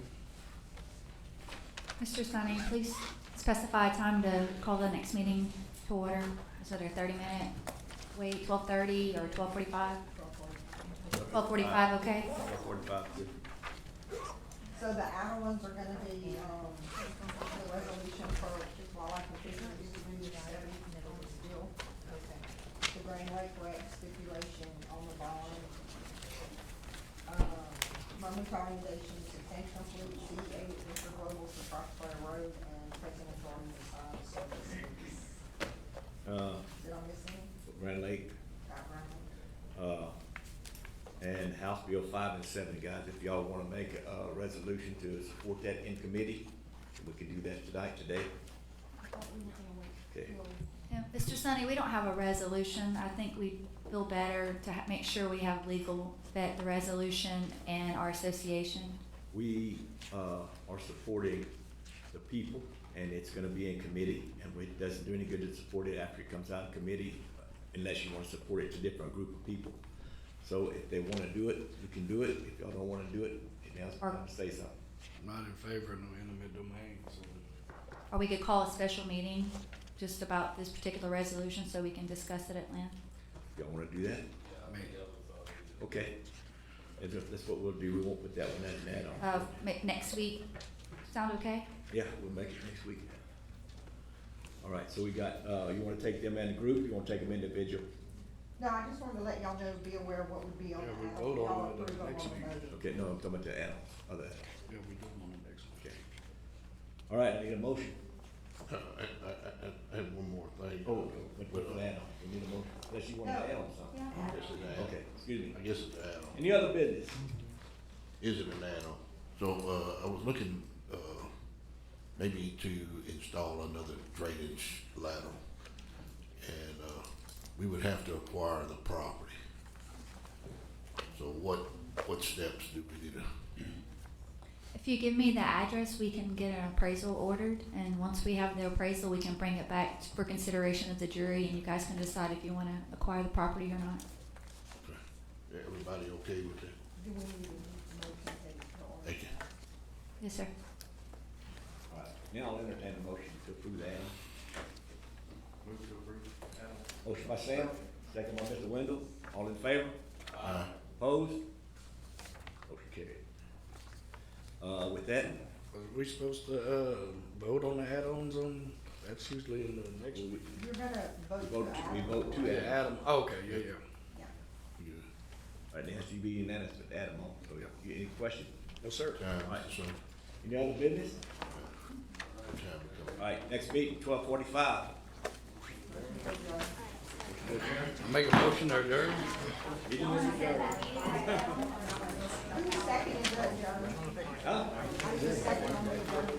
Mr. Sonny, please specify a time to call the next meeting to order. Is it a 30-minute wait, 12:30 or 12:45? 12:45, okay? 12:45, good. So the outer ones are gonna be, the resolution for wildlife and fisheries, still. The Grand Lake Rec stipulation on the bond. Momentary inundation, substantial complete, C8, Mr. Global for Crossfire Road, and President Gordon for Science Services. Did I miss any? Grand Lake, Got right. and House Bill 5 and 7, guys, if y'all wanna make a resolution to support that in committee, we can do that today. Okay. Yeah, Mr. Sonny, we don't have a resolution. I think we feel better to make sure we have legal vet the resolution and our association. We, are supporting the people, and it's gonna be in committee, and it doesn't do any good to support it after it comes out in committee, unless you wanna support it to a different group of people. So if they wanna do it, you can do it. If y'all don't wanna do it, now's the time to say something. I'm not in favor of no eminent domain, so. Or we could call a special meeting just about this particular resolution so we can discuss it at length. Y'all wanna do that? Okay. That's what we'll do. We won't put that one as an add-on. Next week, sound okay? Yeah, we'll make it next week. All right, so we got, you wanna take them in a group, you wanna take them individual? No, I just wanted to let y'all know, be aware of what would be on Yeah, the we add-on. vote on Y'all it approve of next on the week. budget. Okay, no, I'm talking about the add-ons, other add-ons. Yeah, we do on the next one. Okay. All right, I need a motion. And one more thing. Oh, but for the add-on, we need a motion, unless you want to add on something. I guess it's an add-on. Okay, excuse me. I guess it's an add-on. Any other business? Is it an add-on? So, I was looking, maybe to install another drainage lateral. And, we would have to acquire the property. So what steps do we need to? If you give me the address, we can get an appraisal ordered, and once we have the appraisal, we can bring it back for consideration of the jury, and you guys can decide if you want to acquire the property or not. Okay. Everybody okay with that? Do we need a motion to take the order? Thank you. Yes, sir. All right, now I'll entertain a motion to approve the add-on. Move to approve. Motion by Sam, second by Mr. Wendell. All in favor? Aye. Opposed? Motion carried. With that, Are we supposed to, vote on the add-ons on, that's usually in the next week. You're gonna vote to add. we vote to Yeah, add. Adam, okay, yeah. All right, it has to be unanimous, but add them on. So, any questions? No, sir. Time, All right. so, Any other business? time to come. All right, next meeting, 12:45. Make a motion to adjourn. Who seconded that, John? Huh? I just seconded on the vote.